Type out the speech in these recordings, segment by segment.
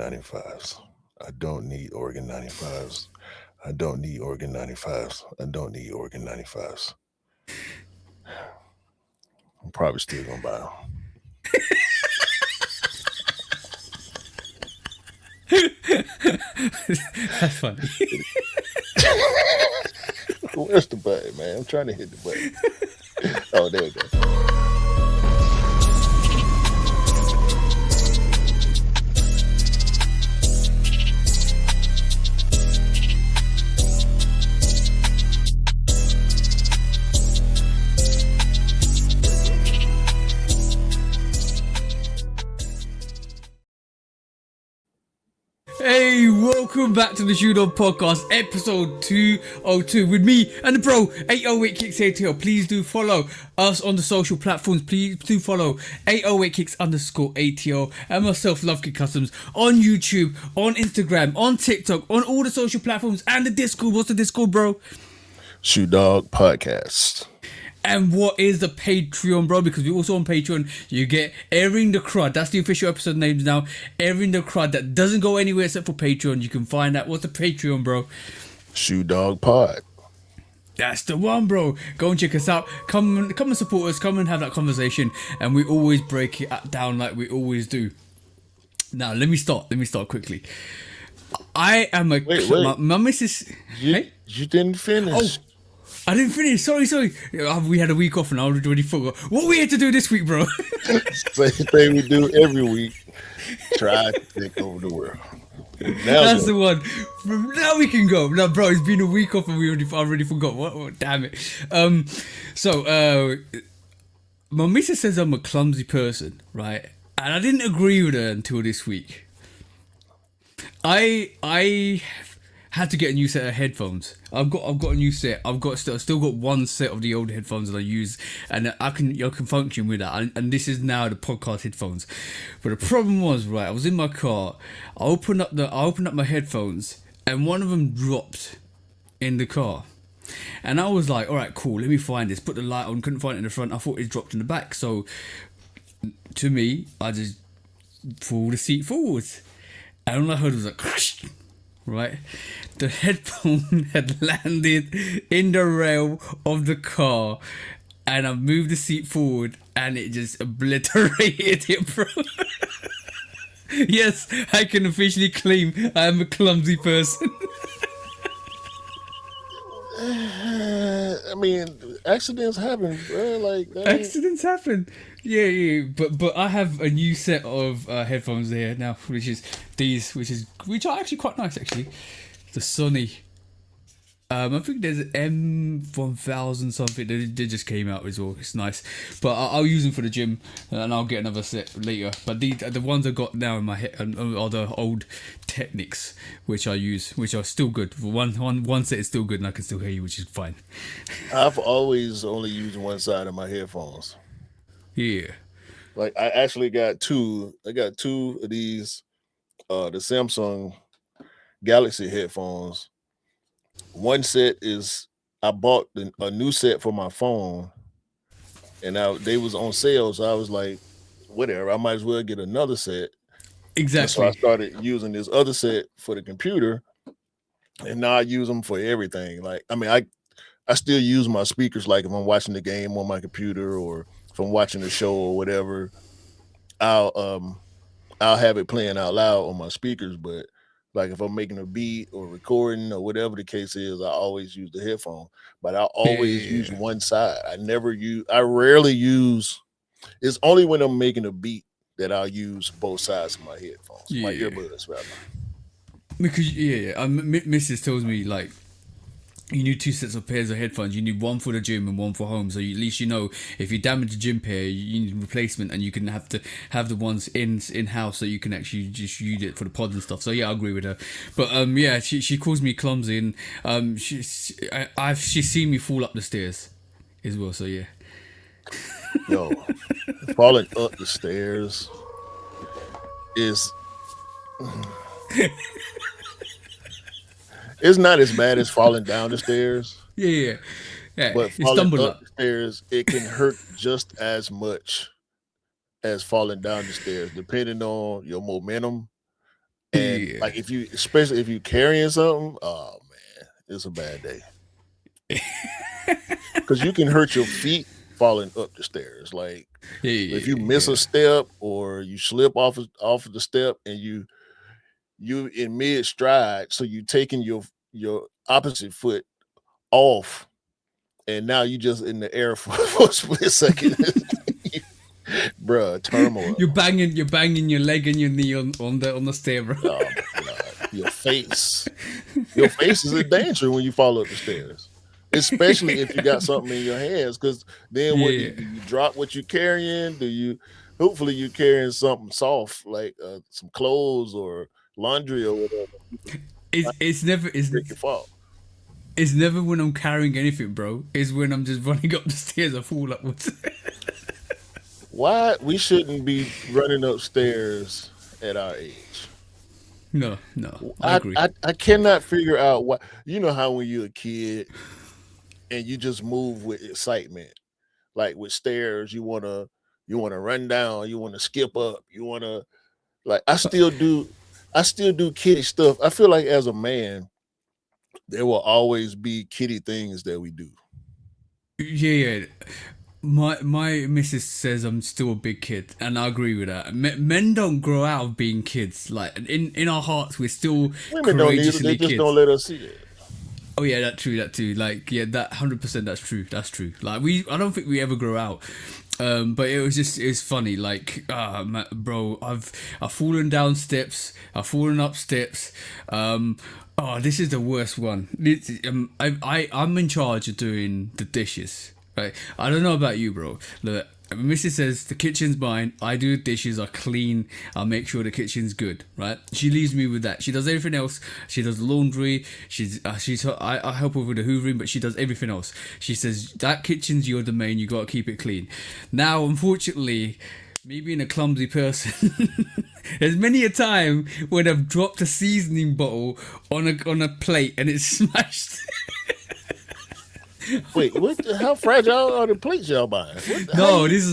95s. I don't need Oregon 95s. I don't need Oregon 95s. I don't need Oregon 95s. I'm probably still gonna buy them. That's funny. Where's the button, man? I'm trying to hit the button. Oh, there we go. Hey, welcome back to the Shoot On Podcast, episode 202 with me and the bro, 808 Kicks ATL. Please do follow us on the social platforms. Please do follow 808 Kicks _ ATL and myself, Love Kick Customs, on YouTube, on Instagram, on TikTok, on all the social platforms, and the Discord. What's the Discord, bro? Shoe Dog Podcast. And what is the Patreon, bro? Because we're also on Patreon. You get Airing the Crud. That's the official episode name now. Airing the Crud. That doesn't go anywhere except for Patreon. You can find that. What's the Patreon, bro? Shoe Dog Pod. That's the one, bro. Go and check us out. Come and support us. Come and have that conversation. And we always break it down like we always do. Now, let me start quickly. I am a... Wait. My missus... You didn't finish. Oh. I didn't finish. Sorry. We had a week off and I already forgot. What we had to do this week, bro? Same thing we do every week. Try to take over the world. That's the one. Now we can go. Now, bro, it's been a week off and I already forgot. What? Damn it. My missus says I'm a clumsy person, right? And I didn't agree with her until this week. I had to get a new set of headphones. I've got a new set. I've still got one set of the old headphones that I use, and I can function with that. And this is now the podcast headphones. But the problem was, right, I was in my car. I opened up my headphones, and one of them dropped in the car. And I was like, all right, cool. Let me find this. Put the light on. Couldn't find it in the front. I thought it dropped in the back. So to me, I just pulled the seat forwards, and all I heard was like, crash. Right, the headphone had landed in the rail of the car, and I moved the seat forward, and it just obliterated it, bro. Yes, I can officially claim I am a clumsy person. I mean, accidents happen, bro. Like Accidents happen. Yeah. But I have a new set of headphones here now, which are actually quite nice. Actually, the Sony. I think there's M1000 something. They just came out as well. It's nice, but I'll use them for the gym, and I'll get another set later. But the ones I got now in my head are the old Technics, which I use, which are still good. One set is still good, and I can still hear you, which is fine. I've always only used one side of my headphones. Yeah. Like I actually got two. I got two of these, the Samsung Galaxy headphones. One set is I bought a new set for my phone, and they was on sale, so I was like, whatever, I might as well get another set. Exactly. And so I started using this other set for the computer, and now I use them for everything. Like, I mean, I still use my speakers, like if I'm watching the game on my computer or if I'm watching a show or whatever, I'll have it playing out loud on my speakers, but like if I'm making a beat or recording or whatever the case is, I always use the headphone. But I always use one side. I rarely use. It's only when I'm making a beat that I'll use both sides of my headphones, my earbuds rather. Because Mrs. tells me, like, you need two sets of pairs of headphones. You need one for the gym and one for home. So at least you know if you damage the gym pair, you need a replacement, and you can have the ones in house so you can actually just use it for the pods and stuff. So yeah, I agree with her. But she calls me clumsy, and she's seen me fall up the stairs as well. So yeah. Yo, falling up the stairs is. It's not as bad as falling down the stairs. Yeah. But falling up the stairs, it can hurt just as much as falling down the stairs, depending on your momentum And Yeah. like if you, especially if you carrying something, oh man, it's a bad day because you can hurt your feet falling up the stairs. Like if you miss a Yeah. step or you slip off of the step and you in mid stride, so you taking your opposite foot off, and now you just in the air for a split second. Bruh, turmoil. You're banging your leg and your knee on the stair, bro. Oh my god, your face is in danger when you fall up the stairs, especially if you got something in your hands. Because then what Yeah. do you drop what you're carrying? Do you? Hopefully, you're carrying something soft like some clothes or laundry or whatever. You can It's never it's break your fall. it's never when I'm carrying anything, bro. It's when I'm just running up the stairs. I fall upwards. Why we shouldn't be running upstairs at our age? No, I agree. I cannot figure out why. You know how when you're a kid and you just move with excitement, like with stairs, you wanna run down, you wanna skip up, you wanna like I still do kiddie stuff. I feel like as a man, there will always be kiddie things that we do. Yeah. My missus says I'm still a big kid, and I agree with that. Men don't grow out of being kids. Like in our hearts, we're still Women don't either. They courageously just kids. don't let us see it. Oh yeah, that too. Like yeah, that 100%. That's true. That's true. Like I don't think we ever grow out. But it's funny. Like bro, I've fallen down steps. I've fallen up steps. Oh, this is the worst one. I'm in charge of doing the dishes. Right. I don't know about you, bro. Look, Mrs. says the kitchen's mine. I do the dishes. I clean. I make sure the kitchen's good. Right. She leaves me with that. She does everything else. She does laundry. I help her with the hoovering, but she does everything else. She says that kitchen's your domain. You gotta keep it clean. Now, unfortunately, me being a clumsy person, there's many a time when I've dropped a seasoning bottle on a plate and it's smashed. Wait, how fragile are the plates y'all buying? How No, you? this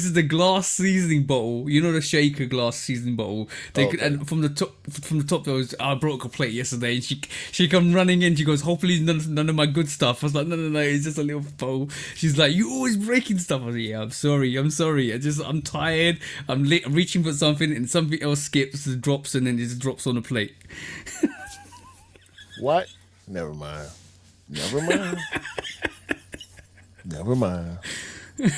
is the glass seasoning bottle. You know the shaker glass seasoning bottle. Okay. And from the top there was I broke a plate yesterday, and she come running in. She goes, hopefully none of my good stuff. I was like, no, it's just a little bowl. She's like, you always breaking stuff. I was like, yeah, I'm sorry. I'm tired. I'm reaching for something, and something else skips, drops, and then it just drops on the plate. What? Never mind. Never mind. Never mind.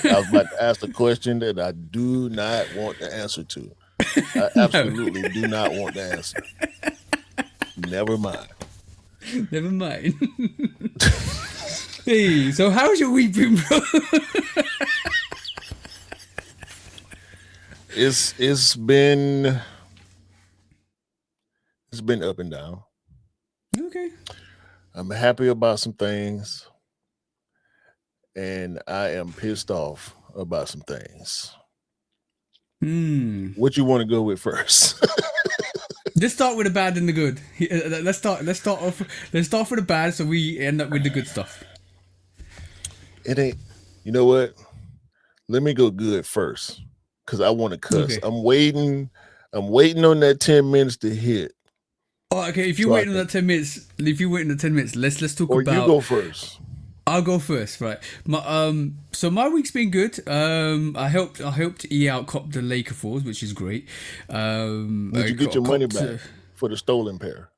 I was about to ask a question that I do not want the answer to. I No, absolutely do not want the answer. Never mind. never mind. Hey, so how's your week been, bro? It's been up and down. Okay. I'm happy about some things, and I am pissed off about some things. Hmm. What you want to go with first? Let's start with the bad and the good. Let's start with the bad, so we end up with the good stuff. It ain't. You know what? Let me go good first, cause I want to cuss. Okay. I'm waiting. I'm waiting on that 10 minutes to hit, Oh, okay. If you're so I waiting on can. that 10 minutes, let's talk Or you about. go first. I'll go first, right? So my week's been good. I helped E out cop the Laker Falls, which is great. Did I you get your money copped. back for the stolen pair?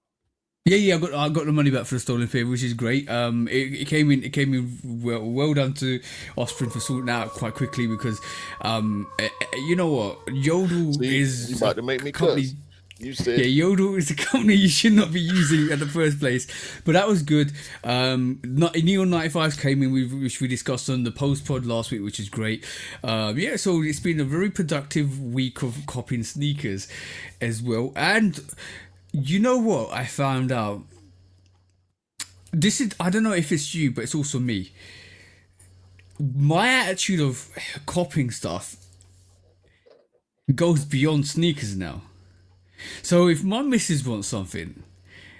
Yeah. I got the money back for the stolen fare, which is great. It came in well done to Osprey for sorting out quite quickly because, you know what, Yodel See, you is a about to make me company. cuss. You Yeah, said Yodel is a company you should not be using at the first place. But that was good. Neon 95s came in, which we discussed on the post pod last week, which is great. Yeah, so it's been a very productive week of copying sneakers as well. And you know what I found out? I don't know if it's you, but it's also me. My attitude of copying stuff goes beyond sneakers now. So if my missus wants something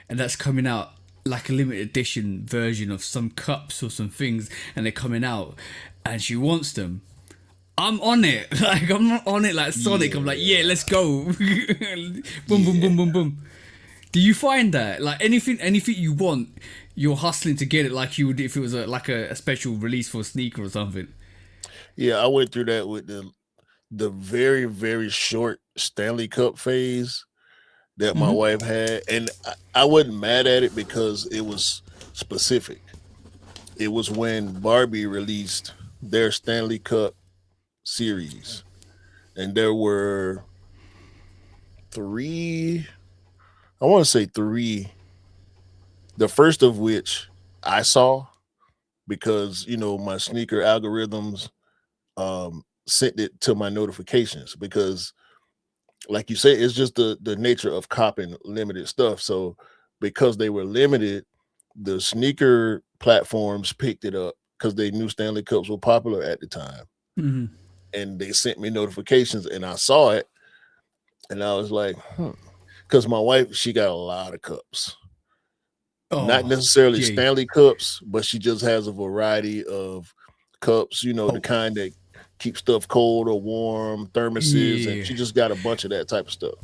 and that's coming out like a limited edition version of some cups or some things and they're coming out and she wants them, I'm on it. Like I'm not on it like Sonic. I'm like, yeah, Yeah, let's go. Boom, boom, yeah. boom, boom, boom. Do you find that like anything you want, you're hustling to get it like you would if it was like a special release for a sneaker or something? Yeah, I went through that with the very, very short Stanley Cup phase that my Mm-hmm. wife had, and I wasn't mad at it because it was specific. It was when Barbie released their Stanley Cup series, and there were three. I want to say three. The first of which I saw because my sneaker algorithms sent it to my notifications because, like you say, it's just the nature of copying limited stuff. So because they were limited, the sneaker platforms picked it up because they knew Stanley Cups were popular at the time, Mm-hmm. and they sent me notifications, and I saw it, and I was like, because my wife, she got a lot of cups, not Oh, necessarily yeah. Stanley cups, but she just has a variety of cups, the Oh, kind that keep stuff cold or warm, thermoses, and yeah. she just got a bunch of that type of stuff.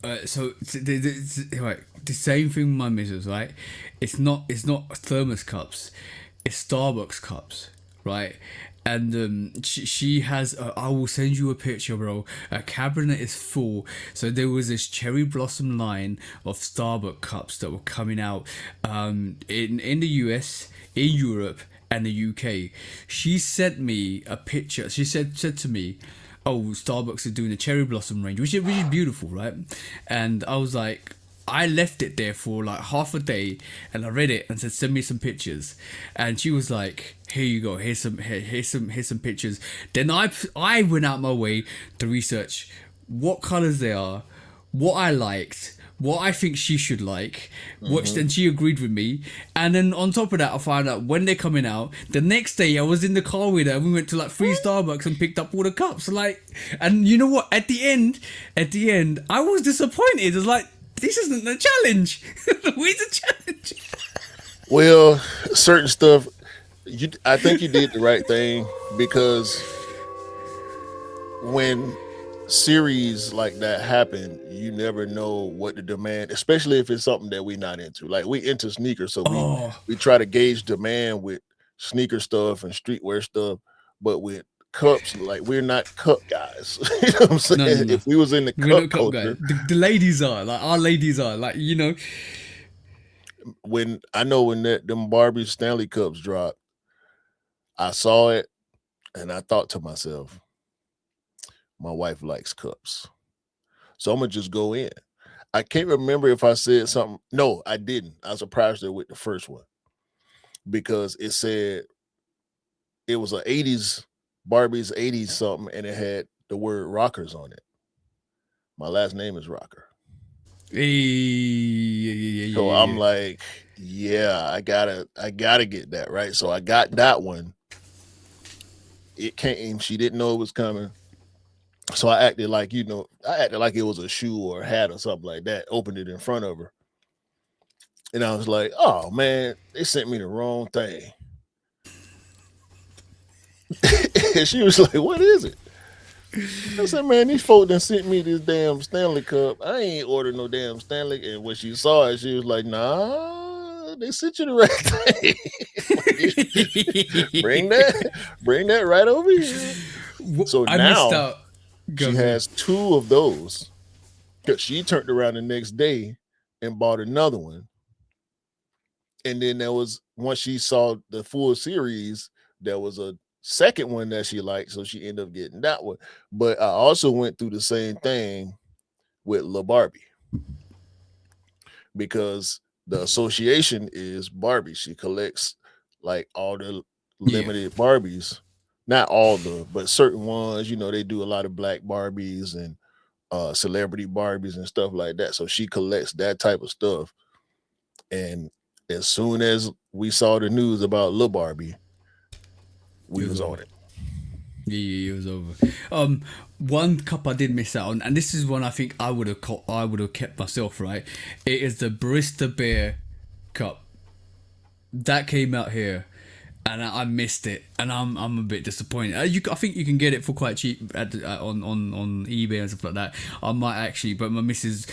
Right, the same thing with my missus, right? It's not thermos cups, it's Starbucks cups, right? And she has. I will send you a picture, bro. A cabinet is full. So there was this cherry blossom line of Starbucks cups that were coming out, in the US, in Europe, and the UK. She sent me a picture. She said to me, oh, Starbucks is doing a cherry blossom range, which is beautiful, right? And I was like, I left it there for like half a day, and I read it and said, send me some pictures. And she was like, here you go, here's some pictures. Then I went out my way to research what colors they are, what I liked, what I think she should like, which Hmm. then she agreed with me. And then on top of that, I found out when they're coming out. The next day, I was in the car with her and we went to like three Starbucks and picked up all the cups. Like, and you know what? At the end, I was disappointed. It was like, this isn't a challenge. Where's the challenge? Well, certain stuff, I think you did the right thing because when series like that happen, you never know what the demand, especially if it's something that we're not into. Like we into sneakers, so we Oh, we try to gauge demand with sneaker stuff and streetwear stuff, but with cups, like we're not cup guys. You know what I'm no, no, saying? no. If we was in the We're cup not cup guys. culture, The ladies are like our ladies are like when I know when them Barbie Stanley cups dropped, I saw it and I thought to myself, my wife likes cups. So I'm gonna just go in. I can't remember if I said something. No, I didn't. I surprised her with the first one because it said it was a 80s Barbie's 80s something and it had the word rockers on it. My last name is Rocker. hey, yeah, yeah, yeah, So yeah, I'm yeah. like, yeah, I gotta get that, right? So I got that one. It came, she didn't know it was coming. So I acted like it was a shoe or a hat or something like that, opened it in front of her. And I was like, oh man, they sent me the wrong thing. And she was like, what is it? I said, man, these folk done sent me this damn Stanley Cup. I ain't ordered no damn Stanley. And when she saw it, she was like, nah, they sent you the right thing. Like, bring that, bring that right over here. So I missed now out. she Go, go. has two of those. Because she turned around the next day and bought another one. And then there was once she saw the full series, there was a second one that she liked, so she ended up getting that one. But I also went through the same thing with La Barbie because the association is Barbie. She collects like all the Yeah, limited Barbies, not all the, but certain ones. They do a lot of black Barbies and celebrity Barbies and stuff like that. So she collects that type of stuff. And as soon as we saw the news about Lil Barbie, it we was was over. on it. Yeah, yeah, it was over. One cup I did miss out on, and this is one I think I would have kept myself. Right, it is the Barista Beer cup that came out here, and I missed it. and I'm a bit disappointed. I think you can get it for quite cheap on eBay and stuff like that. I might actually, but my missus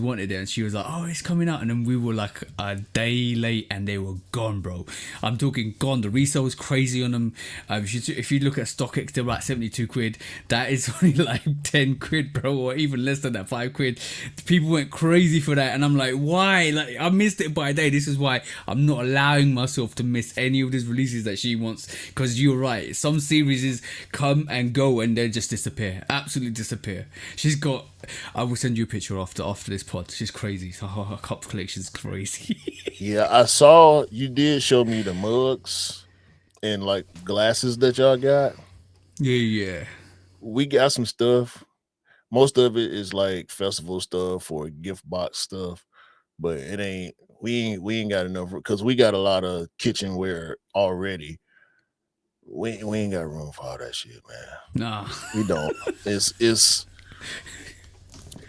wanted it, and she was like, "Oh, it's coming out," and then we were like a day late, and they were gone, bro. I'm talking gone. The resale was crazy on them. If you look at StockX, they're like 72 quid. That is only like 10 quid, bro, or even less than that, 5 quid. People went crazy for that, and I'm like, why? Like, I missed it by a day. This is why I'm not allowing myself to miss any of these releases that she wants. Because you're right, some series come and go and they just disappear, absolutely disappear. She's got. I will send you a picture after this pod. She's crazy. So her cup collection's crazy. Yeah, I saw you did show me the mugs and like glasses that y'all got. Yeah, yeah. We got some stuff. Most of it is like festival stuff or gift box stuff, but it ain't. We ain't got enough because we got a lot of kitchenware already. We ain't got room for all that shit, man. Nah. We don't. It's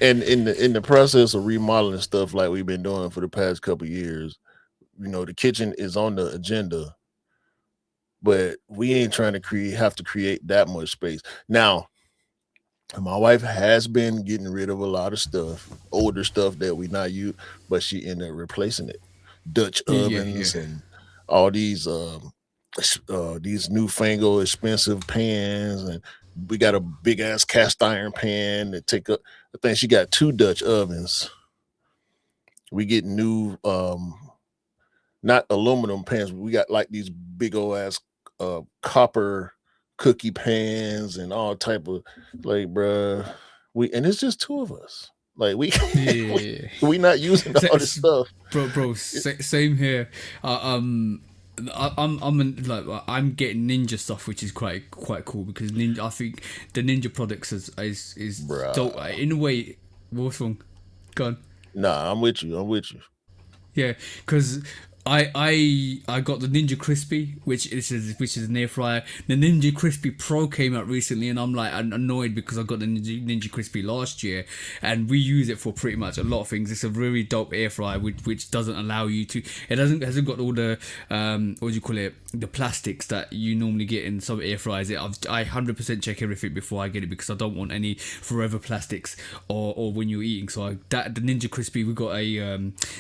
and in the process of remodeling stuff like we've been doing for the past couple years, the kitchen is on the agenda, but we ain't trying to create that much space. Now, my wife has been getting rid of a lot of stuff, older stuff that we not use, but she ended up replacing it. Dutch Yeah, yeah. ovens and all these newfangled expensive pans, and we got a big ass cast iron pan that take up. I think she got two Dutch ovens. We get new not aluminum pans. But we got like these big old ass copper cookie pans and all type of like, bruh. And it's just two of us. Like we Yeah. we not using all this stuff. Bro, same here. I'm getting ninja stuff, which is quite cool because ninja. I think the ninja products is dope Bruh. in a way. What's wrong? Gone. Nah, I'm with you. I'm with you. Yeah, because I got the Ninja Crispy, which is an air fryer. The Ninja Crispy Pro came out recently, and I'm like annoyed because I got the Ninja Crispy last year, and we use it for pretty much a lot of things. It's a really dope air fryer, which doesn't allow you to. It hasn't got all the what do you call it? The plastics that you normally get in some air fryers. I 100% check everything before I get it because I don't want any forever plastics or when you're eating. So the Ninja Crispy, we got a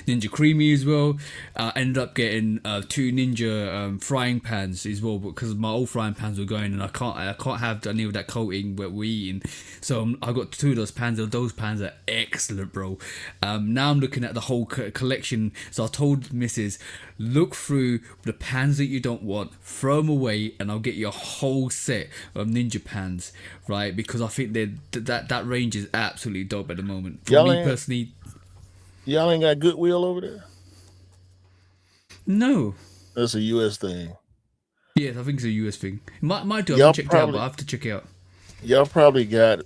Ninja Creamy as well. Ended up getting two Ninja frying pans as well because my old frying pans were going and I can't have any of that coating that we're eating. So I got two of those pans. Those pans are excellent, bro. Now I'm looking at the whole collection. So I told Mrs. look through the pans that you don't want, throw them away, and I'll get you a whole set of Ninja pans, right? Because I think that range is absolutely dope at the moment. For Y'all me ain't personally, y'all ain't got Goodwill over there. no. That's a U.S. thing. Yes, I think it's a US thing. Might do. I haven't Y'all checked it out, but probably I have to check it out. y'all probably got.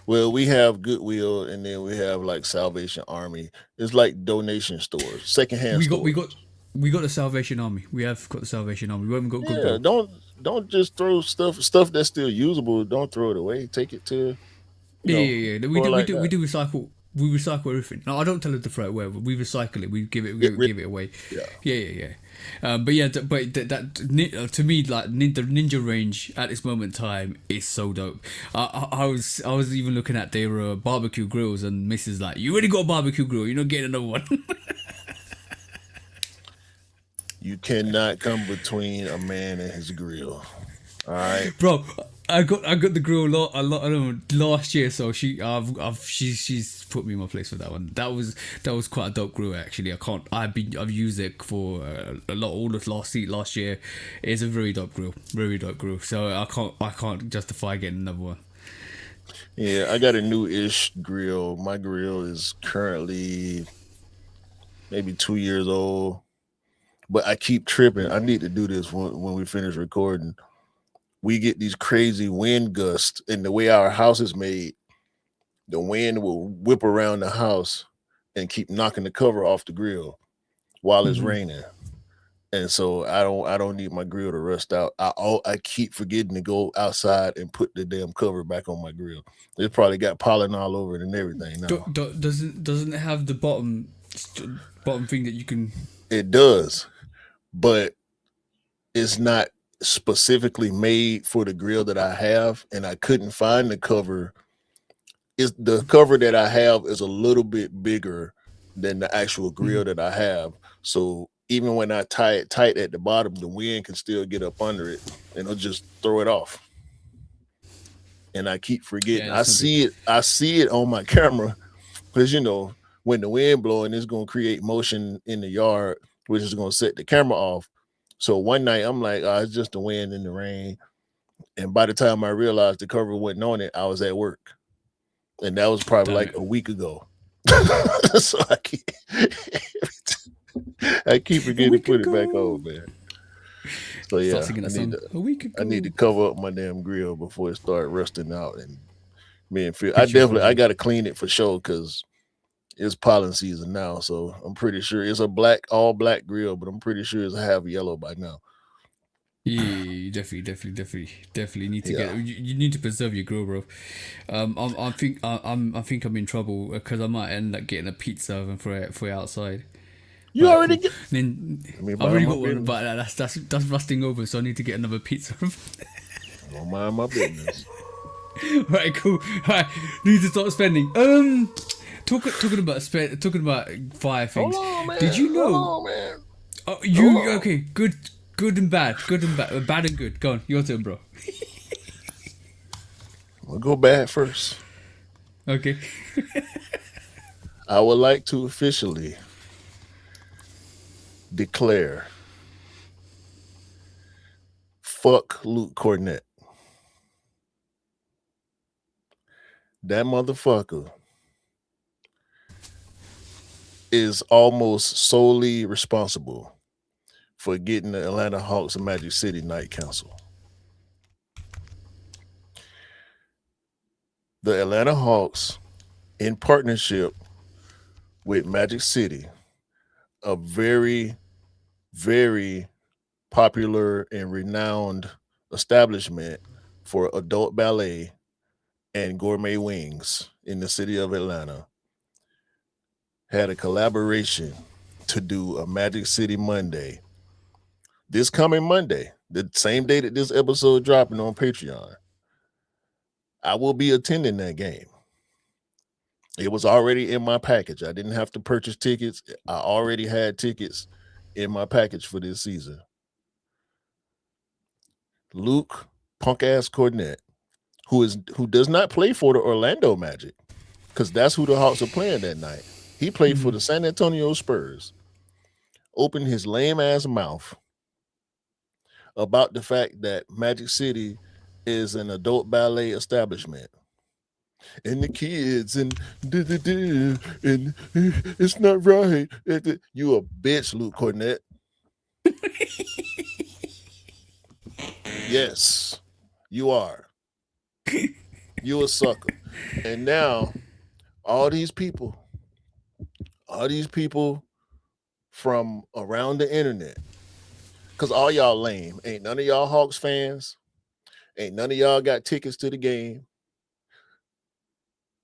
Well, we have Goodwill, and then we have like Salvation Army. It's like donation stores, secondhand We got we stores. got we got the Salvation Army. We have got the Salvation Army. We haven't got Yeah, Goodwill. don't just throw stuff that's still usable. Don't throw it away. Take it to Yeah, yeah, yeah. We store do we like do we that. do recycle. We recycle everything. No, I don't tell her to throw it away. But we recycle it. We Get rid. give it away. Yeah, Yeah, yeah, yeah. But yeah, to me like the Ninja range at this moment in time is so dope. I was even looking at their barbecue grills and Mrs. like, you already got a barbecue grill. You're not getting another one. you cannot come between a man and his grill. All right. Bro. I got the grill a lot last year, so she's put me in my place for that one. That was quite a dope grill actually. I've used it for a lot all of last year. It's a very dope grill. So I can't justify getting another one. Yeah, I got a new-ish grill. My grill is currently maybe 2 years old, but I keep tripping. I need to do this when we finish recording. We get these crazy wind gusts, and the way our house is made, the wind will whip around the house and keep knocking the cover off the grill while it's Hmm. raining. And so I don't need my grill to rust out. I keep forgetting to go outside and put the damn cover back on my grill. It's probably got pollen all over it and everything now. Doesn't it have the bottom thing that you can? It does, but it's not. specifically made for the grill that I have, and I couldn't find the cover. Is the cover that I have is a little bit bigger than the actual grill Mm. that I have. So even when I tie it tight at the bottom, the wind can still get up under it and it'll just throw it off. And I keep forgetting. Yeah, that's not good. I see it on my camera because when the wind blowing, it's gonna create motion in the yard, which is gonna set the camera off. So one night I'm like, oh, it's just the wind and the rain. And by the time I realized the cover wasn't on it, I was at work. And that was probably Damn like it. a week ago. So I keep A forgetting to week put it back on, ago. man. So Start yeah, singing that song. A week I need ago. to cover up my damn grill before it start rusting out and me and feel. Pitch your I photos. got to clean it for sure because it's pollen season now. So I'm pretty sure it's a all black grill, but I'm pretty sure it's half yellow by now. Yeah, definitely need to Yeah, get. You need to preserve your grill, bro. I think I'm in trouble because I might end up getting a pizza oven for it outside. you Right, already cool. get. Then I mean, I've mind already my got one, business. but that's rusting over, so I need to get another pizza oven. I don't mind my business. Right, cool. Right, need to start spending. Talking about fire Hold things. on, Did man. you Hold know? on, man. Oh, Hold you on. okay? Good and bad, bad and good. Go on, your turn, bro. We'll go bad first. Okay. I would like to officially declare fuck Luke Cornett. That motherfucker is almost solely responsible for getting the Atlanta Hawks and Magic City Night Council. The Atlanta Hawks, in partnership with Magic City, a very, very popular and renowned establishment for adult ballet and gourmet wings in the city of Atlanta, had a collaboration to do a Magic City Monday this coming Monday, the same day that this episode dropping on Patreon. I will be attending that game. It was already in my package. I didn't have to purchase tickets. I already had tickets in my package for this season. Luke punk ass Cornett, who does not play for the Orlando Magic, because that's who the Hawks are playing that night. He played for the San Antonio Spurs. Opened his lame ass mouth about the fact that Magic City is an adult ballet establishment. And the kids and and it's not right. You a bitch, Luke Cornett. Yes, you are. You a sucker. And now all these people, all these people from around the internet, because all y'all lame. Ain't none of y'all Hawks fans. Ain't none of y'all got tickets to the game.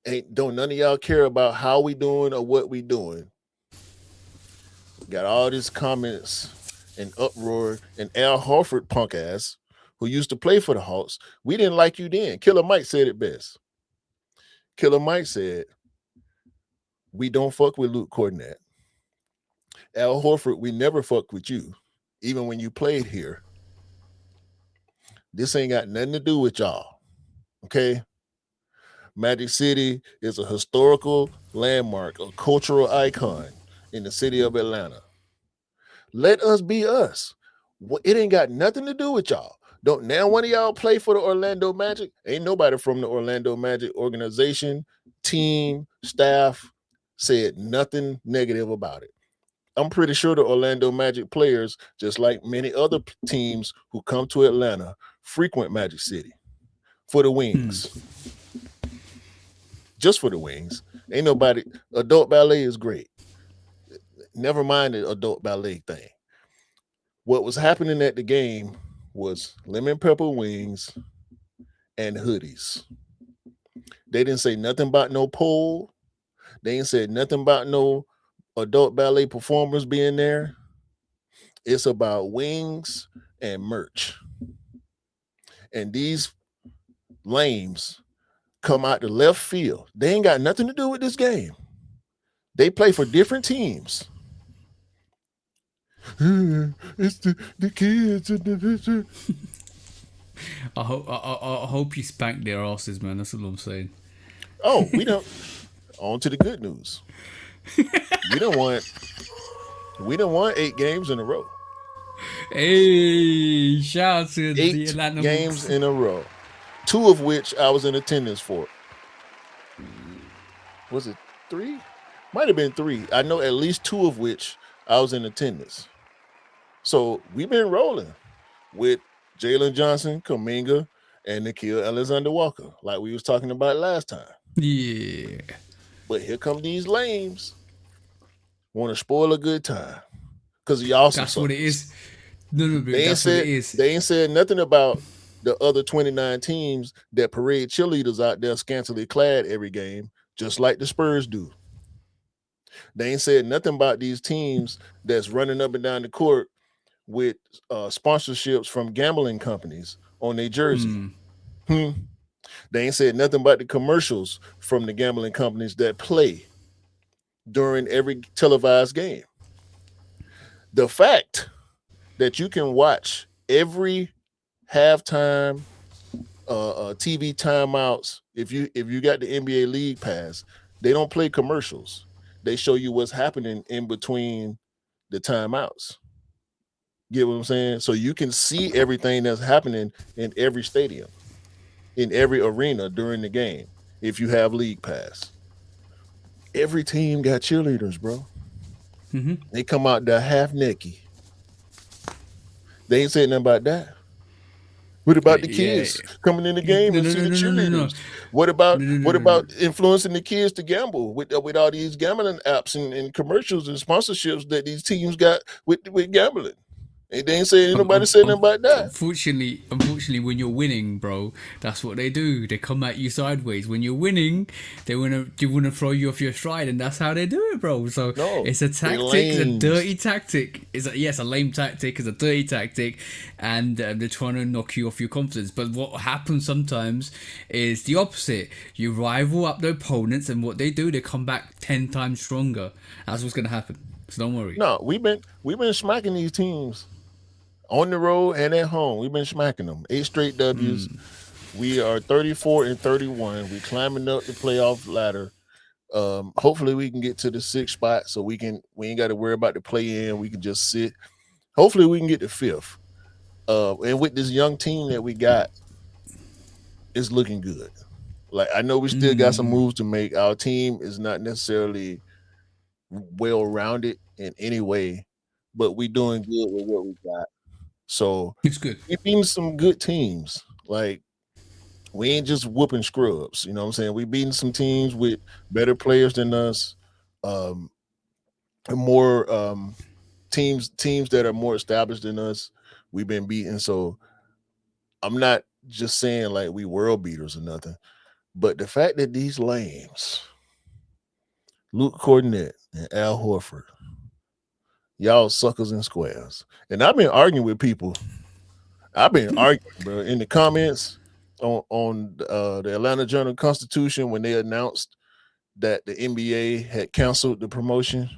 Ain't don't none of y'all care about how we doing or what we doing. Got all these comments and uproar and Al Horford punk ass who used to play for the Hawks. We didn't like you then. Killer Mike said it best. Killer Mike said, "We don't fuck with Luke Cornett. Al Horford, we never fucked with you, even when you played here. This ain't got nothing to do with y'all. Okay? Magic City is a historical landmark, a cultural icon in the city of Atlanta. Let us be us. It ain't got nothing to do with y'all. Don't now one of y'all play for the Orlando Magic? Ain't nobody from the Orlando Magic organization, team, staff said nothing negative about it. I'm pretty sure the Orlando Magic players, just like many other teams who come to Atlanta, frequent Magic City for the wings. Just for the wings. Ain't nobody. Adult ballet is great. Never mind the adult ballet thing. What was happening at the game was lemon pepper wings and hoodies. They didn't say nothing about no pole. They ain't said nothing about no adult ballet performers being there. It's about wings and merch. and these lames come out the left field. They ain't got nothing to do with this game. They play for different teams. It's the kids. I hope you spank their asses, man. That's all I'm saying. Oh, we don't. On to the good news. We don't want. We don't want 8 games in a row. Hey, shout out to the 8 Atlanta games Hawks. in a row. 2 of which I was in attendance for. Was it 3? Might have been 3. I know at least 2 of which I was in attendance. So we've been rolling with Jalen Johnson, Kaminga, and Nikhil Alexander Walker, like we was talking about last time. Yeah, But here come these lames. Want to spoil a good time. Because y'all some that's what it suckers. is. No, They ain't that's what it said is. they ain't said nothing about the other 29 teams that parade cheerleaders out there scantily clad every game, just like the Spurs do. They ain't said nothing about these teams that's running up and down the court with sponsorships from gambling companies on their jersey. Hmm. They ain't said nothing about the commercials from the gambling companies that play during every televised game. The fact that you can watch every halftime TV timeouts, if you got the NBA League Pass, they don't play commercials. They show you what's happening in between the timeouts. Get what I'm saying? So you can see everything that's happening in every stadium, in every arena during the game. If you have League Pass, every team got cheerleaders, bro. They come out there half naked. They ain't saying nothing about that. What about the Yeah. kids coming in the game No, and no, see no, the no, no, no, no, cheerleaders? What about no, no, no, what no, no. about influencing the kids to gamble with all these gambling apps and commercials and sponsorships that these teams got with gambling? And they ain't saying Um, nobody um, said nothing um, about that. unfortunately, when you're winning, bro, that's what they do. They come at you sideways. When you're winning, they wanna throw you off your stride, and that's how they do it, bro. So No, it's a they tactic. It's a lames. dirty tactic. Yes, a lame tactic. It's a dirty tactic, and they're trying to knock you off your confidence. But what happens sometimes is the opposite. You rival up the opponents, and what they do, they come back 10 times stronger. That's what's gonna happen. So don't worry. No, we've been smacking these teams on the road and at home. We've been smacking them. 8 straight W's. We are 34-31. We climbing up the playoff ladder. Hopefully we can get to the 6th spot so we ain't got to worry about the play in. We can just sit. Hopefully we can get the 5th. And with this young team that we got, it's looking good. Like I know we still got some moves to make. Our team is not necessarily well rounded in any way, but we doing good with what we got. So It's good. we beating some good teams. Like we ain't just whooping scrubs. You know what I'm saying? We beating some teams with better players than us, um, and more teams that are more established than us. We've been beating. So I'm not just saying like we world beaters or nothing, but the fact that these lames, Luke Cornett and Al Horford, y'all suckers and squares. And I've been arguing with people. I've been arguing, bro, in the comments on the Atlanta Journal Constitution when they announced that the NBA had canceled the promotion.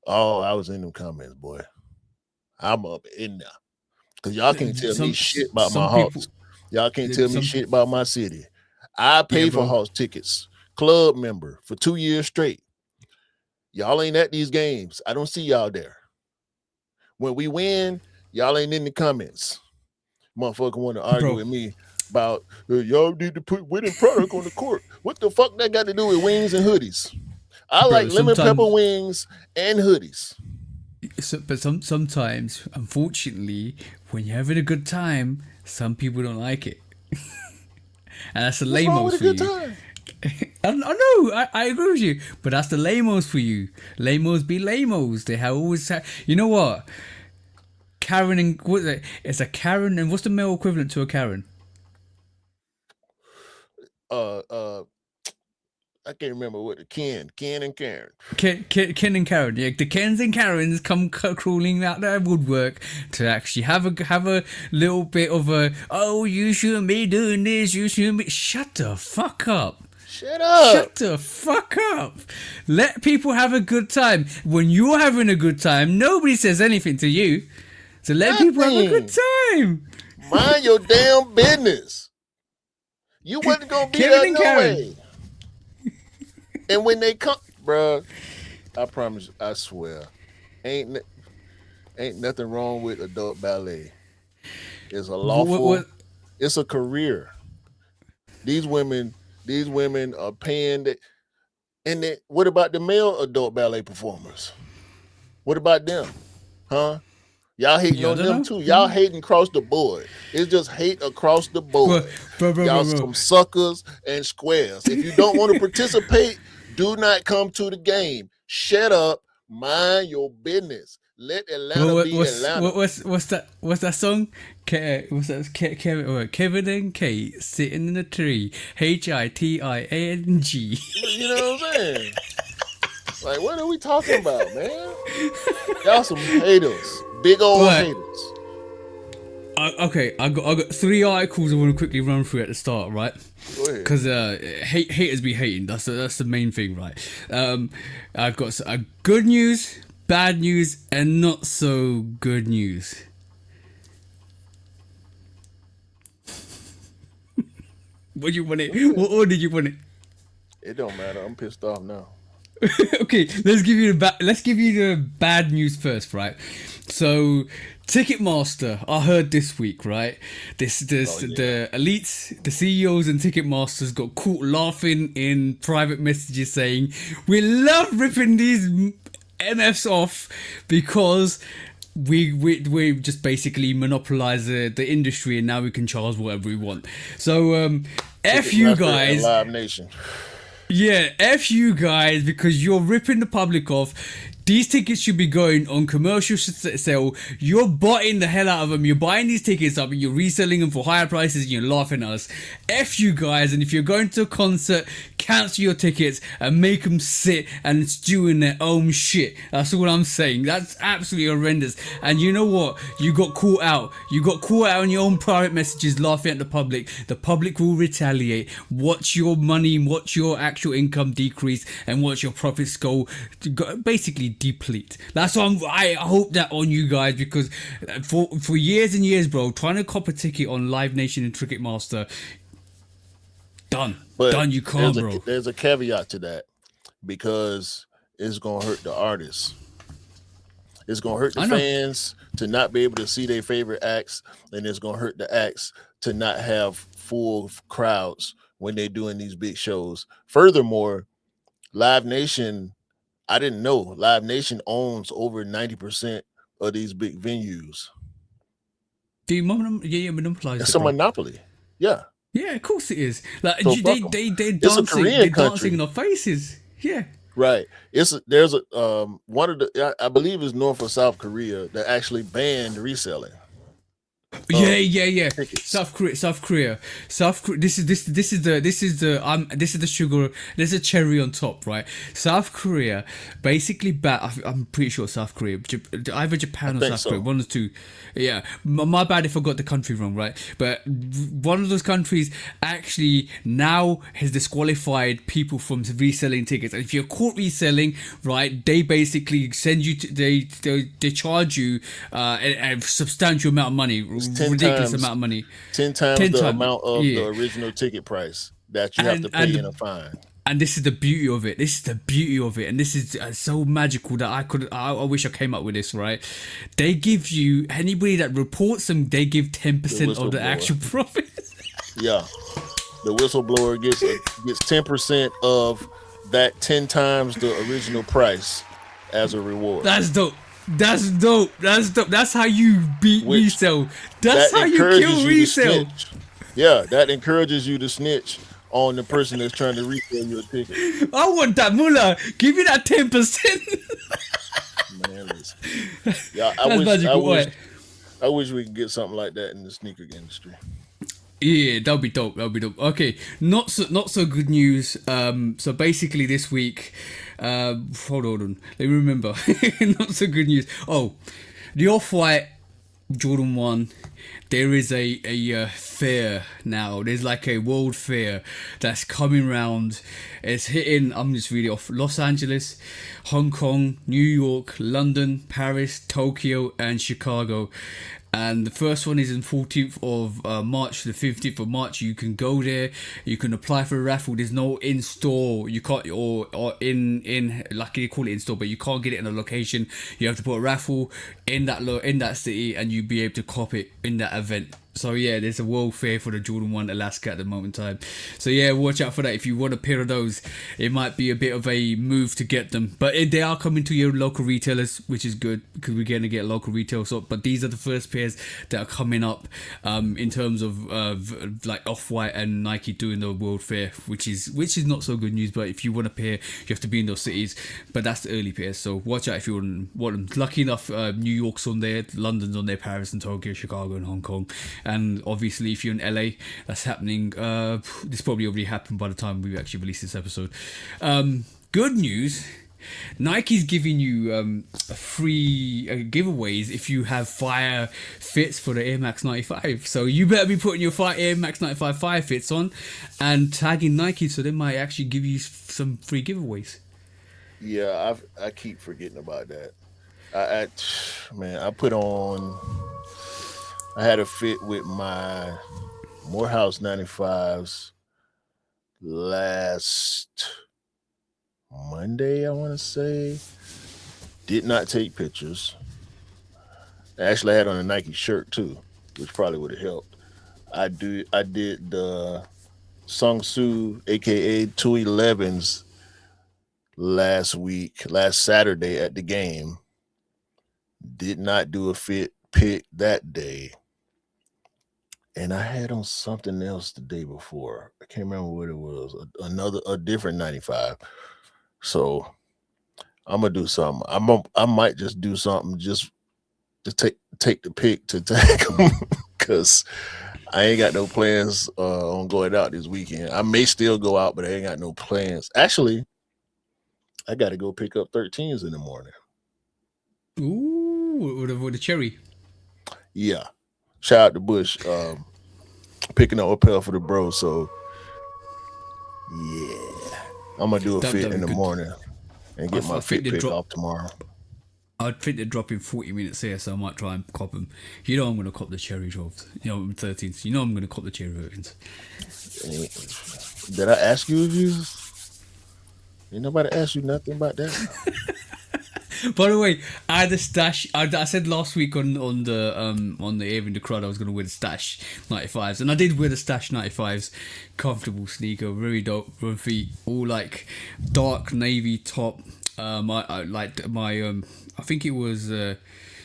Oh, I was in them comments, boy. I'm up in there because y'all can't tell me shit about my Some people Hawks. Y'all can't tell me some shit about my city. I yeah, pay for bro. Hawks tickets, club member for 2 years straight. Y'all ain't at these games. I don't see y'all there. When we win, y'all ain't in the comments. Motherfucker want to argue Bro, with me about y'all need to put winning product on the court. What the fuck that got to do with wings and hoodies? I like bro, lemon pepper sometimes wings and hoodies. but sometimes unfortunately when you're having a good time, some people don't like it. And that's the What's wrong with lamos a for good you. time? I know, I agree with you, but that's the lamos for you. Lamos be lamos. They have always you know what? Karen and what is it? It's a Karen, and what's the male equivalent to a Karen? Uh, uh, I can't remember what the Ken and Karen. Ken and Karen, yeah, the Kens and Karens come crawling out their woodwork to actually have a little bit of a, oh, you shouldn't be doing this, you shouldn't be. Shut the fuck up. Shut up. Shut the fuck up. Let people have a good time. When you're having a good time, nobody says anything to you. So let people have a good time. Mind your damn business. You wasn't gonna be Kevin there and no Karen. way. And when they come, bruh, I promise, I swear, ain't nothing wrong with adult ballet. It's a lawful. It's a career. These women are paying. And then, what about the male adult ballet performers? What about them? Huh? Y'all hating on them too. Y'all hating across the board. It's just hate across the board. Y'all some suckers and squares. If you don't want to participate, do not come to the game. Shut up. Mind your business. Let Atlanta be Atlanta. What's that song? What's that? Kevin and Kate sitting in a tree. HITIANG. You know what I'm saying? Like, what are we talking about, man? Y'all some haters. Big old haters. Okay, I got 3 articles I want to quickly run through at the start, right? Go ahead. Because haters be hating. That's the main thing, right? I've got good news, bad news, and not so good news. What do you want it? What order do you want it? It don't matter. I'm pissed off now. Okay, let's give you the bad news first, right? So, Ticketmaster, I heard this week, right? The elites, the CEOs and Ticketmasters got caught laughing in private messages saying, "We love ripping these MFs off because we just basically monopolize the industry and now we can charge whatever we want." So, F you guys. Live Nation. Yeah, F you guys, because you're ripping the public off. These tickets should be going on commercial sale. You're buying the hell out of them. You're buying these tickets up and you're reselling them for higher prices and you're laughing at us. F you guys, and if you're going to a concert, cancel your tickets and make them sit and stew in their own shit. That's what I'm saying. That's absolutely horrendous. And you know what? You got caught out. You got caught out on your own private messages laughing at the public. The public will retaliate. Watch your money, watch your actual income decrease, and watch your profits go basically deplete. That's what I hope that on you guys, because for years and years, bro, trying to cop a ticket on Live Nation and Ticketmaster, done. You can't, bro. There's a caveat to that, because it's gonna hurt the artists. It's gonna hurt the fans to not be able to see their favorite acts, and it's gonna hurt the acts to not have full crowds when they're doing these big shows. Furthermore, Live Nation, I didn't know, Live Nation owns over 90% of these big venues. Monopolize. It's a monopoly. Yeah. Yeah, of course it is. Like, So they're dancing in our faces. Yeah. Right. There's one of the, I believe it's North or South Korea, that actually banned reselling. Yeah. Tickets. South Korea. This is the sugar. There's a cherry on top, right? South Korea basically I'm pretty sure South Korea, either Japan or South Korea, one or two. Yeah, my bad if I got the country wrong, right? But one of those countries actually now has disqualified people from reselling tickets. And if you're caught reselling, right, they basically send you they charge you a substantial amount of money. Ridiculous amount of money. 10 times the amount of the original ticket price that you have to pay in a fine. And this is the beauty of it. And this is so magical that I wish I came up with this, right? They give you, anybody that reports them, they give 10% of the actual profit. Yeah. The whistleblower gets 10% of that 10 times the original price as a reward. That's dope. That's how you beat resale. That's how you kill resale. Yeah, that encourages you to snitch on the person that's trying to resell your ticket. I want that mullah. Give me that 10%. Man, listen. Yeah, I wish we could get something like that in the sneaker industry. Yeah, that'll be dope. That'll be dope. Okay, not so good news. So basically this week, hold on, let me remember. Not so good news. Oh, the Off White Jordan 1. There is a fair now. There's like a world fair that's coming round. It's hitting. I'm just reading off Los Angeles, Hong Kong, New York, London, Paris, Tokyo, and Chicago. And the first one is on 14th of March to the 15th of March. You can go there. You can apply for a raffle. There's no in store. You can't or in like they call it in store, but you can't get it in a location. You have to put a raffle in that city, and you be able to cop it in that event. So yeah, there's a world fair for the Jordan 1 Alaska at the moment in time. So yeah, watch out for that. If you want a pair of those, it might be a bit of a move to get them. But they are coming to your local retailers, which is good because we're going to get local retail. So, but these are the first pairs that are coming up in terms of like Off-White and Nike doing the world fair, which is not so good news. But if you want a pair, you have to be in those cities. But that's the early pairs. So watch out if you want them. Lucky enough, New York's on there, London's on there, Paris and Tokyo, Chicago and Hong Kong. And obviously, if you're in LA, that's happening. This probably already happened by the time we actually release this episode. Good news. Nike's giving you a free giveaways if you have fire fits for the Air Max 95. So you better be putting your fire Air Max 95 fire fits on and tagging Nike, so they might actually give you some free giveaways. Yeah, I keep forgetting about that. I man, I put on. I had a fit with my Morehouse 95s last Monday, I want to say. Did not take pictures. I actually had on a Nike shirt too, which probably would have helped. I did the Sung Soo, aka 211s, last Saturday at the game. Did not do a fit pick that day. And I had on something else the day before. I can't remember what it was. A different 95. So I'm gonna do something. I might just do something just to take the pick to tag them because I ain't got no plans on going out this weekend. I may still go out, but I ain't got no plans. Actually, I got to go pick up 13s in the morning. Ooh, with the cherry. Yeah, shout out to Bush, picking up a pair for the bro. So yeah, I'm gonna do a fit That in was the good. morning and get I my think fit they pick drop. off tomorrow. I think they're dropping 40 minutes here, so I might try and cop them. You know I'm going to cop the cherry 12s. You know, 13s. You know I'm going to cop the cherry 13s. Did I ask you if you? Ain't nobody asked you nothing about that. By the way, I had a stash. I said last week on the Air in the Crowd I was going to wear the stash 95s, and I did wear the stash 95s. Comfortable sneaker, very dope. Run feet, all like dark navy top. I like my I think it was I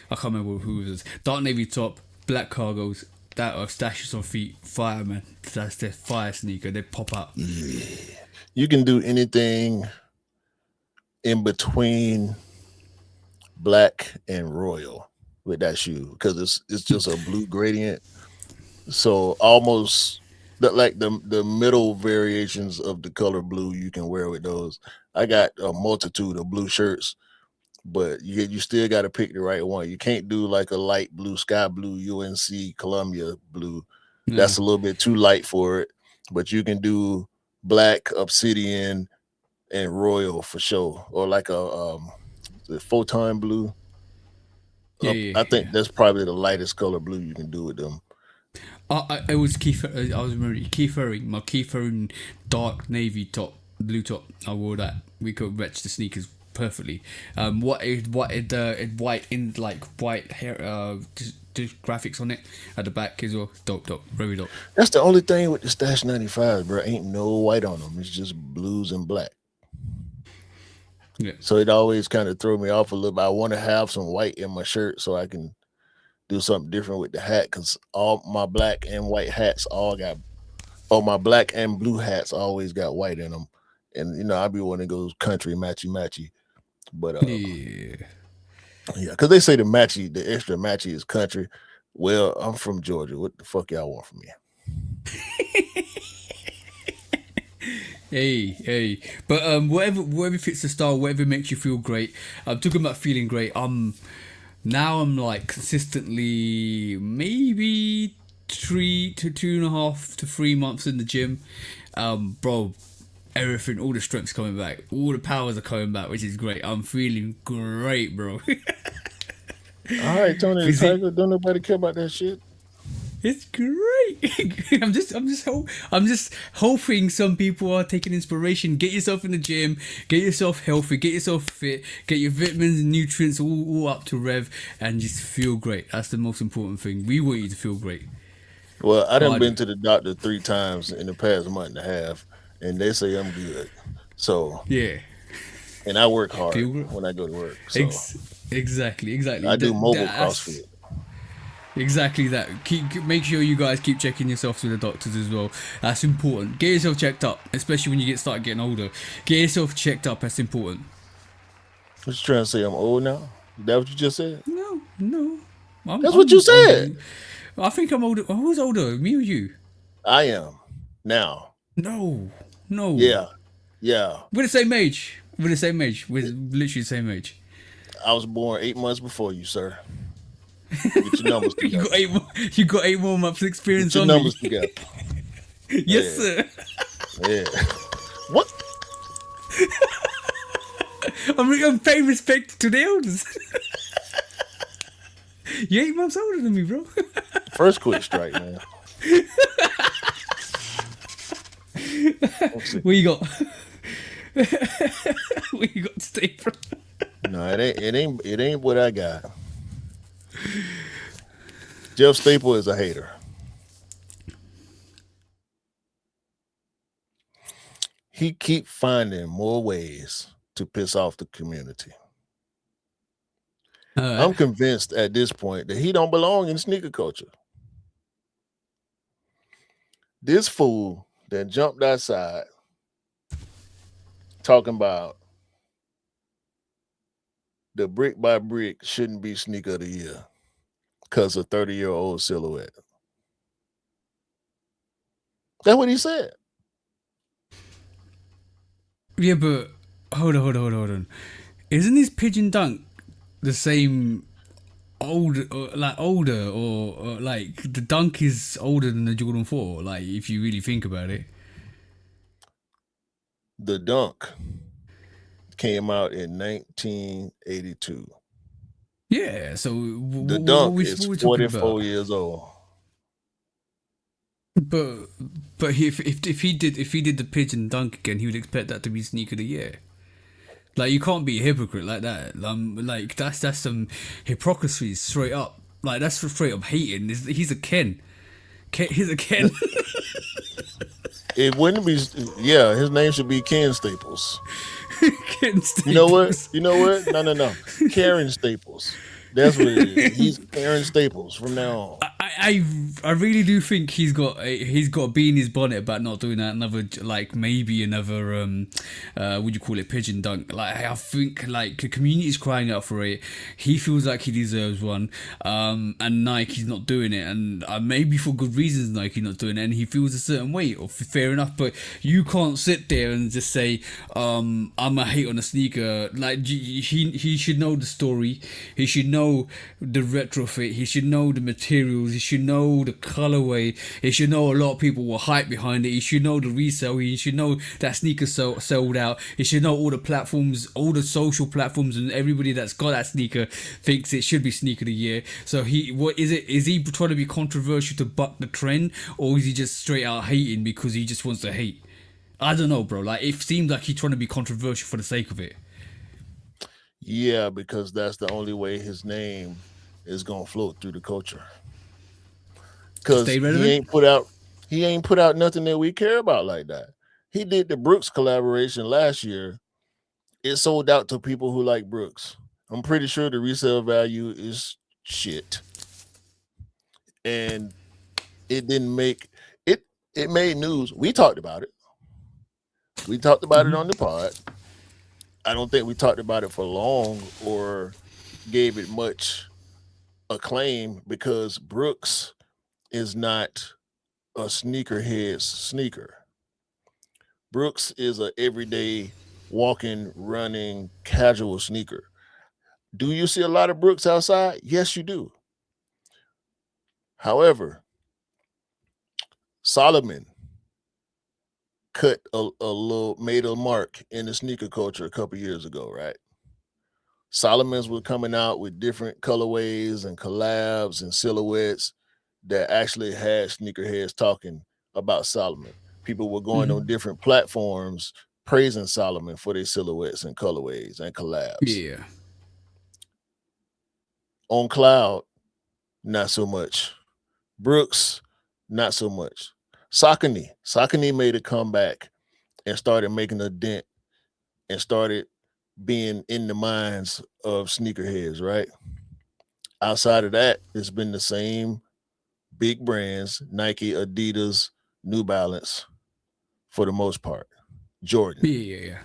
can't remember who it was. Dark navy top, black cargos. That are stashes on feet. Fire man, that's the fire sneaker. They pop out. You can do anything in between black and royal with that shoe because it's just a blue gradient. So almost like the middle variations of the color blue you can wear with those. I got a multitude of blue shirts, but you still got to pick the right one. You can't do like a light blue, sky blue, UNC Columbia blue. Yeah, That's a little bit too light for it. But you can do black, obsidian, and royal for sure, or like a the photon blue. yeah, yeah, I yeah. think that's probably the lightest color blue you can do with them. It was Keith. I was remembering Keith Haring, my Keith Haring dark navy top, blue top. I wore that. We could match the sneakers perfectly. White in like white hair, just graphics on it at the back as well. Dope, dope, very dope. That's the only thing with the Stash 95, bro. Ain't no white on them. It's just blues and black. Yeah, So it always kind of throw me off a little bit. I want to have some white in my shirt so I can do something different with the hat because all my black and white hats all got, oh, my black and blue hats always got white in them. And, I be wanting to go country matchy matchy. But yeah. yeah, because they say the extra matchy is country. Well, I'm from Georgia. What the fuck y'all want from me? Hey. But whatever fits the style, whatever makes you feel great. I'm talking about feeling great. Now I'm like consistently maybe 2.5 to 3 months in the gym. Bro, everything, all the strength's coming back, all the powers are coming back, which is great. I'm feeling great, bro. All right, Tony the Physique, Tiger. Don't nobody care about that shit. it's great. I'm just hoping some people are taking inspiration. Get yourself in the gym, get yourself healthy, get yourself fit, get your vitamins and nutrients all up to rev, and just feel great. That's the most important thing. We want you to feel great. Well, I done I been do. to the doctor 3 times in the past month and a half, and they say I'm good. So, Yeah. and I work hard Feel great. when I go to work. So Ex- exactly. I do mobile That's CrossFit. exactly that. Make sure you guys keep checking yourself to the doctors as well. That's important. Get yourself checked up, especially when you start getting older. Get yourself checked up. That's important. What you trying to say? I'm old now? Is that what you just said? No. That's what you I'm said. older. I think I'm older. Who's older? Me or you? I am now. No. No. Yeah, yeah. We're the same age. We're the same age. We're literally the same age. I was born 8 months before you, sir. Get your numbers You got together. 8 more. You got 8 more months Get experience your on me. numbers together. Yes, Yeah, sir. yeah. What? I'm paying respect to the elders. You're 8 months older than me, bro. First quick strike, man. Let's see. What you got? What you got to stay from? No, it ain't what I got. Jeff Staple is a hater. He keep finding more ways to piss off the community. All right. I'm convinced at this point that he don't belong in sneaker culture. This fool that jumped outside talking about the brick by brick shouldn't be sneaker of the year because of 30-year-old silhouette. That's what he said. Yeah, but hold on. Isn't this Pigeon Dunk the same older, or like the Dunk is older than the Jordan 4? Like, if you really think about it. The Dunk came out in 1982. Yeah. So The what Dunk we is what we talking about? 44 years old. But if he did the Pigeon Dunk again, he would expect that to be sneaker of the year. Like, you can't be a hypocrite like that. Like that's some hypocrisy straight up. Like, that's straight up hating. He's a Ken. He's a Ken. It wouldn't be, yeah, his name should be Ken Staples. Ken You know what? Staples. You know what? No, no, no. Karen Staples. That's what it is. He's Karen Staples from now on. I really do think he's got a bee in his bonnet about not doing that another, like, maybe another would you call it, Pigeon Dunk. Like, I think like the community is crying out for it. He feels like he deserves one, and Nike's not doing it, and maybe for good reasons Nike not doing it, and he feels a certain way. Or fair enough, but you can't sit there and just say I'm a hate on a sneaker. Like, he should know the story. He should know the retrofit. He should know the materials. He should know the colorway. He should know a lot of people were hype behind it. He should know the resale. He should know that sneaker sold out. He should know all the platforms, all the social platforms, and everybody that's got that sneaker thinks it should be sneaker of the year. So what is it? Is he trying to be controversial to buck the trend, or is he just straight out hating because he just wants to hate? I don't know, bro. Like, it seems like he's trying to be controversial for the sake of it. Yeah, because that's the only way his name is gonna float through the culture. To Because stay relevant. he ain't put out nothing that we care about like that. He did the Brooks collaboration last year. It sold out to people who like Brooks. I'm pretty sure the resale value is shit. And it didn't make it it made news. We talked about it. We talked about it on the pod. I don't think we talked about it for long or gave it much acclaim because Brooks is not a sneakerhead's sneaker. Brooks is a everyday walking, running, casual sneaker. Do you see a lot of Brooks outside? Yes, you do. However, Solomon cut a little, made a mark in the sneaker culture a couple years ago, right? Solomon's were coming out with different colorways and collabs and silhouettes that actually had sneakerheads talking about Solomon. People were going on different platforms praising Solomon for their silhouettes and colorways and collabs. Yeah. On Cloud, not so much. Brooks, not so much. Saucony made a comeback and started making a dent and started being in the minds of sneakerheads, right? Outside of that, it's been the same big brands, Nike, Adidas, New Balance, for the most part. Jordan, Yeah.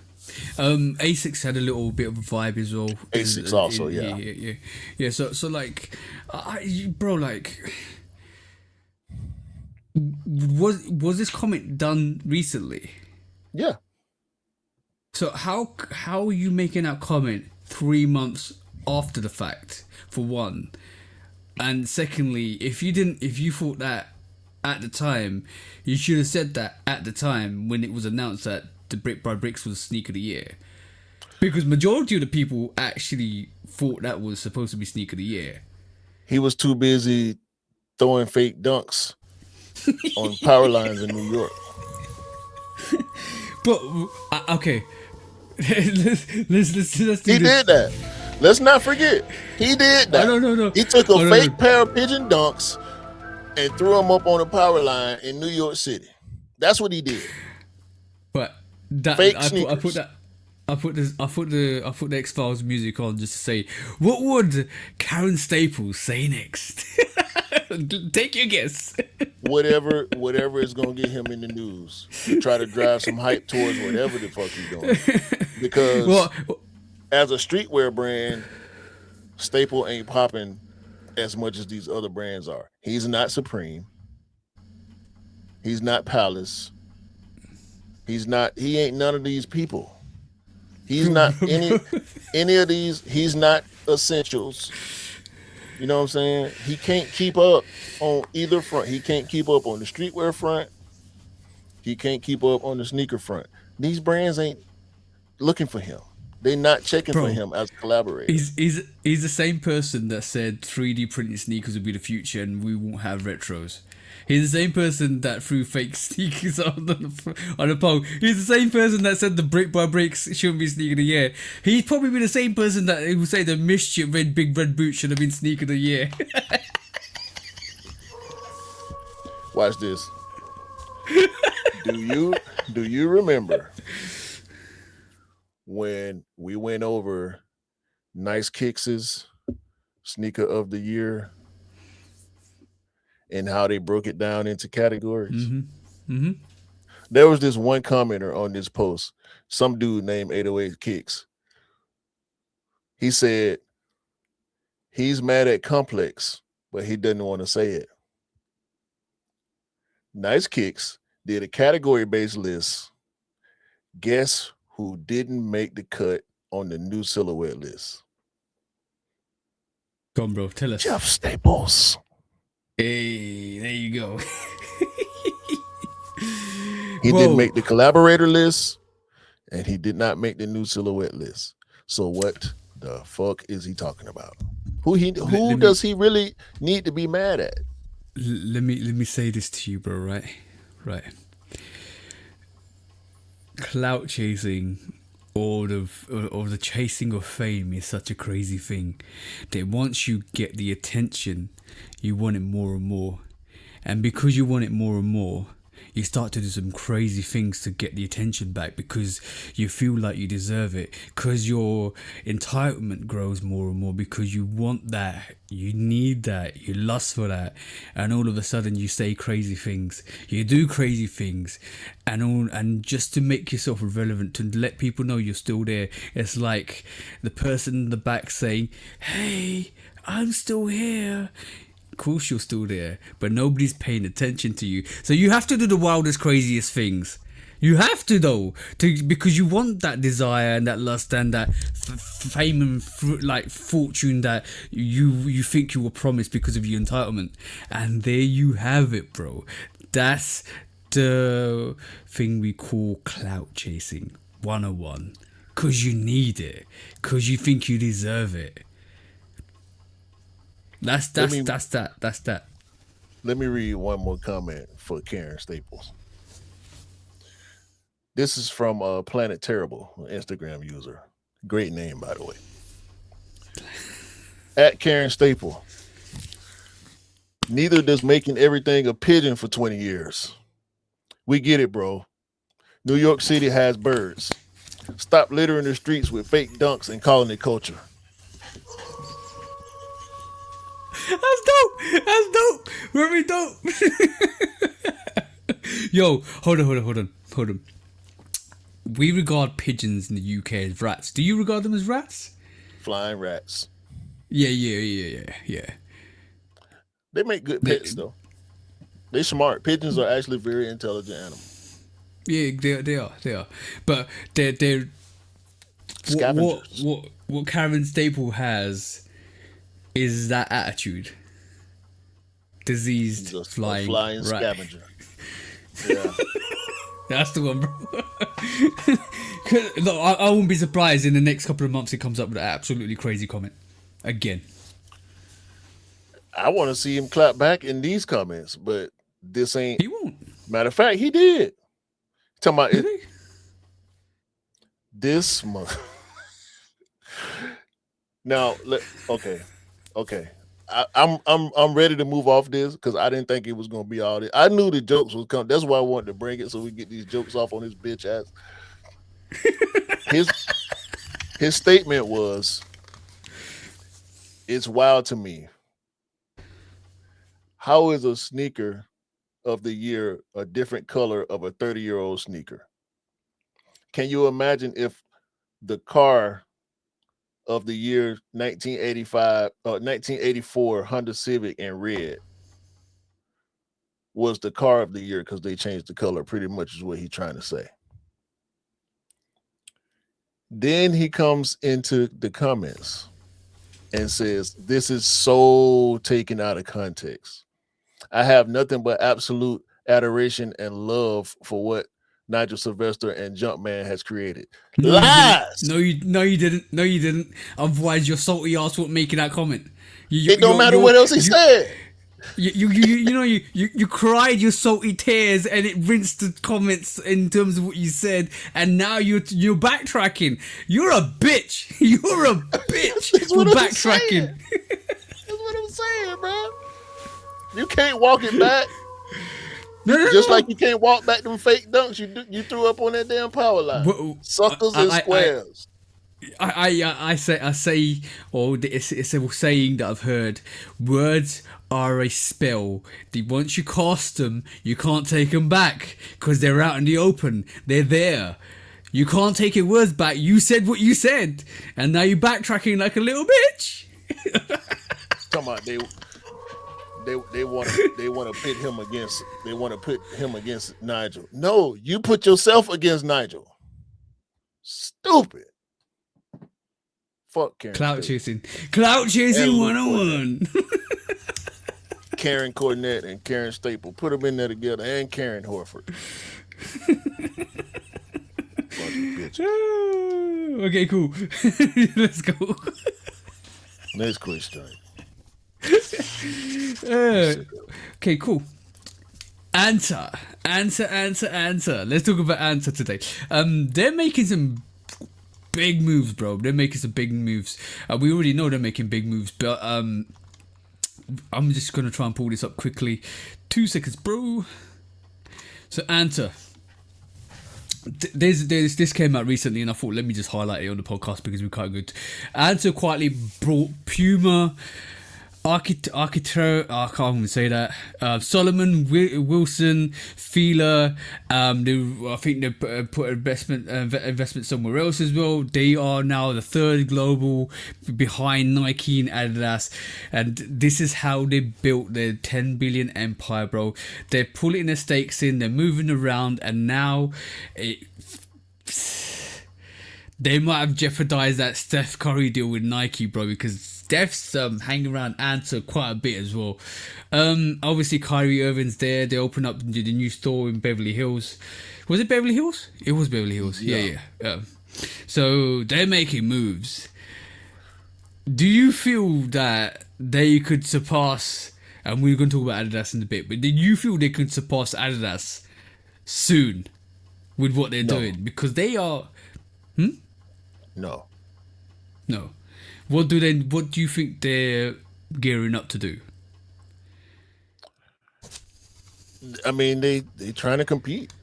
Asics had a little bit of a vibe as well. Asics also, yeah. Yeah. So like, bro, like, was this comment done recently? Yeah. So how are you making that comment 3 months after the fact? For one, and secondly, if you thought that at the time, you should have said that at the time when it was announced that the Brick by Bricks was Sneaker of the Year, because majority of the people actually thought that was supposed to be Sneaker of the Year. He was too busy throwing fake dunks on power lines in New York. But okay, let's do He this. did that. Let's not forget. He did that. No. He took a fake pair of Pigeon Dunks and threw them up on a power line in New York City. That's what he did. But that Fake I put sneakers. the X-Files music on just to say, what would Karen Staples say next? Take your guess. Whatever is gonna get him in the news to try to drive some hype towards whatever the fuck he's doing. Because Well, as a streetwear brand, Staple ain't popping as much as these other brands are. He's not Supreme. He's not Palace. He ain't none of these people. He's not any of these. He's not Essentials. You know what I'm saying? He can't keep up on either front. He can't keep up on the streetwear front. He can't keep up on the sneaker front. These brands ain't looking for him. They're not checking for him as a collaborator. he's the same person that said 3D printed sneakers would be the future and we won't have retros. He's the same person that threw fake sneakers on the pole. He's the same person that said the Brick by Bricks shouldn't be Sneaker of the Year. He's probably the same person that would say the Mischief big red boot should have been Sneaker of the Year. Watch this. Do you remember when we went over Nice Kicks' Sneaker of the Year and how they broke it down into categories? There was this one commenter on this post, some dude named 808 Kicks. He said he's mad at Complex, but he doesn't want to say it. Nice Kicks did a category-based list. Guess who didn't make the cut on the new silhouette list? Come on, bro, tell us. Jeff Staples. Hey, there you go. He didn't make the collaborator list, and he did not make the new silhouette list. So what the fuck is he talking about? Who does he really need to be mad at? Let me say this to you, bro. Right. Clout chasing or the chasing of fame is such a crazy thing that once you get the attention, you want it more and more, and because you want it more and more, you start to do some crazy things to get the attention back because you feel like you deserve it, because your entitlement grows more and more, because you want that, you need that, you lust for that, and all of a sudden you say crazy things, you do crazy things, and just to make yourself relevant, to let people know you're still there. It's like the person in the back saying, hey, I'm still here, course you're still there, but nobody's paying attention to you. So you have to do the wildest, craziest things. You have to though, because you want that desire and that lust and that fame and fortune that you think you were promised because of your entitlement. And there you have it, bro. That's the thing we call clout chasing 101. Cause you need it, cause you think you deserve it. That's that. Let me read one more comment for Karen Staples. This is from Planet Terrible, an Instagram user. Great name, by the way. At Karen Staple. Neither does making everything a pigeon for 20 years. We get it, bro. New York City has birds. Stop littering the streets with fake dunks and calling it culture. That's dope. Very dope. Yo, hold on. We regard pigeons in the UK as rats. Do you regard them as rats? Flying rats. Yeah. They make good pets, though. They're smart. Pigeons are actually very intelligent animals. Yeah, they are. But they're scavengers. What Karen Staple has is that attitude. Diseased flying rat. Scavenger. Yeah. That's the one, bro. Look, I won't be surprised in the next couple of months he comes up with an absolutely crazy comment. Again. I want to see him clap back in these comments, but this ain't. He won't. Matter of fact, he did. Talking about Did it. he? This month. Now, okay. I'm ready to move off this because I didn't think it was gonna be all this. I knew the jokes was coming. That's why I wanted to bring it so we get these jokes off on his bitch ass. His statement was, "It's wild to me. How is a sneaker of the year a different color of a 30-year-old sneaker? Can you imagine if the car of the year 1984 Honda Civic in red was the car of the year because they changed the color, pretty much is what he's trying to say." Then he comes into the comments and says, "This is so taken out of context. I have nothing but absolute adoration and love for what Nigel Sylvester and Jumpman has created." Lies! No, you didn't. Otherwise, your salty ass won't make that comment. It don't matter what else he said. You cried your salty tears and it rinsed the comments in terms of what you said, and now you're backtracking. You're a bitch. You're a bitch for backtracking. That's what I'm saying, bro. You can't walk it back. No. Just like you can't walk back them fake dunks you threw up on that damn power line. Well, Suckers and squares. I say, or it's a saying that I've heard. Words are a spell. Once you cast them, you can't take them back because they're out in the open. They're there. You can't take your words back. You said what you said, and now you're backtracking like a little bitch. Talking about they want to pit him against. They want to put him against Nigel. No, you put yourself against Nigel. Stupid. Fuck Karen. Clout chasing 101. Karen Cornett and Karen Staple. Put them in there together, and Karen Horford. Okay, cool. Let's go. Next question. Okay, cool. Anta. Let's talk about Anta today. They're making some big moves, bro. They're making some big moves. We already know they're making big moves, but I'm just gonna try and pull this up quickly. 2 seconds, bro. So Anta. This came out recently, and I thought let me just highlight it on the podcast because we're quite good. Anta quietly brought Puma I can't even say that. Solomon Wilson, Fila. I think they put investment somewhere else as well. They are now the third global behind Nike and Adidas, and this is how they built their 10 billion empire, bro. They're pulling their stakes in. They're moving around, and now it, they might have jeopardized that Steph Curry deal with Nike, bro, because Steph's hanging around Anta quite a bit as well. Obviously, Kyrie Irving's there. They opened up the new store in Beverly Hills. Was it Beverly Hills? It was Beverly Hills. Yeah. So they're making moves. Do you feel that they could surpass? And we're going to talk about Adidas in a bit, but do you feel they could surpass Adidas soon with what they're No, doing? Because they are. no. No. What do they? What do you think they're gearing up to do? I mean, they trying to compete,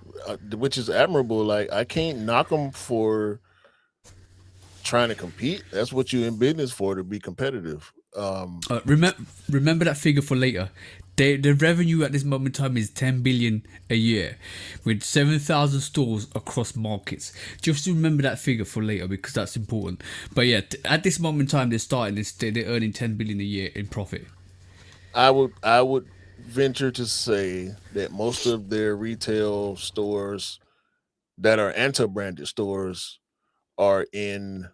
which is admirable. Like I can't knock them for trying to compete. That's what you're in business for, to be competitive. Remember that figure for later. The revenue at this moment in time is 10 billion a year, with 7,000 stores across markets. Just remember that figure for later because that's important. But yeah, at this moment in time, they're earning 10 billion a year in profit. I would venture to say that most of their retail stores that are Anta branded stores are in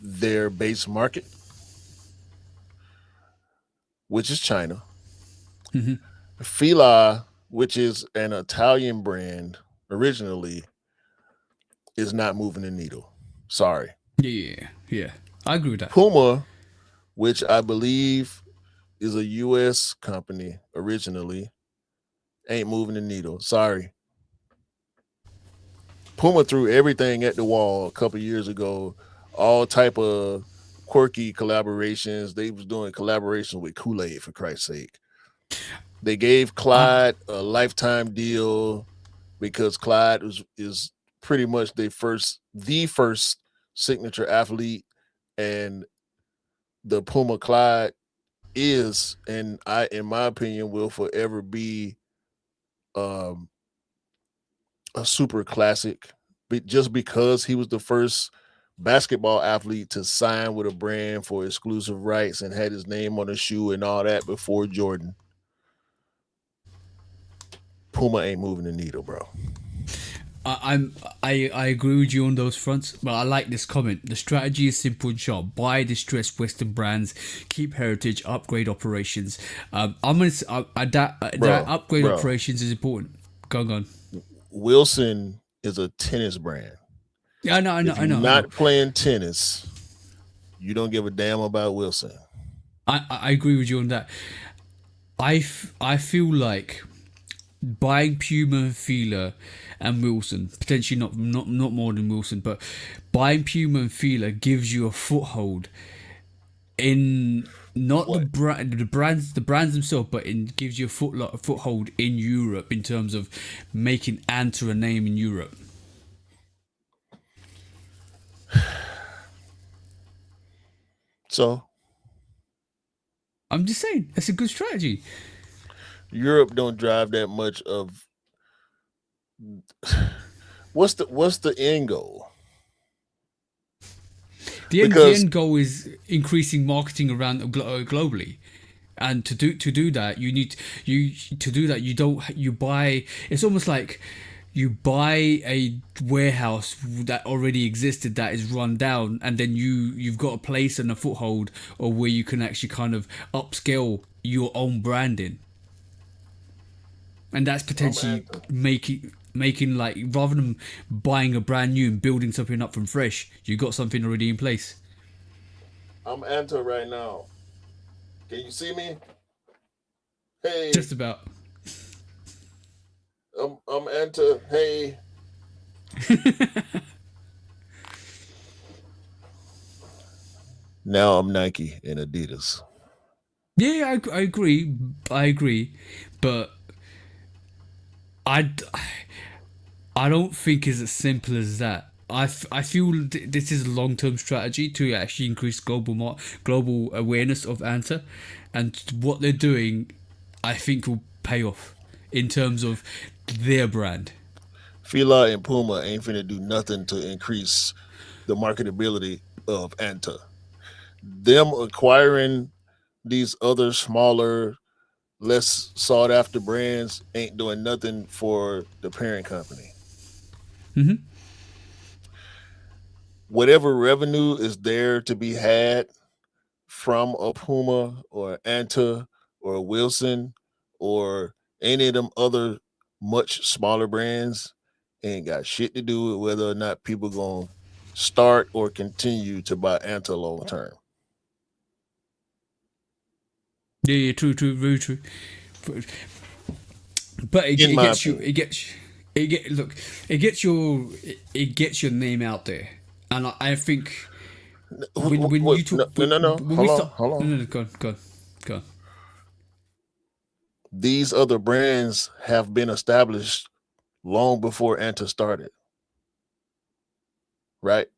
their base market, which is China. Fila, which is an Italian brand originally, is not moving the needle. Sorry. Yeah. I agree with that. Puma, which I believe is a US company originally, ain't moving the needle. Sorry. Puma threw everything at the wall a couple years ago, all type of quirky collaborations. They was doing collaboration with Kool-Aid, for Christ's sake. They gave I Clyde a lifetime deal because Clyde is pretty much the first signature athlete, and the Puma Clyde is, and I, in my opinion, will forever be um, a super classic, but just because he was the first basketball athlete to sign with a brand for exclusive rights and had his name on the shoe and all that before Jordan. Puma ain't moving the needle, bro. I agree with you on those fronts, but I like this comment. The strategy is simple and sharp: buy distressed Western brands, keep heritage, upgrade operations. I'm gonna that Bro, upgrade bro. operations is important. Go on. Wilson is a tennis brand. Yeah, I know, I know, If I you're know, I know. not playing tennis, you don't give a damn about Wilson. I agree with you on that. I feel like buying Puma, Fila, and Wilson, potentially not more than Wilson, but buying Puma and Fila gives you a foothold in not What? the brands themselves, but it gives you a foothold in Europe in terms of making Anta a name in Europe. So I'm just saying that's a good strategy. Europe don't drive that much of what's the end goal? The Because end goal is increasing marketing around globally. And to do that, you need you to do that. You don't you buy. It's almost like you buy a warehouse that already existed that is run down, and then you've got a place and a foothold, or where you can actually kind of upscale your own branding, and that's I'm potentially Anta. making like rather than buying a brand new and building something up from fresh, you got something already in place. I'm Anta right now. Can you see me? Hey, Just about. I'm Anta. Hey. Now I'm Nike and Adidas. Yeah, I agree. I agree, but I I don't think it's as simple as that. I feel this is a long term strategy to actually increase global awareness of Anta, and what they're doing, I think will pay off in terms of their brand. Fila and Puma ain't finna do nothing to increase the marketability of Anta. Them acquiring these other smaller, less sought after brands ain't doing nothing for the parent company. Hmm. Whatever revenue is there to be had from a Puma or Anta or a Wilson or any of them other much smaller brands ain't got shit to do with whether or not people gonna start or continue to buy Anta long term. Yeah, yeah, true, true, very true. But In it my gets you. opinion. Look. It gets your name out there, and I think when you talk No, no, no, no. when we Hold on, start. hold No, on. no, no, go on, go on, go on. These other brands have been established long before Anta started, right?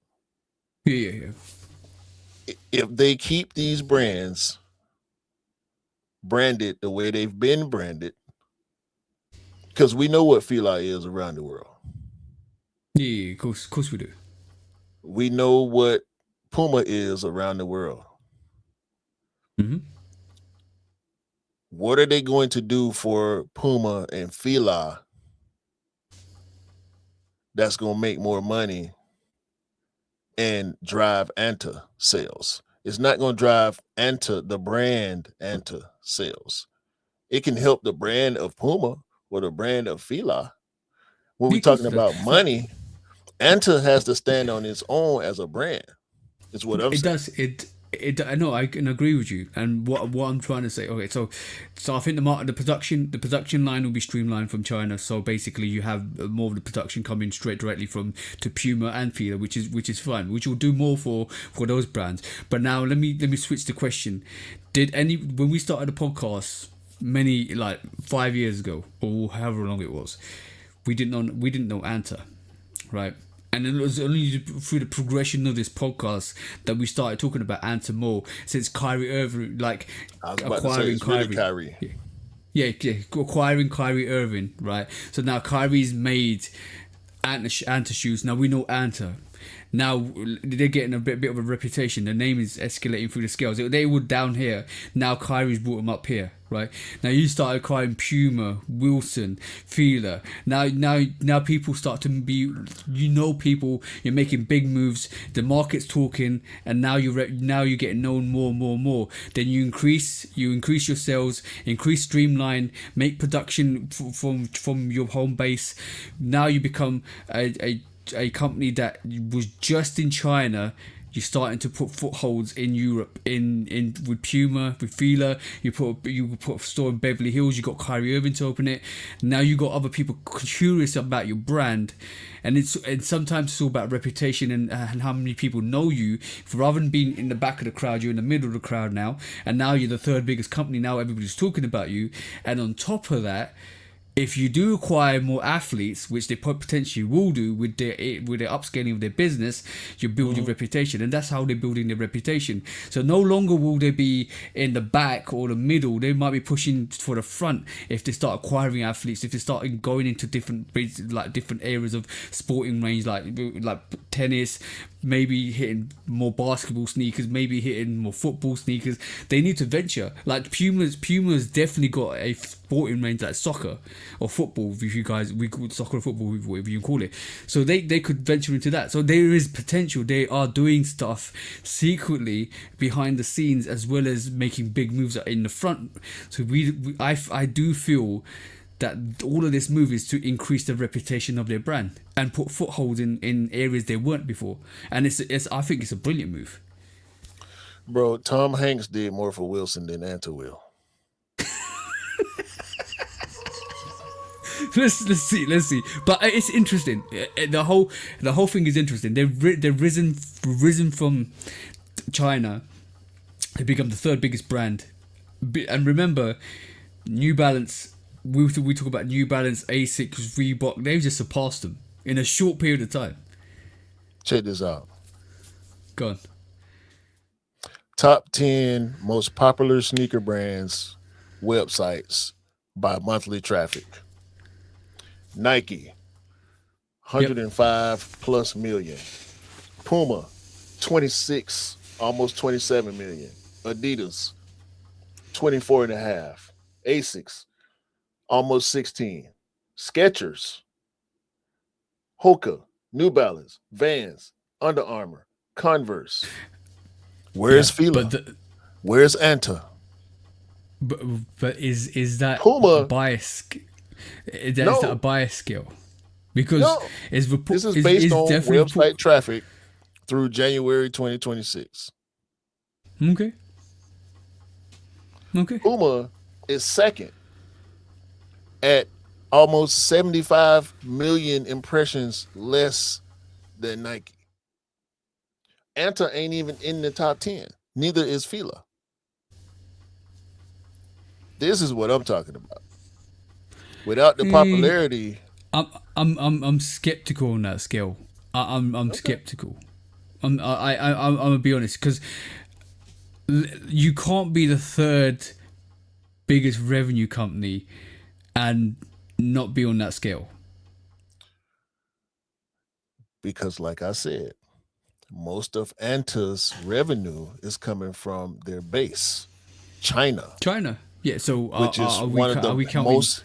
Yeah, yeah, yeah. If they keep these brands branded the way they've been branded, because we know what Fila is around the world. Yeah, yeah, of course we do. We know what Puma is around the world. Hmm. What are they going to do for Puma and Fila that's going to make more money and drive Anta sales? It's not going to drive Anta, the brand Anta sales. It can help the brand of Puma or the brand of Fila. When Yeah, we're of course talking it does. about money, Anta has to stand on its own as a brand. Is what I'm It saying. does. I know. I can agree with you. And what I'm trying to say. Okay, so I think the production line will be streamlined from China. So basically, you have more of the production coming straight directly from to Puma and Fila, which is fine. Which will do more for those brands. But now let me switch the question. Did any when we started the podcast many like 5 years ago or however long it was, we didn't know Anta, right? And it was only through the progression of this podcast that we started talking about Anta more since Kyrie Irving, like I was about to say acquiring it's really Kyrie. Kyrie. Yeah, yeah, acquiring Kyrie Irving, right? So now Kyrie's made Anta shoes. Now we know Anta. Now they're getting a bit of a reputation. The name is escalating through the scales. They were down here. Now Kyrie's brought them up here, right? Now you started crying Puma, Wilson, Fila. Now people start to be. People. You're making big moves. The market's talking, and now you're getting known more, and more, and more. Then you increase your sales, increase streamline, make production from your home base. Now you become a company that was just in China. You're starting to put footholds in Europe, in with Puma, with Fila. You put a store in Beverly Hills. You got Kyrie Irving to open it. Now you got other people curious about your brand, and sometimes it's all about reputation and how many people know you. Rather than being in the back of the crowd, you're in the middle of the crowd now, and now you're the third biggest company. Now everybody's talking about you, and on top of that, if you do acquire more athletes, which they potentially will do with their upscaling of their business, you build your Mhm. reputation, and that's how they're building their reputation. So no longer will they be in the back or the middle; they might be pushing for the front if they start acquiring athletes. If they start going into different areas of sporting range, like tennis, maybe hitting more basketball sneakers, maybe hitting more football sneakers. They need to venture. Like Puma's definitely got a sporting range like soccer or football. If you guys we call it soccer or football, whatever you call it. So they could venture into that. So there is potential. They are doing stuff secretly behind the scenes as well as making big moves in the front. So I do feel that all of this move is to increase the reputation of their brand and put footholds in areas they weren't before. And it's I think it's a brilliant move. Bro, Tom Hanks did more for Wilson than Anta will. Let's see. But it's interesting. The whole thing is interesting. They've risen from China. They become the third biggest brand. And remember, New Balance. We talk about New Balance, Asics, Reebok. They've just surpassed them in a short period of time. Check this out. Go on. Top 10 most popular sneaker brands websites by monthly traffic. Nike, Yep. 105 plus million. Puma, 26, almost 27 million. Adidas, 24 and a half. Asics, almost 16. Skechers, Hoka, New Balance, Vans, Under Armour, Converse. Yeah. Where's But Fila? the, Where's Anta? but, but is that Puma, bias? Is that a no, bias skill? Because no. is This is based is on definitely website traffic through January 2026. okay. Okay. Puma is second at almost 75 million impressions less than Nike. Anta ain't even in the top 10. Neither is Fila. This is what I'm talking about. Without the Eh, popularity, I'm skeptical on that skill. I'm okay. skeptical. I'm gonna be honest because you can't be the third biggest revenue company and not be on that scale. Because, like I said, most of Anta's revenue is coming from their base, China, China, yeah. So which is one of are the we counting? most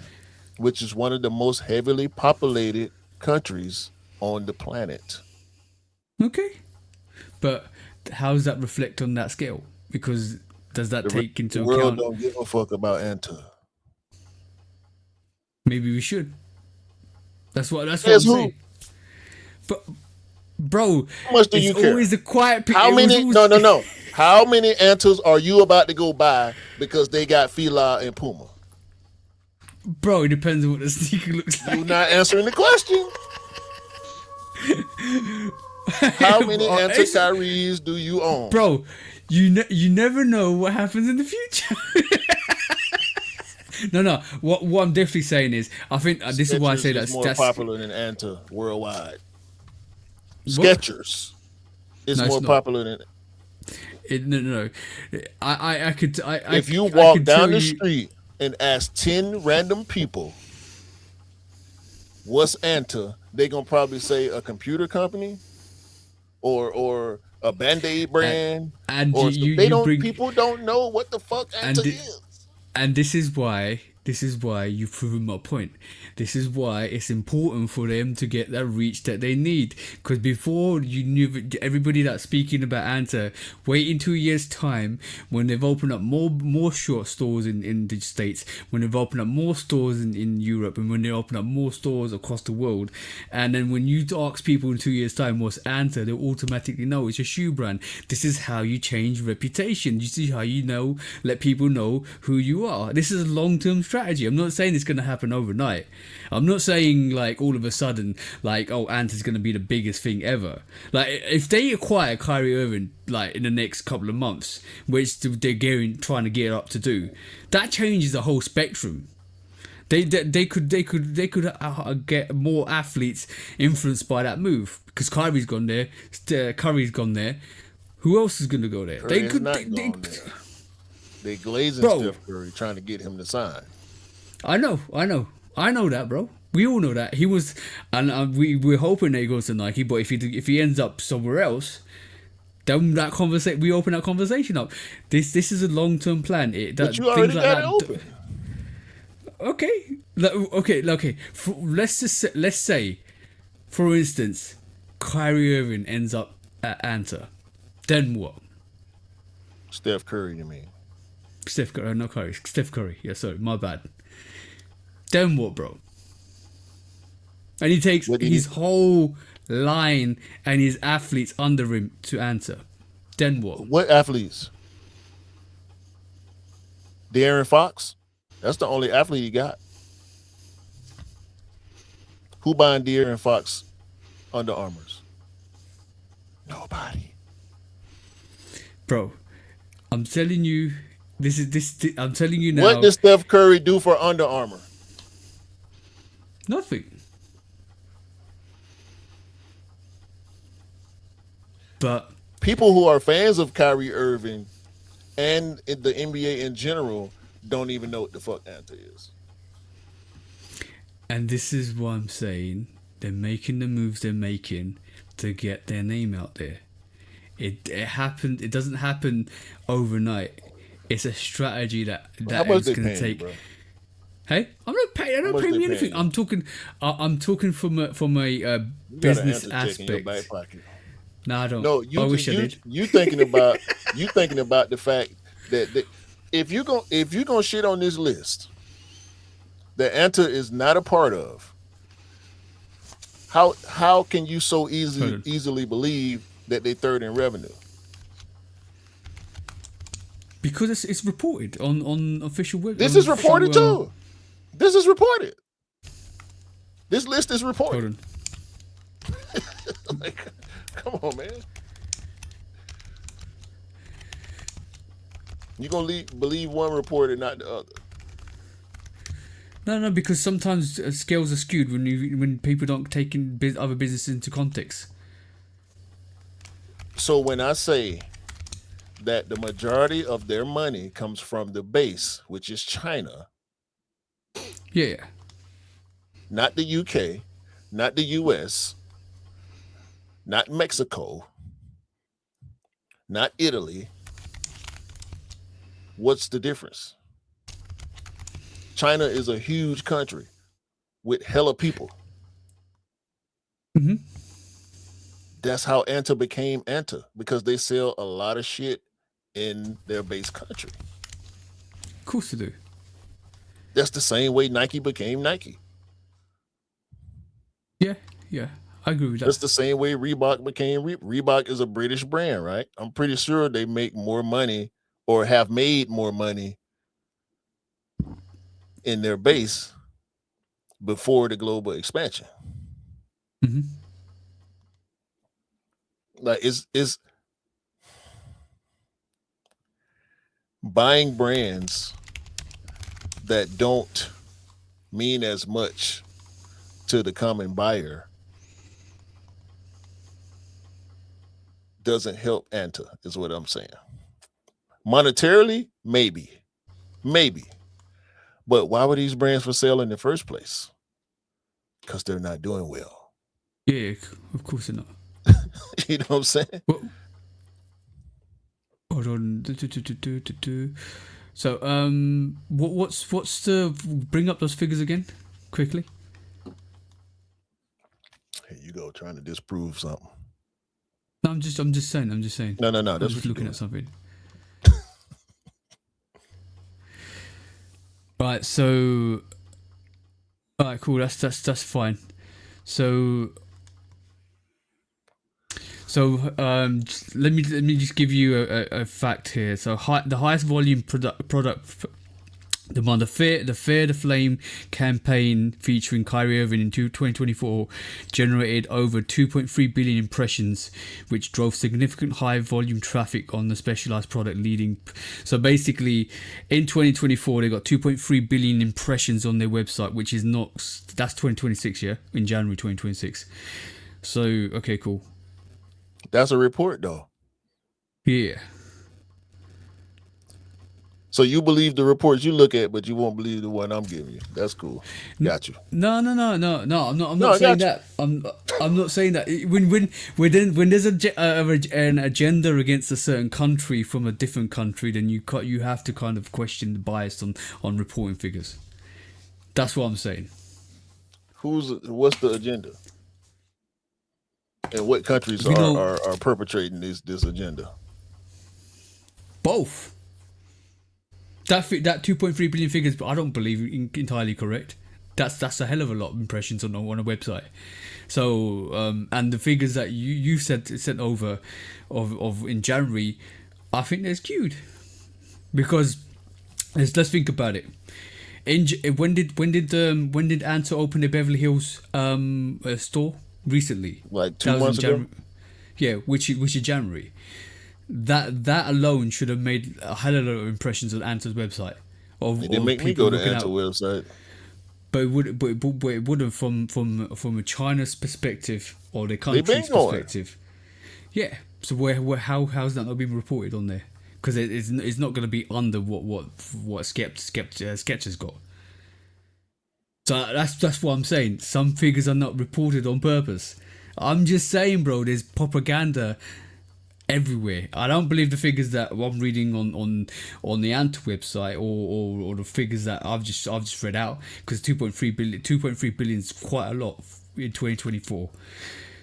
which is one of the most heavily populated countries on the planet. Okay, but how does that reflect on that scale? Because does that The rest take of the into world account? don't give a fuck about Anta. Maybe we should. That's what Says I'm who? saying. But bro, How much do it's you care? always the quiet people. How It was many? always, No, no, no. How many Antas are you about to go buy because they got Fila and Puma? bro. It depends on what the sneaker looks You like. not answering the question. How many Anta It's- Kyries do you own? bro, you never know what happens in the future. No, no. What I'm definitely saying is, I think this is why I Skechers say is more that's popular than Anta worldwide. what. Skechers is No, it's more not. popular than. No, no, no. If you I walk could down tell the you, street and ask 10 random people what's Anta, they gonna probably say a computer company or a Band-Aid and brand and or some, they you don't bring people don't know what the fuck Anta and is. and this is why you've proven my point. This is why it's important for them to get that reach that they need. Because before you knew everybody that's speaking about Anta, wait in 2 years' time when they've opened up more short stores in the States, when they've opened up more stores in Europe, and when they open up more stores across the world. And then when you ask people in 2 years' time what's Anta, they'll automatically know it's a shoe brand. This is how you change reputation. You see how you know, let people know who you are. This is a long-term strategy. I'm not saying it's going to happen overnight. I'm not saying like all of a sudden like oh Anta's going to be the biggest thing ever. Like if they acquire Kyrie Irving like in the next couple of months, which they're trying to get up to do, that changes the whole spectrum. They could get more athletes influenced by that move because Kyrie's gone there, Curry's gone there. Who else is gonna go there? Curry They has could, not gone there. They glazing bro. Steph Curry trying to get him to sign. I know that, bro. We all know that he was, and we're hoping that he goes to Nike. But if he ends up somewhere else, then that conversation we open that conversation up. This is a long term plan. But That you things already like got it that. open. Okay, okay. Let's say, for instance, Kyrie Irving ends up at Anta. Then what? Steph Curry, you mean? Steph Curry, not Curry. Steph Curry. Yeah, sorry, my bad. Then what, bro? And he takes What did he his whole line and his athletes under him to answer. Then what? what athletes? De'Aaron Fox? That's the only athlete he got. Who buying De'Aaron Fox Under Armours? Nobody. Bro, I'm telling you, I'm telling you What now, did Steph Curry do for Under Armour? nothing. But people who are fans of Kyrie Irving and the NBA in general don't even know what the fuck Anta is. and this is what I'm saying. They're making the moves they're making to get their name out there. It happened. It doesn't happen overnight. It's a strategy that How much is they going to paying take. you, bro? Hey, I'm not paying. They're not much paying they me paying anything. you? I'm talking from a You got an business Anta check in your back aspect. pocket. No, I don't. No, I wish I did. you thinking about the fact that if you gonna shit on this list that Anta is not a part of, how can you so Hold on. easily believe that they third in revenue? Because it's reported on official web. This On is official, reported too. This is reported. This list is hold reported. on. Like, come on, man. You gonna believe one report and not the other? No, because sometimes scales are skewed when people don't take other businesses into context. So when I say that the majority of their money comes from the base, which is China, Yeah. not the UK, not the US, not Mexico, not Italy, what's the difference? China is a huge country with hella people. Mm-hmm. That's how Anta became Anta, because they sell a lot of shit in their base country. Of course they do. That's the same way Nike became Nike. Yeah, I agree with That's that. the same way Reebok became Reebok is a British brand, right? I'm pretty sure they make more money or have made more money in their base before the global expansion. Mm-hmm. Like is buying brands that don't mean as much to the common buyer doesn't help Anta, is what I'm saying. Monetarily, maybe. But why were these brands for sale in the first place? Because they're not doing well. Yeah, of course they're not. You know what I'm saying? What? Hold on. So, what's the bring up those figures again, quickly? Here you go, trying to disprove something. No, I'm just saying. No, I'm that's just what you're looking doing. at something. Right. So, all right, cool. That's fine. So, let me just give you a fact here. So, the highest volume product. The Fear the Flame campaign featuring Kyrie Irving in 2024 generated over 2.3 billion impressions, which drove significant high volume traffic on the specialized product leading. So basically, in 2024, they got 2.3 billion impressions on their website, which is not, that's 2026, yeah, in January 2026. So, okay, cool. That's a report, though. Yeah. So you believe the reports you look at, but you won't believe the one I'm giving you. That's cool. Got you. No. I'm not I saying got you. that. I'm not saying that. When there's an agenda against a certain country from a different country, then you have to kind of question the bias on reporting figures. That's what I'm saying. What's the agenda? And what countries You know, are perpetrating this agenda? both. That 2.3 billion figures, but I don't believe entirely correct. That's a hell of a lot of impressions on a website. So and the figures that you sent over of in January, I think they're skewed because let's think about it. When did Anta open the Beverly Hills store recently? Like 2 That was months in ago? January. Yeah, which is January. That alone should have made a hell of a lot of impressions on Anta's website. It didn't make me go to Anta website. But it wouldn't from a China's perspective or the They been country's going. perspective. Yeah. So how's that not being reported on there? Because it's not going to be under what Skechers got. So that's what I'm saying. Some figures are not reported on purpose. I'm just saying, bro. There's propaganda everywhere. I don't believe the figures that I'm reading on the Anta website or the figures that I've just read out, because 2.3 billion is quite a lot in 2024.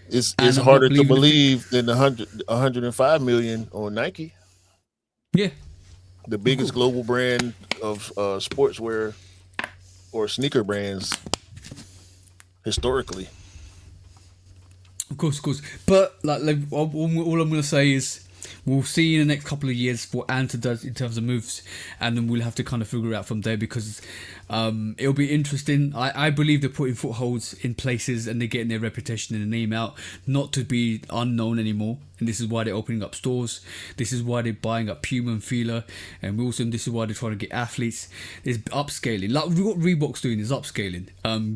It's And I'm not harder to believing the believe than the 105 million on Nike, yeah, the of biggest course. global brand of sportswear or sneaker brands historically. Of course. But like all I'm gonna say is we'll see in the next couple of years what Anta does in terms of moves, and then we'll have to kind of figure out from there, because it'll be interesting. I believe they're putting footholds in places and they're getting their reputation and their name out, not to be unknown anymore. And this is why they're opening up stores. This is why they're buying up Puma and Fila and Wilson. This is why they're trying to get athletes. There's upscaling. Like what Reebok's doing is upscaling.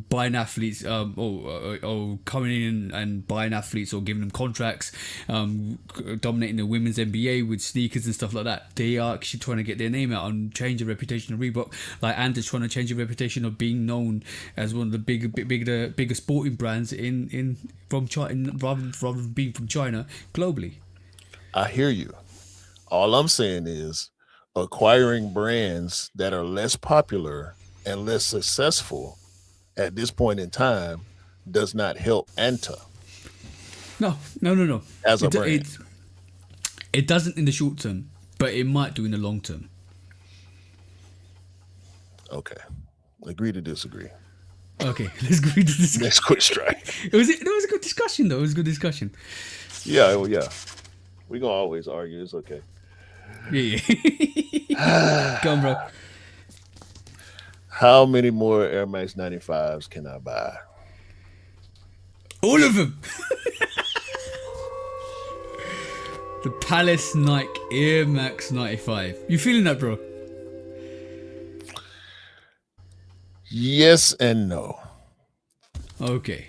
Buying athletes, or coming in and buying athletes or giving them contracts, dominating the women's NBA with sneakers and stuff like that. They are actually trying to get their name out and change the reputation of Reebok. Like Andy's trying to change the reputation of being known as one of the bigger sporting brands in from China, rather than being from China globally. I hear you. All I'm saying is acquiring brands that are less popular and less successful at this point in time does not help Anta No. as a It, brand. it it doesn't in the short term, but it might do in the long term. Okay. Agree to disagree. Okay, let's go into this. Next quick strike. It was a good discussion though. It was a good discussion. Yeah, well, yeah. We're gonna always argue. It's okay. Yeah. Go on, bro. How many more Air Max 95s can I buy? All of them. The Palace Nike Air Max 95. You feeling that, bro? Yes and no. Okay.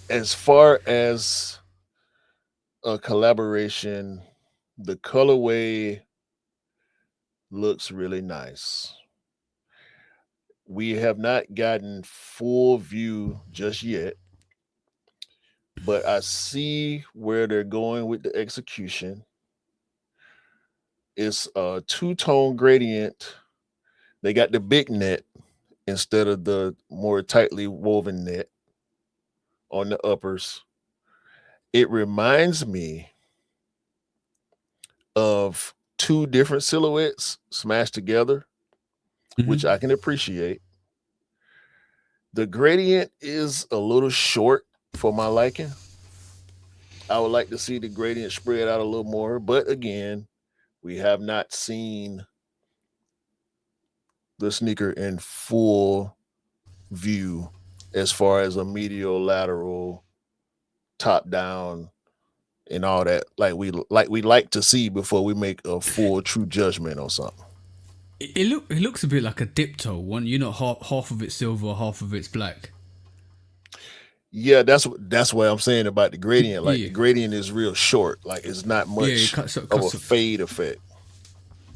As far as a collaboration, the colorway looks really nice. We have not gotten full view just yet, but I see where they're going with the execution. It's a two-tone gradient. They got the big net instead of the more tightly woven net on the uppers. It reminds me of two different silhouettes smashed together, which I Mm-hmm. can appreciate. The gradient is a little short for my liking. I would like to see the gradient spread out a little more, but again, we have not seen the sneaker in full view as far as a medial, lateral, top down, and all that. Like we like to see before we make a full true judgment on something. It looks a bit like a dip toe one. You know, half of it's silver, half of it's black. Yeah, that's what I'm saying about the gradient. Like the Yeah. gradient is real short. Like it's not Yeah, it much of a cuts up. fade effect.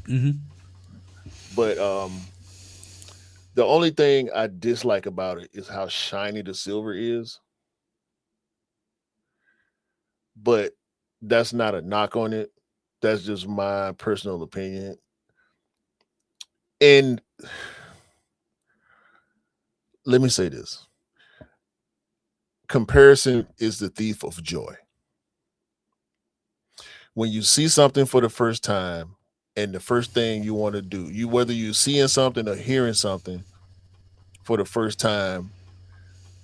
Mm-hmm. But the only thing I dislike about it is how shiny the silver is. But that's not a knock on it. That's just my personal opinion. And let me say this: comparison is the thief of joy. When you see something for the first time, and the first thing you want to do, you whether you're seeing something or hearing something for the first time,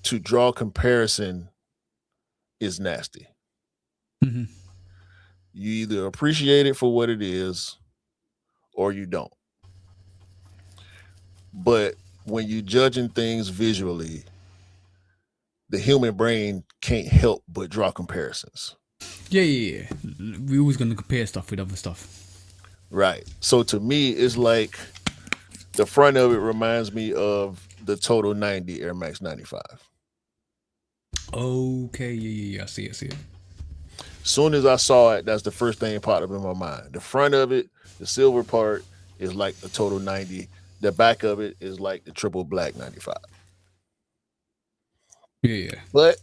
to draw comparison is nasty. Mm-hmm. You either appreciate it for what it is or you don't. But when you're judging things visually, the human brain can't help but draw comparisons. Yeah. We always gonna compare stuff with other stuff. Right. So to me, it's like the front of it reminds me of the Total 90 Air Max 95. Okay. Yeah. I see it. Soon as I saw it, that's the first thing that popped up in my mind. The front of it, the silver part, is like the total 90. The back of it is like the triple black 95. Yeah, yeah. But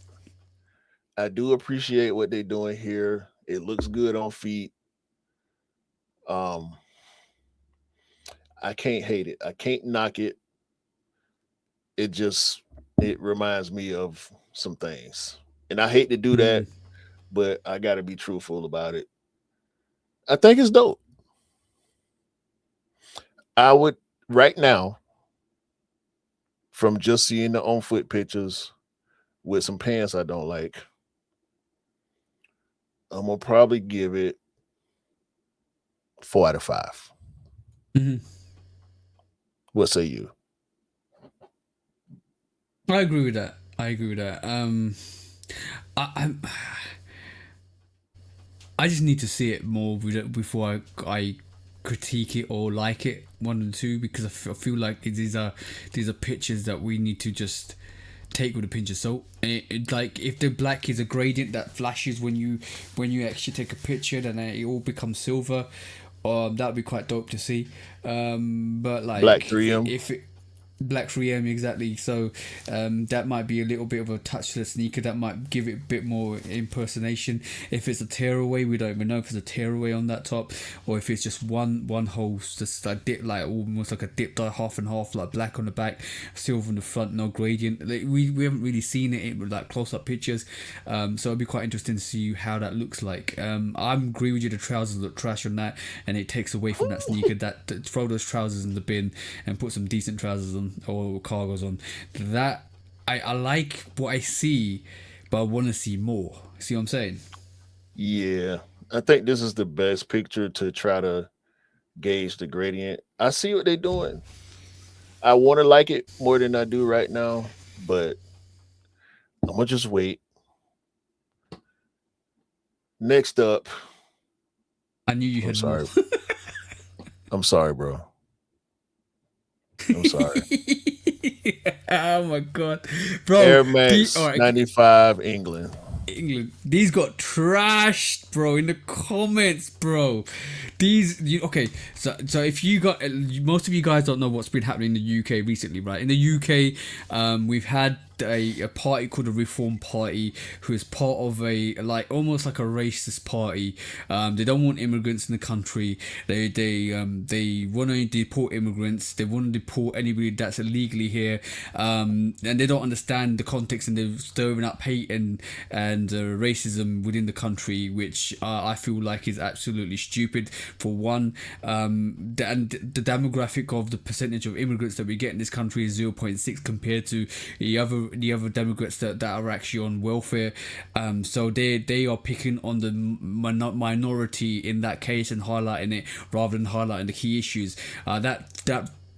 I do appreciate what they're doing here. It looks good on feet. Um, I can't hate it. I can't knock it. It just it reminds me of some things. And I hate to do that, Mm. but I gotta be truthful about it. I think it's dope. I would right now, from just seeing the on foot pictures with some pants I don't like, I'm gonna probably give it 4 out of 5. Mhm. What say you? I agree with that. I agree with that. I just need to see it more before I critique it or like it. One and two, because I feel like these are pictures that we need to just take with a pinch of salt. And like if the black is a gradient that flashes when you actually take a picture, then it all becomes silver. That'd be quite dope to see. But Black like 3M? if it Black 3M, exactly. So that might be a little bit of a touch to the sneaker that might give it a bit more impersonation. If it's a tearaway, we don't even know if it's a tearaway on that top, or if it's just one hole, just like dip, like almost like a dip dye, half and half, like black on the back, silver on the front, no gradient. Like, we haven't really seen it with like close up pictures, so it'd be quite interesting to see how that looks like. I agree with you. The trousers look trash on that, and it takes away from that sneaker. That throw those trousers in the bin and put some decent trousers on or cargos on. That I like what I see, but I want to see more. See what I'm saying? Yeah. I think this is the best picture to try to gauge the gradient. I see what they're doing. I want to like it more than I do right now, but I'm gonna just wait. Next up, I knew you I'm had more. sorry. I'm sorry, bro. I'm sorry. Oh my god, bro! Air All Max right, 95 England. England. These got trashed, bro, in the comments, bro. Okay. So if you got most of you guys don't know what's been happening in the UK recently, right? In the UK, we've had a party called the Reform Party, who is part of a like almost like a racist party. They don't want immigrants in the country. They want to deport immigrants. They want to deport anybody that's illegally here. And they don't understand the context, and they're stirring up hate and racism within the country, which I feel like is absolutely stupid. For one, and the demographic of the percentage of immigrants that we get in this country is 0.6 compared to the other demographics that are actually on welfare. So they are picking on the minority in that case and highlighting it rather than highlighting the key issues.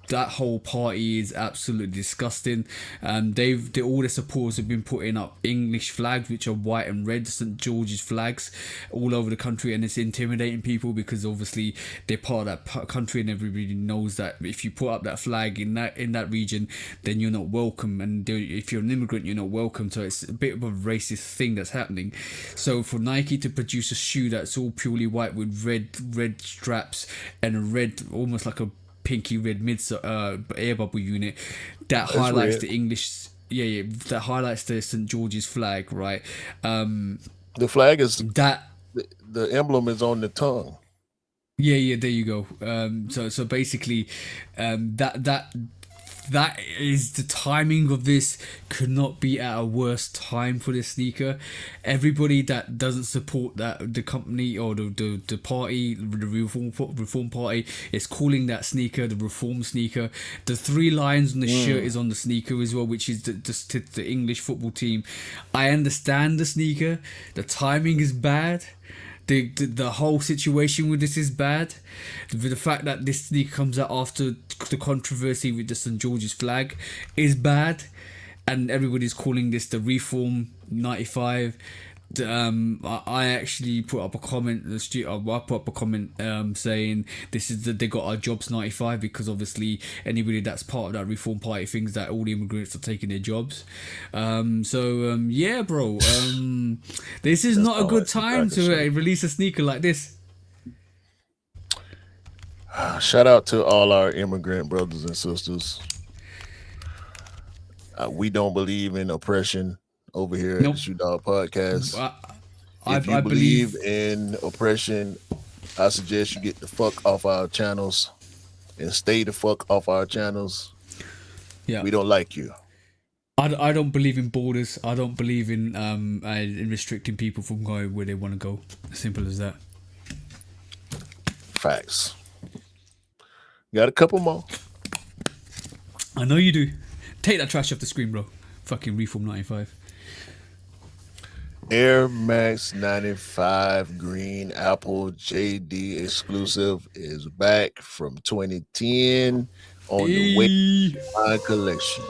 That whole party is absolutely disgusting. All their supporters have been putting up English flags, which are white and red, St George's flags, all over the country, and it's intimidating people because obviously they're part of that country, and everybody knows that if you put up that flag in that region, then you're not welcome, and if you're an immigrant, you're not welcome. So it's a bit of a racist thing that's happening. So for Nike to produce a shoe that's all purely white with red straps and a red, almost like a pinky red air bubble unit, that That's highlights red. the English. Yeah, that highlights the St George's flag, right? The flag is That the emblem is on the tongue. yeah, there you go. So basically, that is the timing of this could not be at a worse time for this sneaker. Everybody that doesn't support the company or the party, the reform party, is calling that sneaker the reform sneaker. The three lions on the shirt is on the sneaker as well, which is the English football team. I understand the sneaker. The timing is bad. The whole situation with this is bad. The fact that this sneaker comes out after the controversy with the St George's flag is bad, and everybody's calling this the Reform 95. I actually put up a comment. I put up a comment saying this is they got our jobs 95 because obviously anybody that's part of that Reform Party thinks that all the immigrants are taking their jobs. Yeah, bro. This is That not a sound good like some time cracker to shit. release a sneaker like this. Shout out to all our immigrant brothers and sisters. We don't believe in oppression over here at the Nope. Shoot Dog Podcast. I, If you I believe believe. in oppression, I suggest you get the fuck off our channels and stay the fuck off our channels. Yeah. We don't like you. I don't believe in borders. I don't believe in restricting people from going where they want to go. Simple as that. Facts. Got a couple more. I know you do. Take that trash off the screen, bro. Fucking Reform 95. Air Max 95 Green Apple JD exclusive is back from 2010 on the way Eee. my collection.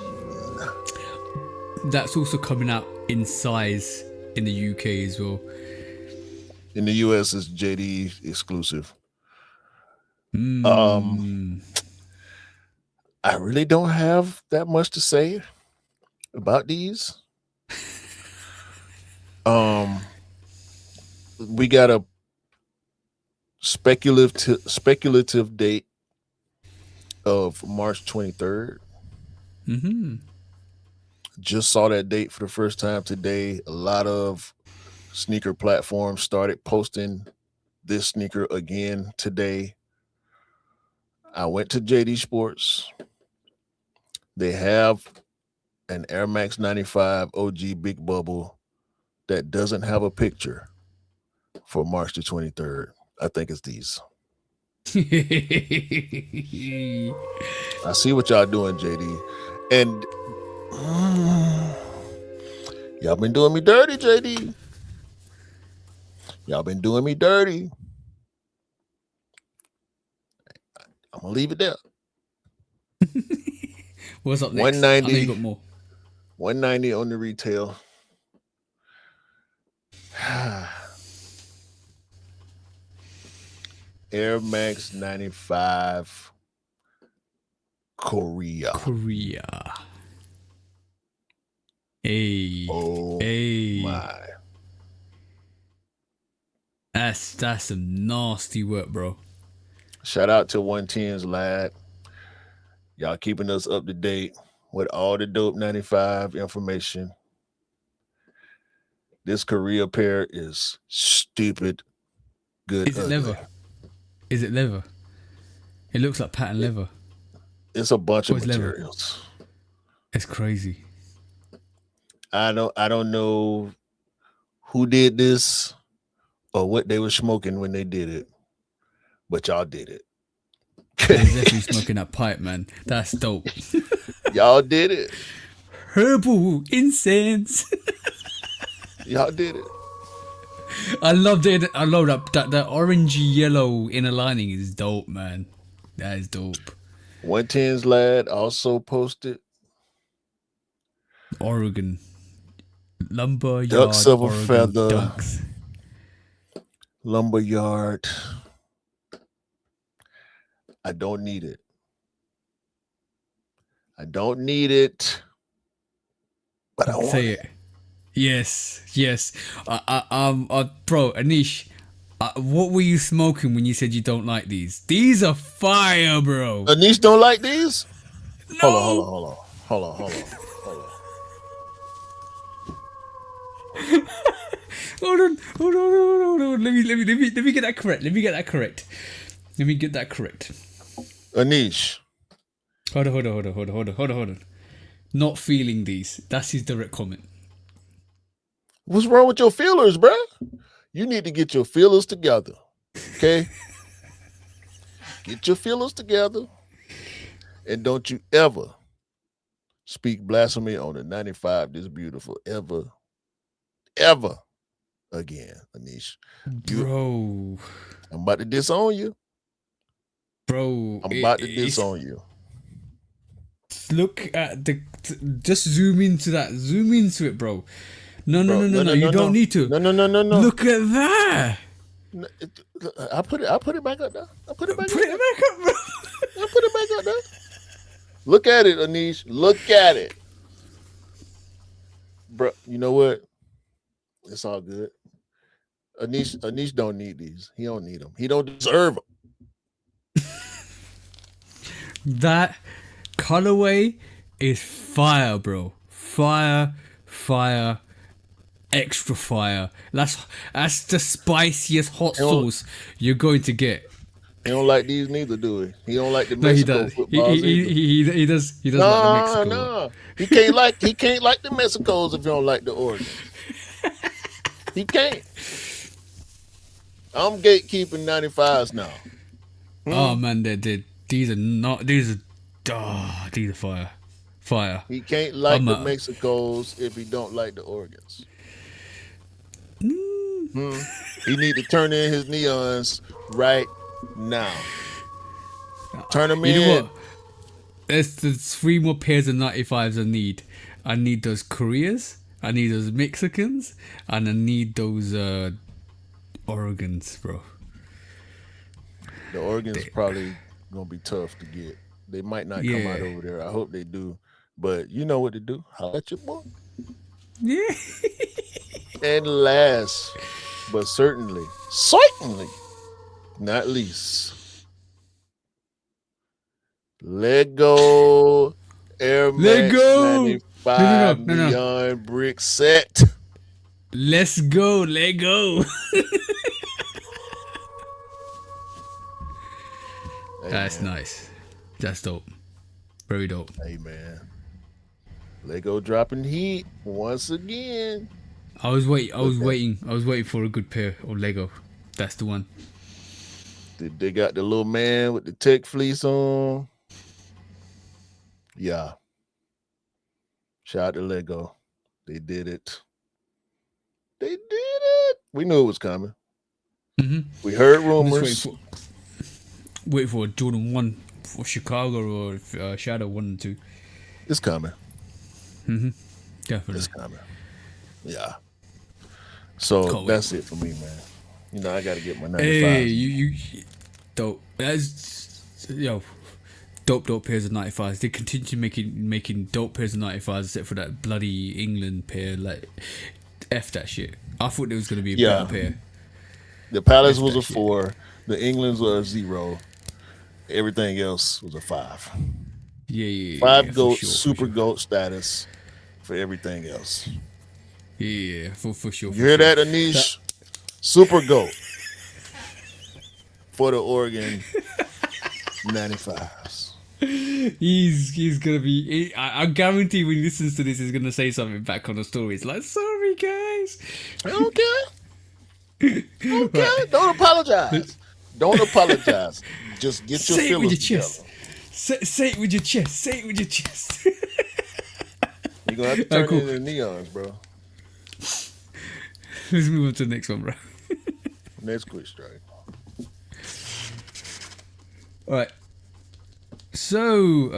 That's also coming out in size in the UK as well. In the US, it's JD exclusive. Mm. I really don't have that much to say about these. We got a speculative date of March 23rd. Mm-hmm. Just saw that date for the first time today. A lot of sneaker platforms started posting this sneaker again today. I went to JD Sports. They have an Air Max 95 OG Big Bubble that doesn't have a picture for March the 23rd. I think it's these. I see what y'all doing, JD. And y'all been doing me dirty, JD. Y'all been doing me dirty. I'm gonna leave it there. What's up next? I know you got more. 190 on the retail. Air Max 95 Korea. Hey. Oh hey. my. That's some nasty work, bro. Shout out to 110's lad. Y'all keeping us up to date with all the dope 95 information. This Korea pair is stupid good. Is it ugly. leather? Is it leather? It looks like pattern leather. It's a bunch of What's materials. Leather? It's crazy. I don't know who did this or what they were smoking when they did it, but y'all did it. They're definitely smoking that pipe, man. That's dope. Y'all did it. Herbal incense. Y'all did it. I loved it. I love that orangey yellow inner lining is dope, man. That is dope. 110's lad also posted Oregon lumber Duck yard. silver Oregon feather dunks. lumber yard. I don't need it. I don't need it, but I want Say it. Yes. Bro, Anish, what were you smoking when you said you don't like these? These are fire, bro. Anish don't like these? No. Hold on. Hold on. Let me get that correct. Let me get that correct. Anish. Hold on. Not feeling these. That's his direct comment. What's wrong with your feelers, bruh? You need to get your feelers together. Okay? Get your feelers together. And don't you ever speak blasphemy on the 95 this beautiful ever again, Anish. Bro. I'm about to disown you. Bro. I'm about to disown you. Look at just zoom into it, bro. No, no, bro. no, no, No, no. no, You no, don't no, need to. no, no, no, no, no. Look at that. I put it back up there. I put it back Put up it there. back up, bro. I put it back up there. Look at it, Anish. Look at it, bro. You know what? It's all good. Anish don't need these. He don't need them. He don't deserve them. That colorway is fire, bro. Fire, fire, extra fire. That's the spiciest hot He don't, sauce you're going to get. he don't like these neither, do he? He don't like the No, he Mexico does. He footballs either. he does. He does like the No, Mexico one. no. He can't like the Mexicos if you don't like the Oregons. He can't. I'm gatekeeping 95s now. Oh man, these are not. These are fire, fire. He can't like I'm the a- Mexicos if he don't like the Oregons. He need to turn in his neons right now. Turn them You in. know what? There's 3 more pairs of 95s I need. I need those Koreas. I need those Mexicans, and I need those Oregons, bro. The Oregons probably gonna be tough to get. They might not come out Yeah. over there. I hope they do. But you know what to do. Holla at your boy. Yeah. And last, but certainly, not least, Lego Air Max Lego! 95 No, no. Neon Brick Set. Let's go, Lego. That's man. nice. That's dope. Very dope. Hey man, Lego dropping heat once again. I was waiting for a good pair of Lego. That's the one. They got the little man with the tech fleece on. Yeah. Shout out to Lego. They did it. They did it. We knew it was coming. Mm-hmm. We heard I'm just rumors. waiting for a Jordan 1 for Chicago or Shadow 1 and 2. It's coming. Definitely. It's coming. Yeah. So Can't wait. that's it for me, man. You know, I got to get my 95. Hey, you dope. That's dope pairs of 95s. They continue making dope pairs of 95s, except for that bloody England pair. Like, F that shit. I thought there was gonna be a Yeah. better pair. The Palace F was that a shit. 4. The England's were a 0. Everything else was a 5. Yeah. 5 for GOAT, sure, super GOAT status for everything else. Yeah, for sure. You hear that, Anish? Super GOAT for the Oregon 95s. He's gonna be. I guarantee when he listens to this, he's gonna say something back on the story. It's like, sorry guys. Okay. Okay. Don't apologize. Don't apologize. Just get your Say it with feelings your together. chest. Say it with your chest. Say it with your chest. You're gonna have to turn cool. it into neons, bro. Let's move on to the next one, bro. Next quick strike. All right. So,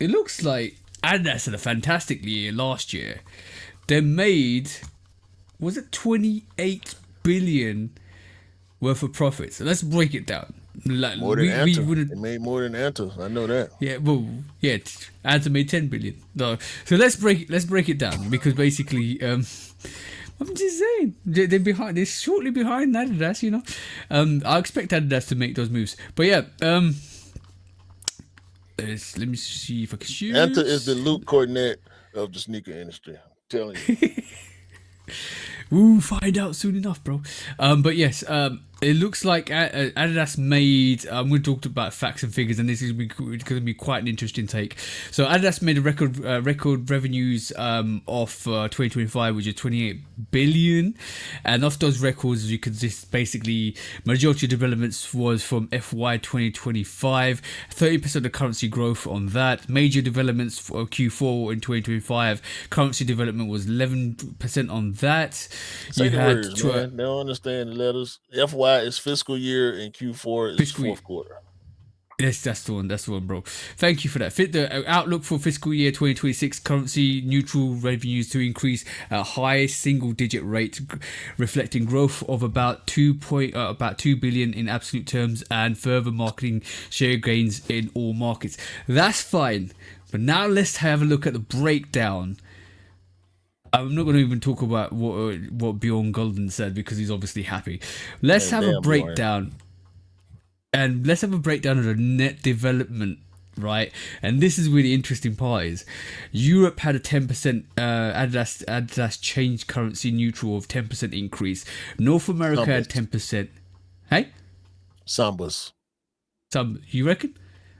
it looks like Adidas had a fantastic year last year. They made, was it 28 billion worth of profits? So let's break it down. Like, More than Anta. wouldn't. They made more than Anta. I know that. Yeah, well, yeah, Anta made 10 billion. No, so let's break it down because basically, I'm just saying they're shortly behind Adidas. You know, I expect Adidas to make those moves, but yeah, let me see if I can choose. Anta is the Luke Cornett of the sneaker industry. I'm telling you. We'll find out soon enough, bro. But yes, it looks like Adidas made. I'm going to talk about facts and figures, and this is going to be quite an interesting take. So Adidas made a record revenues of 2025, which is 28 billion, and of those records, you could just basically majority of developments was from FY 2025. 30% of the currency growth on that. Major developments for Q4 in 2025, currency development was 11% on that. Say the words, man. They don't understand the letters. FY is fiscal year and Q4 is Fiscal year. fourth quarter. Yes, that's the one. That's the one, bro. Thank you for that. Fit the outlook for fiscal year 2026 currency neutral revenues to increase at high single digit rate, reflecting growth of about 2 billion in absolute terms and further marketing share gains in all markets. That's fine. But now let's have a look at the breakdown. I'm not going to even talk about what Bjorn Golden said because he's obviously happy. Let's Man, have a damn, Bjorn. breakdown. And let's have a breakdown of the net development, right? And this is where the interesting part is. Europe had a 10% Adidas change currency neutral of 10% increase. North America had Sambas. 10%. Hey, Sambas. you reckon?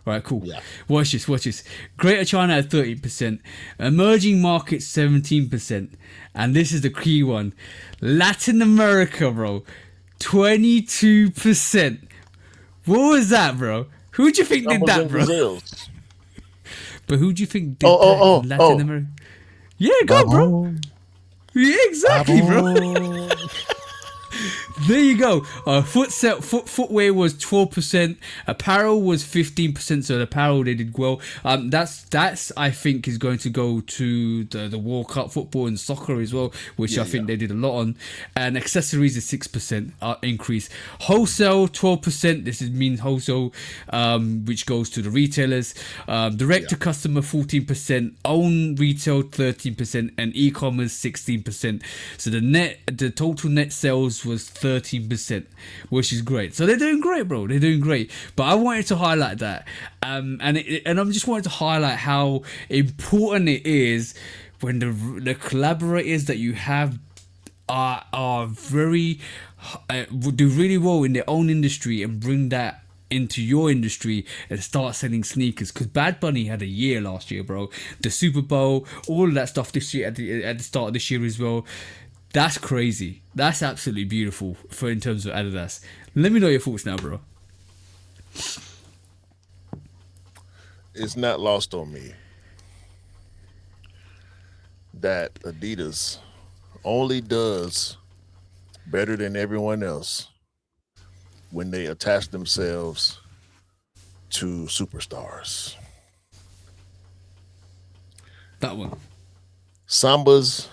All right, cool. Yeah. Watch this. Greater China had 30%, emerging markets 17%, and this is the key one. Latin America, bro, 22%. What was that, bro? Who do you think did Sambas that, and bro? gazelles. But who do you think did Oh, that oh, in oh, Latin oh. America? Yeah, go, bro. Babon. Yeah, exactly, bro. Babon. There you go. Footwear was 12%. Apparel was 15%. So the apparel they did well. That's I think is going to go to the World Cup football and soccer as well, which I think they did a lot on. And accessories is 6% increase. Wholesale 12%. This means wholesale, which goes to the retailers. Direct to customer 14%. Own retail 13%, and e-commerce 16%. So the total net sales was 13%, which is great. So they're doing great, bro. They're doing great. But I wanted to highlight that, and I'm just wanted to highlight how important it is when the collaborators that you have are very do really well in their own industry and bring that into your industry and start selling sneakers. Because Bad Bunny had a year last year, bro. The Super Bowl, all of that stuff this year at the start of this year as well. That's crazy. That's absolutely beautiful for in terms of Adidas. Let me know your thoughts now, bro. It's not lost on me that Adidas only does better than everyone else when they attach themselves to superstars. That one. Sambas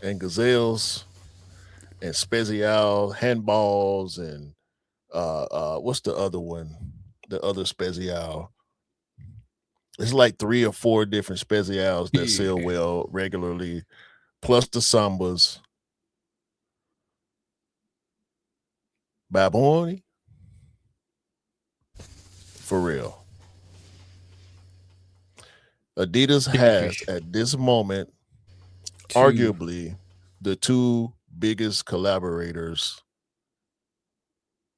and gazelles and special handballs and what's the other one? The other special. It's like 3 or 4 different specials that sell well regularly, plus the sambas. Baboni. For real. Adidas has at this moment arguably the 2 biggest collaborators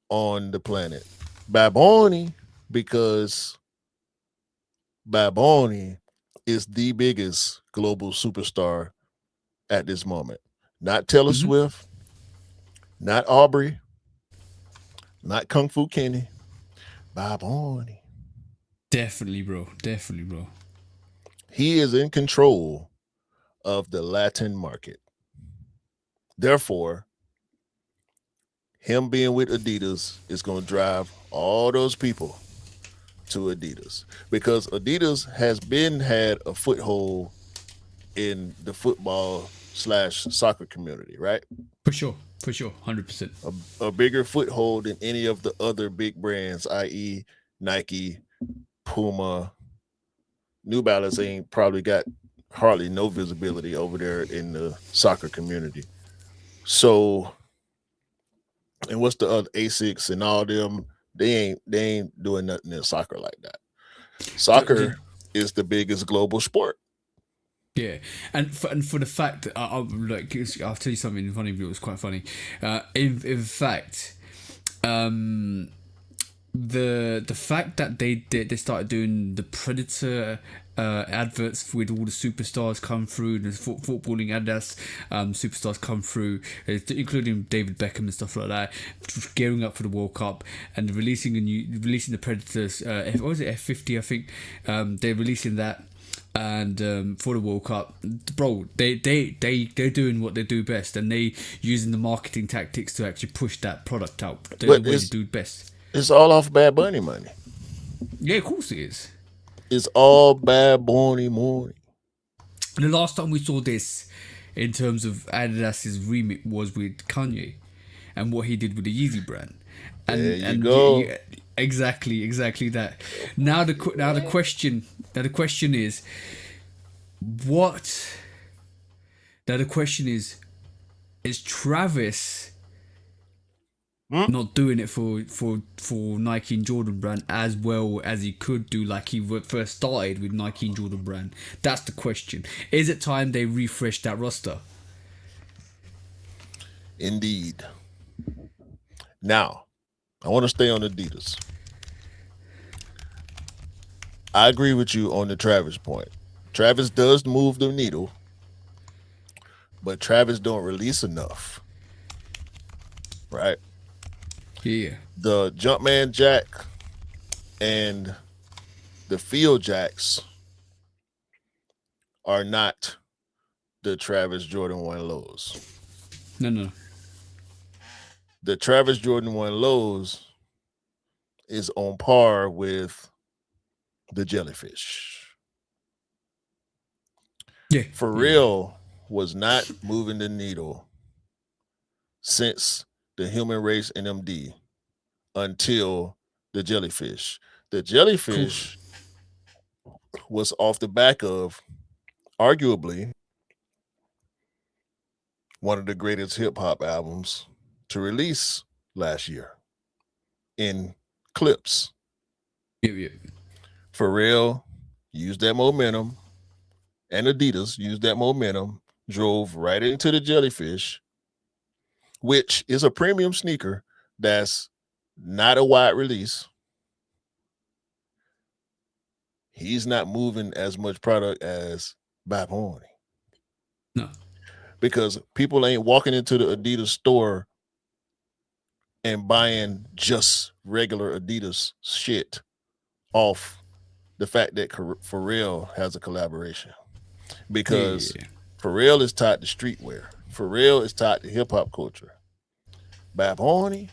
on the planet. Baboni, because Baboni is the biggest global superstar at this moment. Not Taylor Swift, not Aubrey, not Kung Fu Kenny. Baboni. Definitely, bro. Definitely, bro. He is in control of the Latin market. Therefore, him being with Adidas is going to drive all those people to Adidas, because Adidas has had a foothold in the football/soccer community, right? For sure, 100%. A bigger foothold than any of the other big brands, i.e. Nike, Puma. New Balance ain't probably got hardly no visibility over there in the soccer community. So, and what's the other Asics and all them? They ain't doing nothing in soccer like that. Soccer is the biggest global sport. Yeah, and for the fact that I'll tell you something funny. It was quite funny. In fact, the fact that they started doing the Predator adverts with all the superstars come through, the footballing Adidas superstars come through, including David Beckham and stuff like that, gearing up for the World Cup and releasing the Predators. What was it, F50? I think they're releasing that. And for the World Cup, bro, they're doing what they do best, and they using the marketing tactics to actually push that product out. They're the way they do best. It's all off Bad Bunny money. Yeah, of course it is. It's all Bad Bunny morning. The last time we saw this in terms of Adidas's remit was with Kanye and what he did with the Yeezy brand. There And you and go. exactly that. Now the question is what now the question is Travis Hmm? not doing it for Nike and Jordan brand as well as he could do, like he first started with Nike and Jordan brand? That's the question. Is it time they refresh that roster? Indeed. Now, I want to stay on Adidas. I agree with you on the Travis point. Travis does move the needle, but Travis don't release enough, right? Yeah, The Jumpman Jack and the Field Jacks are not the Travis Jordan 1 lows. no. The Travis Jordan 1 lows is on par with the jellyfish. For Yeah. real was not moving the needle since the human race NMD until the jellyfish. The Of course. jellyfish was off the back of arguably one of the greatest hip hop albums to release last year in clips. Yeah. Pharrell used that momentum, and Adidas used that momentum, drove right into the jellyfish, which is a premium sneaker that's not a wide release. He's not moving as much product as Bad Bunny No. because people ain't walking into the Adidas store and buying just regular Adidas shit off the fact that Pharrell has a collaboration, because Yeah. Pharrell is tied to streetwear. Pharrell is tied to hip hop culture. Bad Bunny,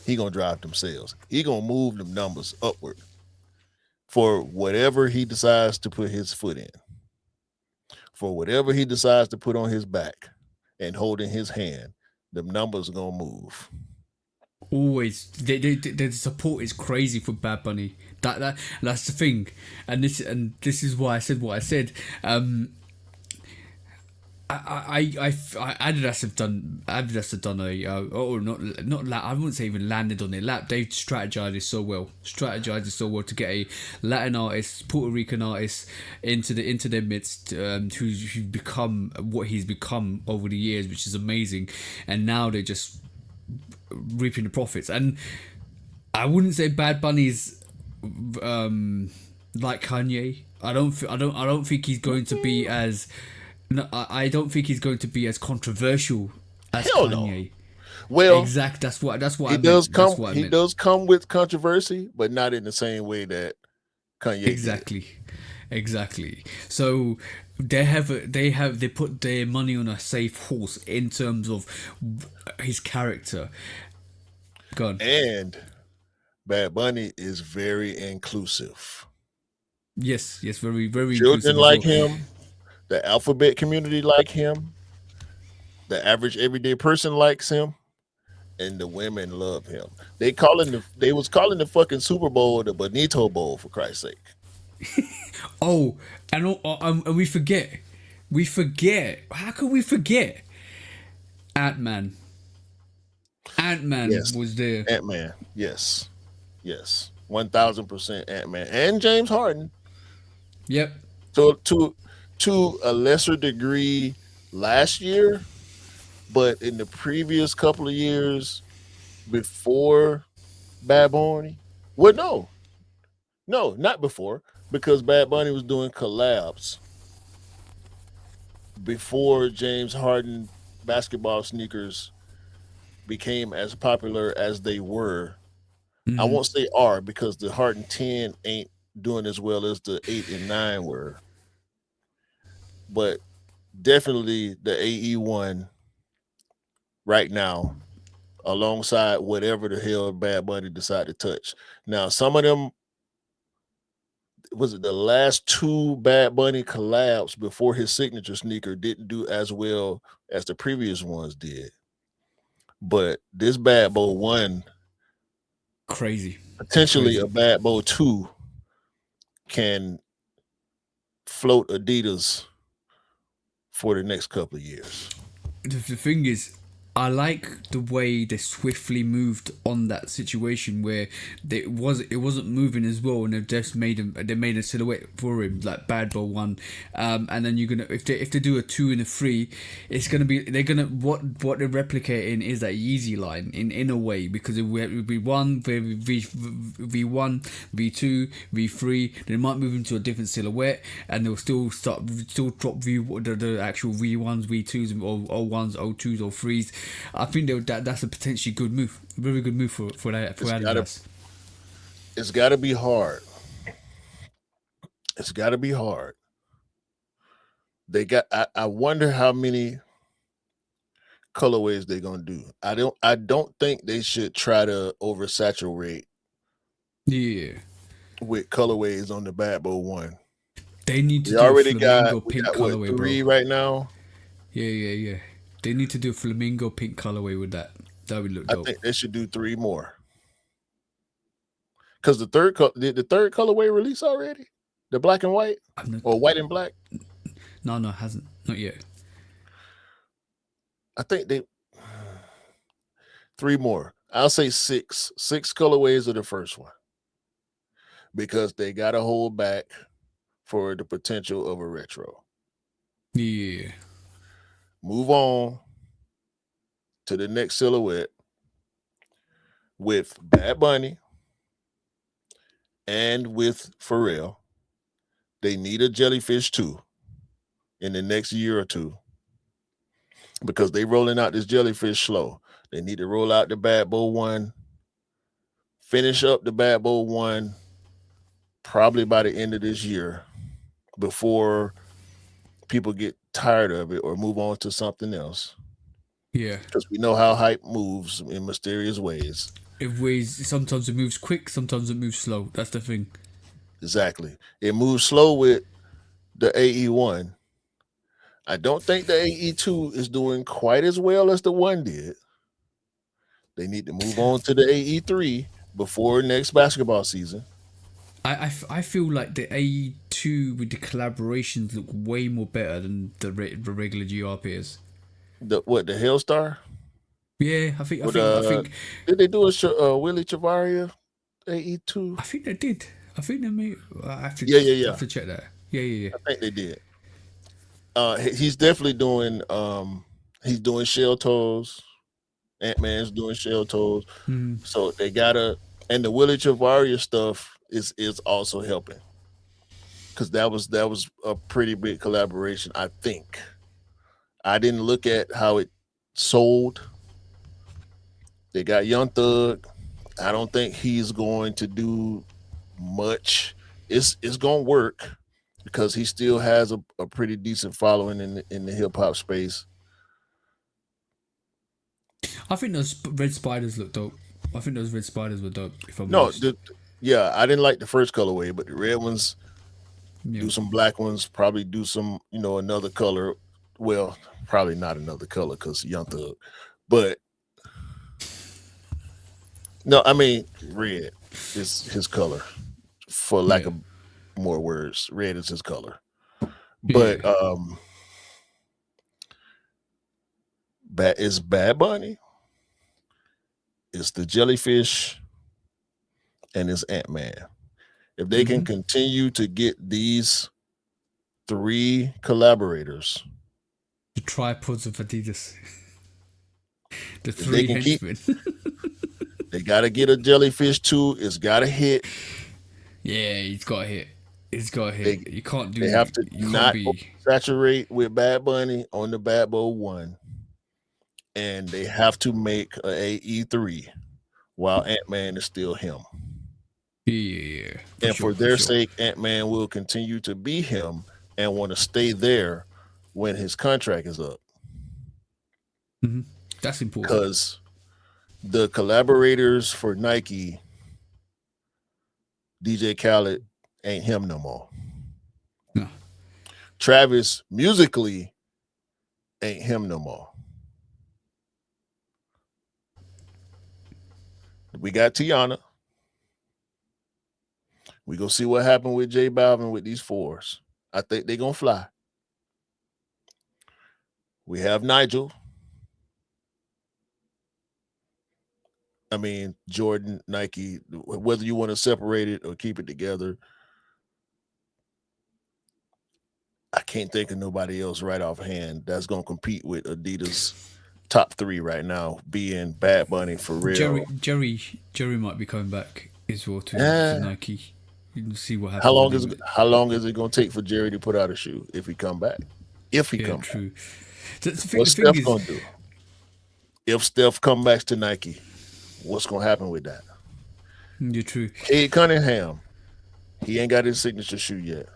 he gonna drive them sales. He gonna move them numbers upward for whatever he decides to put his foot in, for whatever he decides to put on his back and hold in his hand. The numbers are gonna move. Always, the support is crazy for Bad Bunny. That's the thing, and this is why I said what I said. Adidas have done a I wouldn't say even landed on their lap. They've strategized it so well to get a Latin artist, Puerto Rican artist into their midst, who's become what he's become over the years, which is amazing. And now they're just reaping the profits. And I wouldn't say Bad Bunny's like Kanye. I don't think he's going to be as no, I don't think he's going to be as controversial as Hell no. Kanye. Well, Exact. That's what he I meant. does That's come. what I He meant. does come with controversy, but not in the same way that Kanye did. Exactly. Exactly. So they put their money on a safe horse in terms of his character. Gone. And Bad Bunny is very inclusive. Yes. Very Children inclusive as like well. him, the alphabet community like him, the average everyday person likes him, and the women love him. They was calling the fucking Super Bowl the Bonito Bowl, for Christ's sake. Oh, and we forget. How can we forget? Ant Man. Ant Man Yes. was there. Ant Man. Yes. Yes. 1000% Ant Man. And James Harden. Yep. So to a lesser degree last year, but in the previous couple of years before Bad Bunny. Well, no. No, not before, because Bad Bunny was doing collabs before James Harden basketball sneakers became as popular as they were. I Mm-hmm. won't say are, because the Harden 10 ain't doing as well as the 8 and 9 were, but definitely the AE1 right now alongside whatever the hell Bad Bunny decide to touch. Now, some of them, was it the last two Bad Bunny collabs before his signature sneaker didn't do as well as the previous ones did. But this Bad Boy 1, Crazy. It's potentially a crazy. Bad Boy 2, can float Adidas for the next couple of years. The thing is, I like the way they swiftly moved on that situation where it wasn't moving as well, and they made a silhouette for him like Bad Boy One, and then you're gonna if they do a 2 and a 3, it's gonna be they're gonna what they're replicating is that Yeezy line in a way, because it will be one V1 V2 V3, they might move into a different silhouette, and they'll still drop the actual V1s V2s or O1s O2s or 3s. I think that's a potentially good move, very good move for that for It's gotta Adidas. it's gotta be hard. It's gotta be hard. I wonder how many colorways they're gonna do. I don't think they should try to oversaturate Yeah, with colorways on the Bad Boy 1. they need to We do a already got flamingo we pink got what, colorway, bro. three right now? Yeah. They need to do a flamingo pink colorway with that. That would look I dope. think they should do three more. Because did the third colorway release already? The black and white I'm not. or white and black? No, it hasn't. Not yet. I think they three more. I'll say six. Six colorways of the first one because they got to hold back for the potential of a retro. Yeah, Move on to the next silhouette with Bad Bunny and with Pharrell. They need a jellyfish too in the next year or two because they rolling out this jellyfish slow. They need to roll out the Bad Boy 1, finish up the Bad Boy 1 probably by the end of this year before people get tired of it or move on to something else. yeah. Because we know how hype moves in mysterious ways. It weighs. Sometimes it moves quick. Sometimes it moves slow. That's the thing. Exactly. It moves slow with the AE1. I don't think the AE2 is doing quite as well as the one did. They need to move on to the AE3 before next basketball season. I feel like the AE2 with the collaborations look way more better than the regular GRPs. The Hellstar? Yeah, Or the did they do a Willie Chavaria AE2? I think they did. I think they may. Yeah, yeah, yeah. have to check that. Yeah. I think they did. He's definitely doing he's doing shell toes. Ant-Man's doing shell toes. Mm, So they gotta, and the Willie Chavaria stuff is also helping. Because that was a pretty big collaboration, I think. I didn't look at how it sold. They got Young Thug. I don't think he's going to do much. It's gonna work because he still has a pretty decent following in the hip hop space. I think those red spiders look dope. I think those red spiders were dope. If I'm No, honest. yeah, I didn't like the first colorway, but the red ones, Yeah. do some black ones, probably do some, another color. Well, probably not another color because Young Thug, but no, I mean red is his color, for lack Yeah. of more words. Red is his color, but Yeah. it's Bad Bunny, it's the jellyfish, and it's Ant-Man. If they can Mm-hmm. continue to get these three collaborators, The tripods of Adidas. The if they three can keep, henchmen. they got to get a jellyfish too. It's got to hit. Yeah, he's got to hit. He's got to They hit. You can't they do. have to You can't not be. saturate with Bad Bunny on the Bad Boy 1, and they have to make a AE3 while Ant-Man is still him. Yeah. For And sure. for For their sure. sake, Ant-Man will continue to be him and want to stay there when his contract is up. Mm-hmm. That's important. Because The collaborators for Nike, DJ Khaled, ain't him no more. No. Travis musically ain't him no more. We got Tiana. We gonna see what happened with J Balvin with these fours. I think they gonna fly. We have Nigel. I mean Jordan, Nike. Whether you want to separate it or keep it together, I can't think of nobody else right offhand that's gonna compete with Adidas top three right now, being Bad Bunny, Jerry Pharrell. Jerry Jerry might be coming back as well to Eh, Nike. You can see what happens with him. how long is it gonna take for Jerry to put out a shoe if he come back? If he Yeah, come back, true. The what's thing Steph is, gonna do? If Steph come back to Nike, what's gonna happen with that? you're true. Cade Cunningham, he ain't got his signature shoe yet.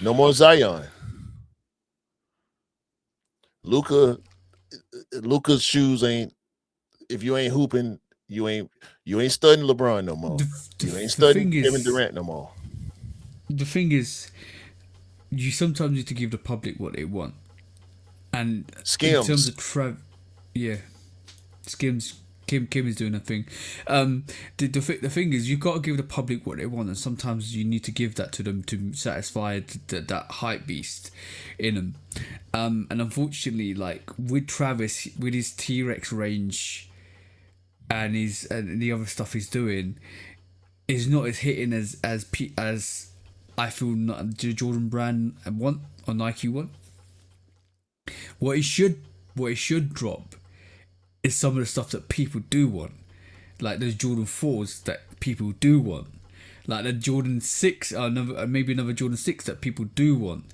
No more Zion. Luca, Luca's shoes ain't. If you ain't hooping, you ain't you ain't studying LeBron no more. The, the, You ain't the studying thing Kevin is, Durant no more. the thing is, you sometimes need to give the public what they want. And in terms Skims. of yeah, Skims, Kim is doing a thing. The thing is, you got to give the public what they want, and sometimes you need to give that to them to satisfy that hype beast in them. And unfortunately, like with Travis, with his T Rex range and the other stuff he's doing, is not as hitting as I feel not Jordan Brand want or Nike want. What he should what he should drop is some of the stuff that people do want, like those Jordan 4s that people do want, like the Jordan 6, maybe another Jordan 6 that people do want,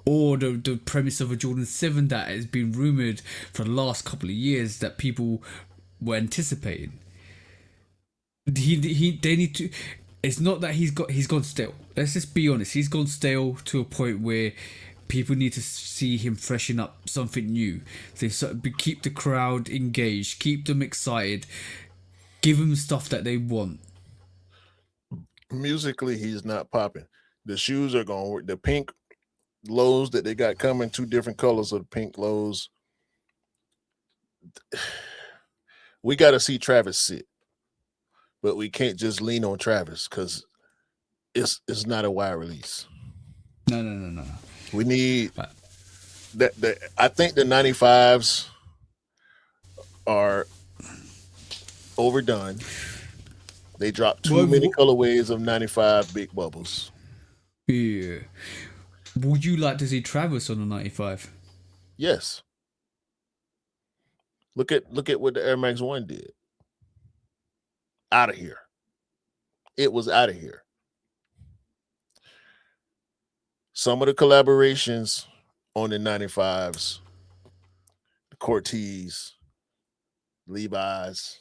or the premise of a Jordan 7 that has been rumoured for the last couple of years that people were anticipating. They need to. It's not that he's gone stale. Let's just be honest. He's gone stale to a point where people need to see him freshen up something new. Keep the crowd engaged, keep them excited, give them stuff that they want. Musically, he's not popping. The shoes are going to work. The pink lows that they got coming, two different colors of the pink lows. We got to see Travis sit, but we can't just lean on Travis because it's not a wide release. No, no, no, no. We need But that. I think the 95s are overdone. They dropped too many what, colorways of 95 big bubbles. yeah. Would you like to see Travis on a 95? Yes. Look at what the Air Max 1 did. Out of here. It was out of here. Some of the collaborations on the 95s, the Cortez, Levi's,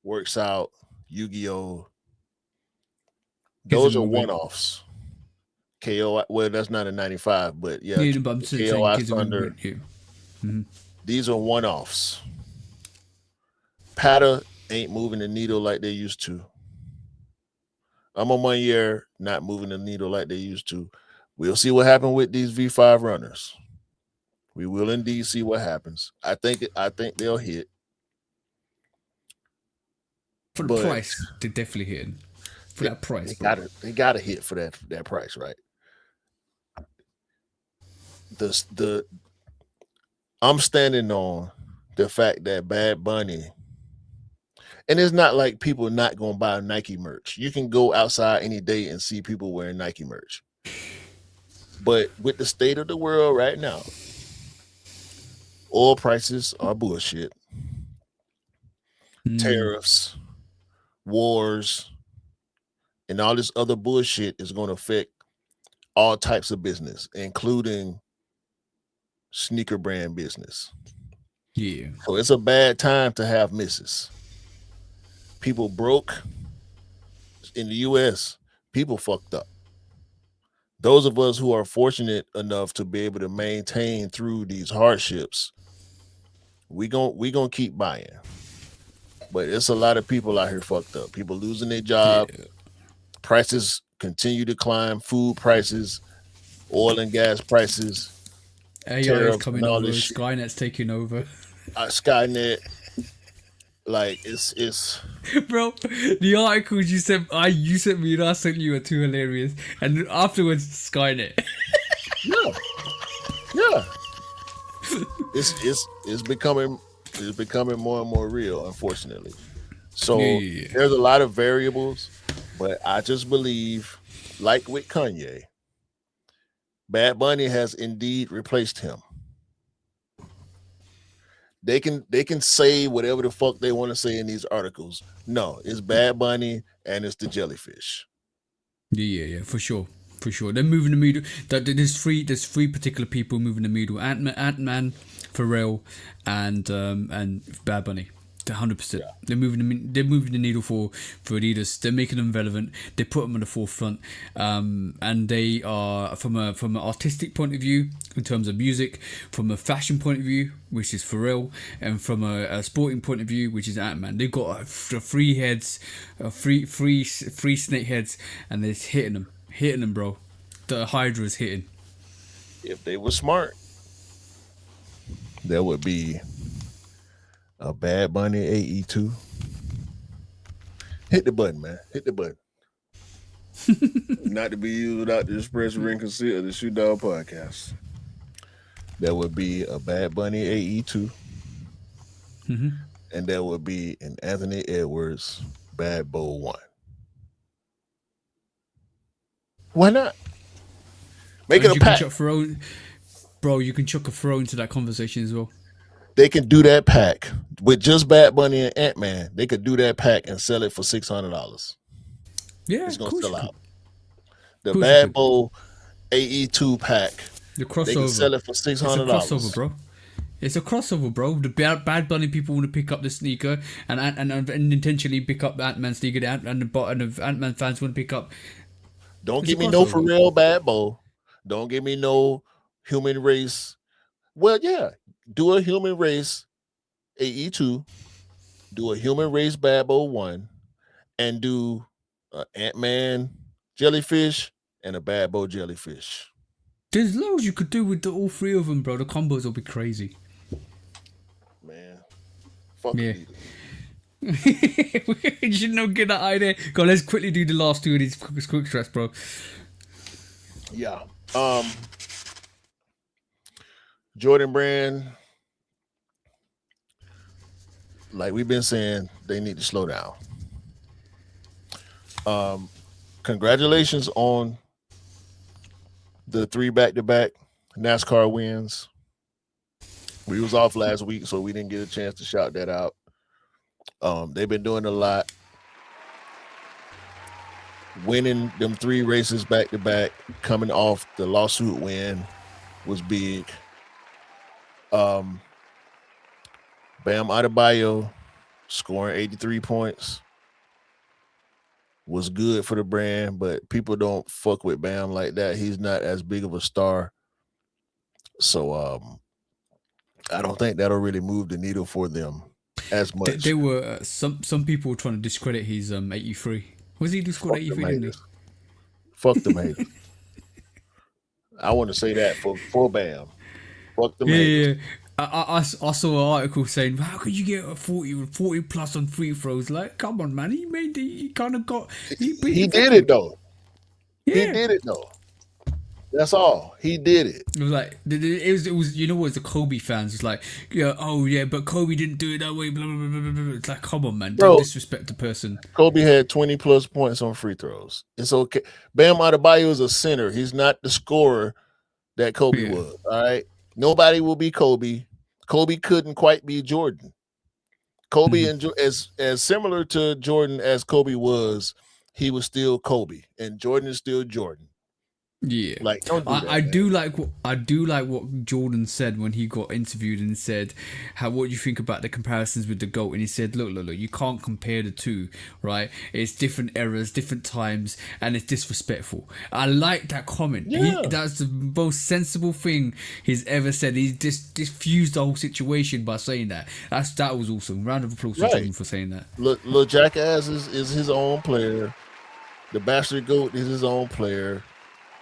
Works Out, Yu-Gi-Oh! Those Kism are Movement. one-offs. KO, well, that's not a 95, but yeah, Yeah, but I'm saying KOI Kism Thunder. Movement. Yeah. Mm-hmm. These are one-offs. Pata ain't moving the needle like they used to. I'm on 1 year, not moving the needle like they used to. We'll see what happens with these V5 runners. We will indeed see what happens. I think they'll hit, For the but price, they're definitely hitting. For they, that price, they bro. gotta hit for that price, right? The I'm standing on the fact that Bad Bunny, and it's not like people not gonna buy Nike merch. You can go outside any day and see people wearing Nike merch. But with the state of the world right now, oil prices are bullshit. Mm, Tariffs, wars, and all this other bullshit is going to affect all types of business, including sneaker brand business. yeah. So it's a bad time to have misses. People broke in the US, people fucked up. Those of us who are fortunate enough to be able to maintain through these hardships, we gonna keep buying. But it's a lot of people out here fucked up. People losing their job. Yeah. Prices continue to climb. Food prices, oil and gas prices, AI is tariffs, and coming all over. this shit. Skynet's taking over. Skynet, like it's Bro, the articles you sent me and I sent you are too hilarious. And afterwards, Skynet. yeah, yeah. It's becoming more and more real, unfortunately. Yeah, So yeah, yeah. there's a lot of variables, but I just believe, like with Kanye, Bad Bunny has indeed replaced him. They can say whatever the fuck they want to say in these articles. No, it's Bad Bunny and it's the jellyfish. Yeah, for sure. For sure. They're moving the needle. There's three particular people moving the needle. Ant-Man, Pharrell, and Bad Bunny. 100%. Yeah. They're moving the needle for Adidas. They're making them relevant. They put them on the forefront, and they are from an artistic point of view in terms of music, from a fashion point of view, which is Pharrell, and from a sporting point of view, which is Ant-Man. They've got three heads, three snake heads, and they're hitting them, bro. The Hydra's hitting. If they were smart, there would be a Bad Bunny AE2. Hit the button, man. Hit the button. Not to be used without the express written consent of the Shoot Dog Podcast. There would be a Bad Bunny AE2, and there would be an Anthony Edwards Bad Bowl 1. Why not? Make it And a you can pack. chuck Pharrell, bro. You can chuck a Pharrell into that conversation as well. They can do that pack with just Bad Bunny and Ant Man. They could do that pack and sell it for $600. Yeah, It's of gonna course sell you could. out. Of The course you Bad could. Bowl AE2 pack. The They can crossover. sell it for six It's a hundred crossover, dollars. bro. It's a crossover, bro. The Bad Bunny people want to pick up the sneaker, and intentionally pick up the Ant Man sneaker, and the Ant Man fans want to pick up. Don't It's a give me no crossover. Pharrell Bad Bowl. Don't give me no human race. Well, yeah, do a human race AE2. Do a human race Bad Bowl 1, and do Ant Man jellyfish and a Bad Bowl jellyfish. There's loads you could do with all three of them, bro. The combos will be crazy. Man, fuck Yeah. Adidas. You should not get that idea. Go, let's quickly do the last two of these quick stress, bro. Yeah. Jordan Brand, like we've been saying, they need to slow down. Congratulations on the 3 back-to-back NASCAR wins. We was off last week, so we didn't get a chance to shout that out. They've been doing a lot. Winning them 3 races back-to-back, coming off the lawsuit win was big. Bam Adebayo scoring 83 points was good for the brand, but people don't fuck with Bam like that. He's not as big of a star. So I don't think that'll really move the needle for them as They, much. they were some people were trying to discredit his 83. Was he just scored Fuck them 83? Didn't he? haters. Fuck them haters. I want to say that for Bam. Fuck them Yeah, haters. yeah. I saw an article saying, how could you get a 40 plus on free throws? Like, come on, man. He kind of got. He did it though. He Yeah. did it though. That's all. He did it. It was like it was you know what, it's the Kobe fans. It's like, yeah, oh yeah, but Kobe didn't do it that way. Blah blah blah blah blah. It's like, come on, man, don't Bro, disrespect the person. Kobe had 20 plus points on free throws. It's okay. Bam Adebayo is a center. He's not the scorer that Kobe Yeah. was. All right. Nobody will be Kobe. Kobe couldn't quite be Jordan. Kobe and as similar to Jordan as Kobe was, he was still Kobe, and Jordan is still Jordan. Yeah, Like, don't do I that, do man. like what Jordan said when he got interviewed and said, "How what do you think about the comparisons with the GOAT?" And he said, "Look, you can't compare the two, right? It's different eras, different times, and it's disrespectful." I like that comment. Yeah, That's the most sensible thing he's ever said. He just diffused the whole situation by saying that. That was awesome. Round of applause for right. Jordan for saying that. Look, Jackass is his own player. The Bastard Goat is his own player.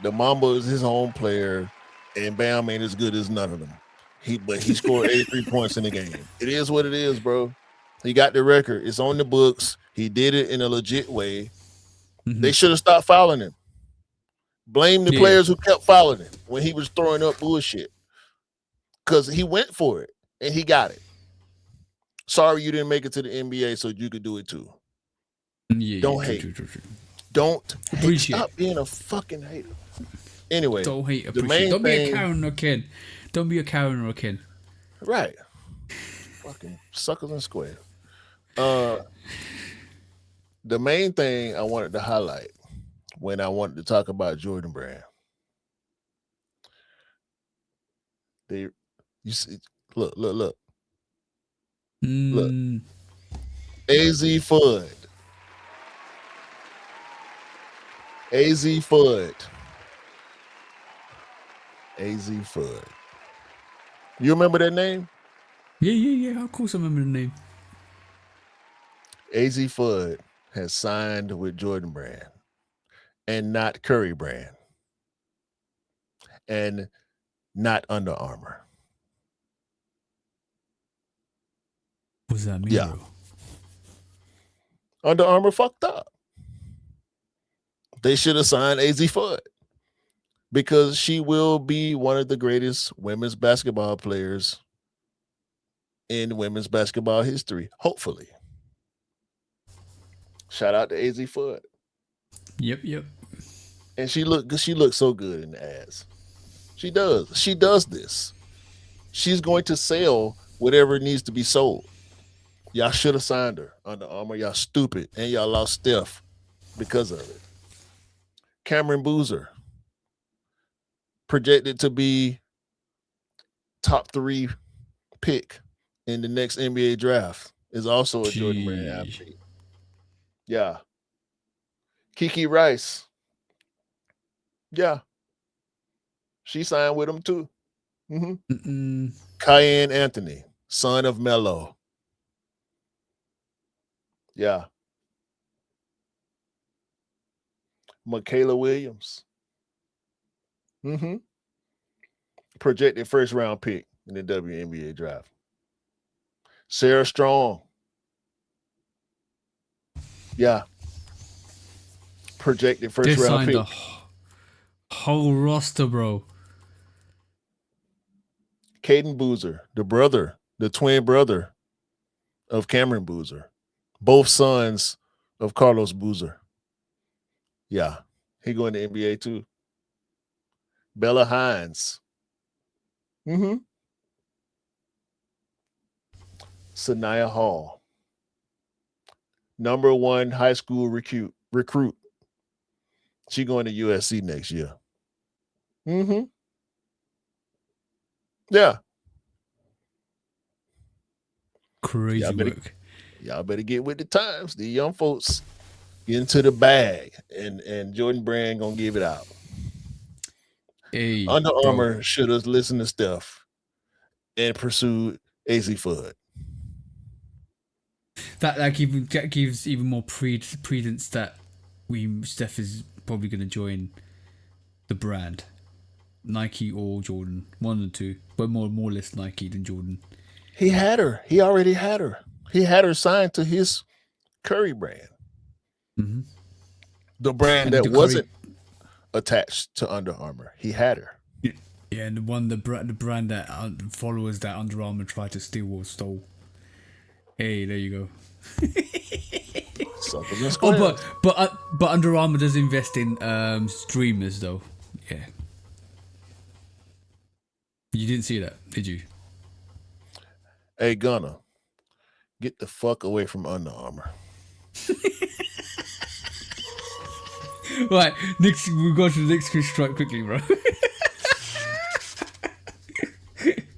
The Mamba is his own player, and Bam ain't as good as none of them. He scored 83 points in the game. It is what it is, bro. He got the record. It's on the books. He did it in a legit way. They should have stopped fouling him. Blame the Yeah, players who kept fouling him when he was throwing up bullshit. Because he went for it and he got it. Sorry you didn't make it to the NBA so you could do it too. yeah, Don't true, hate. true, true, true. Don't hate. Appreciate. Stop being a fucking hater. Anyway, Don't hate, the appreciate. main Don't be a thing, Karen or Ken. Don't be a Karen or a Ken. right? Fucking suckers and square. Uh, the main thing I wanted to highlight when I wanted to talk about Jordan Brand, they, you see, look, look, Mm, Az Fudd, Az Fudd, Az Fudd. You remember that name? yeah. Of course, I remember the name. Az Fudd has signed with Jordan Brand and not Curry Brand and not Under Armour. What does that mean, Yeah, bro? Under Armour fucked up. They should have signed Az Fudd because she will be one of the greatest women's basketball players in women's basketball history. Hopefully, shout out to Az Fudd, Yep. and she looks so good in the ass. She does. She does this. She's going to sell whatever needs to be sold. Y'all should have signed her Under Armour. Y'all stupid, and y'all lost Steph because of it. Cameron Boozer projected to be top 3 pick in the next NBA draft is also a Jordan Brand Gee. athlete. Yeah. Kiki Rice. Yeah. She signed with him too. Mm-hmm. Mm-mm. Cayenne Anthony, son of Melo. Yeah. Michaela Williams. Mm-hmm. Projected first round pick in the WNBA draft. Sarah Strong. Yeah. Projected They first round signed pick. the whole roster, bro. Caden Boozer, the twin brother of Cameron Boozer. Both sons of Carlos Boozer. Yeah. He going to NBA too. Bella Hines. Mm-hmm. Sanaya Hall. Number 1 high school recruit. She going to USC next year. Mm-hmm. Yeah. Y'all Crazy better work. y'all better get with the times. The young folks get into the bag, and Jordan Brand gonna give it out. Hey, Under bro. Armour should have listened to Steph and pursued Az Fudd. That gives even more credence that we Steph is probably going to join the brand, Nike or Jordan, one of the two, but more or less Nike than Jordan. He had her. He already had her. He had her signed to his Curry brand, Mm-hmm. the brand And that the Curry, wasn't attached to Under Armour. He had her. yeah, and the brand that followers that Under Armour tried to steal or stole. Hey, there you go. Suckers and Oh, squares. but Under Armour does invest in streamers though. Yeah, you didn't see that, did you? Hey, Gunner, get the fuck away from Under Armour. Right, next we'll go to the next quick strike quickly, bro.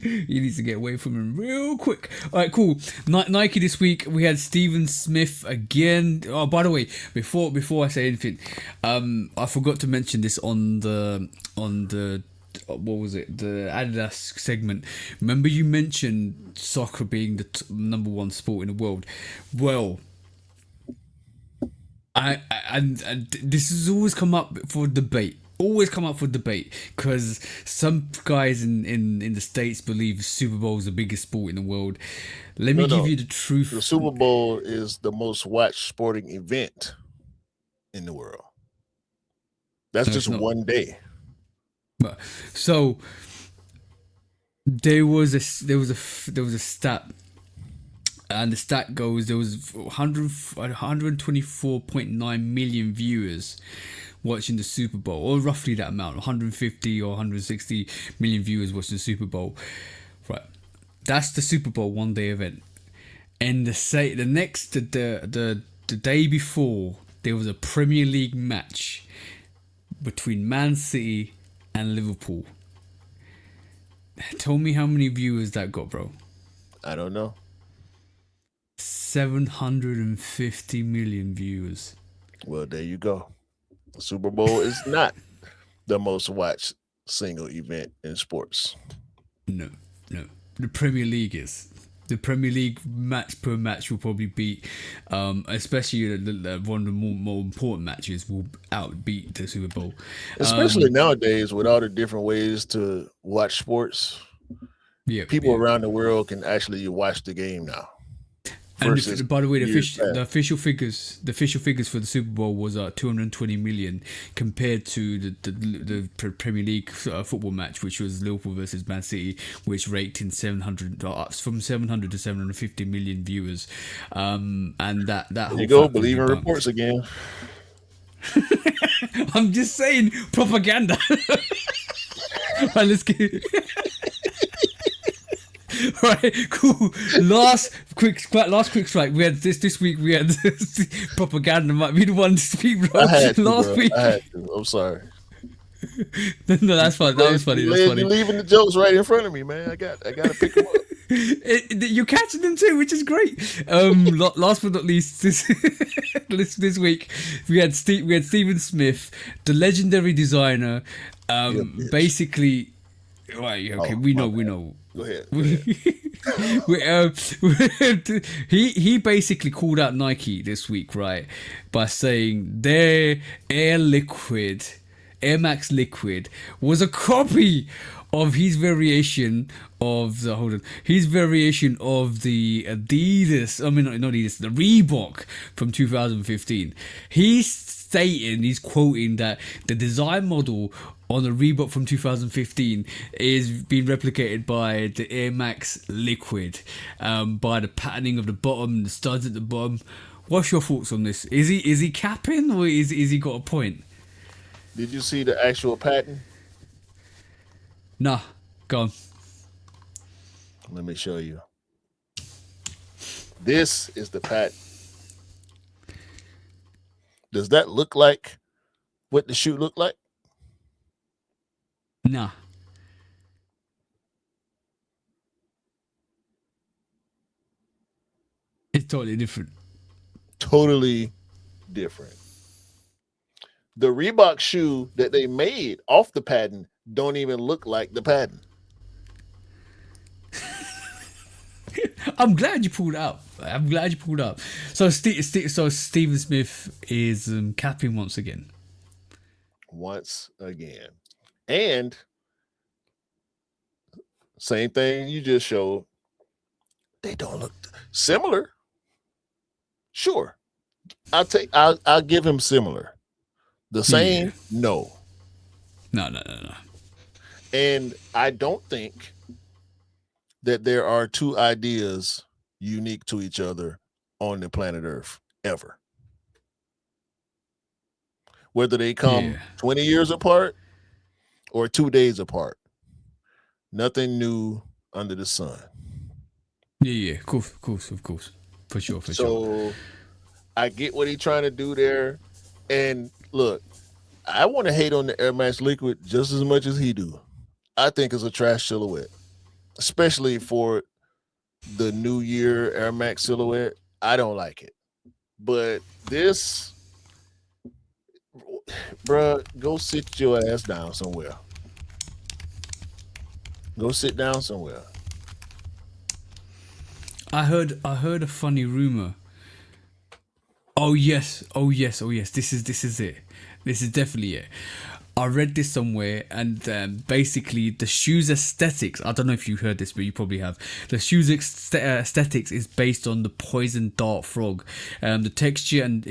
He needs to get away from him real quick. All right, cool. Nike this week we had Steven Smith again. Oh, by the way, before I say anything, I forgot to mention this on the what was it, the Adidas segment. Remember you mentioned soccer being the number one sport in the world. Well, and this has always come up for debate. Always come up for debate because some guys in the States believe Super Bowl is the biggest sport in the world. Let me No, give no. you the truth. The Super Bowl is the most watched sporting event in the world. That's No, it's just not. one day. So there was a stat, and the stat goes there was 124.9 million viewers watching the Super Bowl, or roughly that amount, 150 or 160 million viewers watching the Super Bowl. Right, that's the Super Bowl one day event. And the day before, there was a Premier League match between Man City and Liverpool. Tell me how many viewers that got, bro. I don't know. 750 million viewers. Well, there you go. The Super Bowl is not the most watched single event in sports. No. The Premier League is. The Premier League match per match will probably beat, especially one of the more important matches will outbeat the Super Bowl. Especially nowadays with all the different ways to watch sports. Yeah, People around the world can actually watch the game now. And by the way, the years official figures for the Super Bowl was 220 million compared to the Premier League football match, which was Liverpool versus Man City, which raked in 700 from 700 to 750 million viewers. And that whole you go, fact was believe in debunked. reports again. I'm just saying propaganda. Right, let's get. Right, cool. Last quick strike. We had this week. We had propaganda. Might be the one to speak, bro. I had to, Last bro. week. I had to. I'm sorry. No, that's fine. That was funny. That's You're funny. leaving the jokes right in front of me, man. I got to pick them up. You're catching them too, which is great. Last but not least, this week we had Steven Smith, the legendary designer. Basically, right? Okay, we know. Go ahead. He basically called out Nike this week, right, by saying their Air Max Liquid was a copy of his variation of the Adidas. I mean, not Adidas, the Reebok from 2015. He's quoting that the design model on the Reebok from 2015 is being replicated by the Air Max Liquid, by the patterning of the bottom, the studs at the bottom. What's your thoughts on this? Is he capping, or is he got a point? Did you see the actual patent? Nah, go on. Let me show you. This is the patent. Does that look like what the shoe looked like? Nah. It's totally different. Totally different. The Reebok shoe that they made off the patent don't even look like the patent. I'm glad you pulled out. So Steven Smith is capping once again. And same thing you just showed. They don't look similar. Sure. I'll give him similar. The same? Yeah. No. No. And I don't think that there are two ideas unique to each other on the planet Earth ever. Whether they come 20 years apart or 2 days apart. Nothing new under the sun. Yeah. Of course. For sure. So I get what he's trying to do there. And look, I want to hate on the Air Max Liquid just as much as he do. I think it's a trash silhouette, especially for the New Year Air Max silhouette. I don't like it, but this, bruh, go sit your ass down somewhere. Go sit down somewhere. I heard a funny rumor. Oh yes, oh yes, oh yes. This is it. This is definitely it. I read this somewhere, and basically the shoes aesthetics. I don't know if you heard this, but you probably have. The shoes aesthetics is based on the poison dart frog. The texture and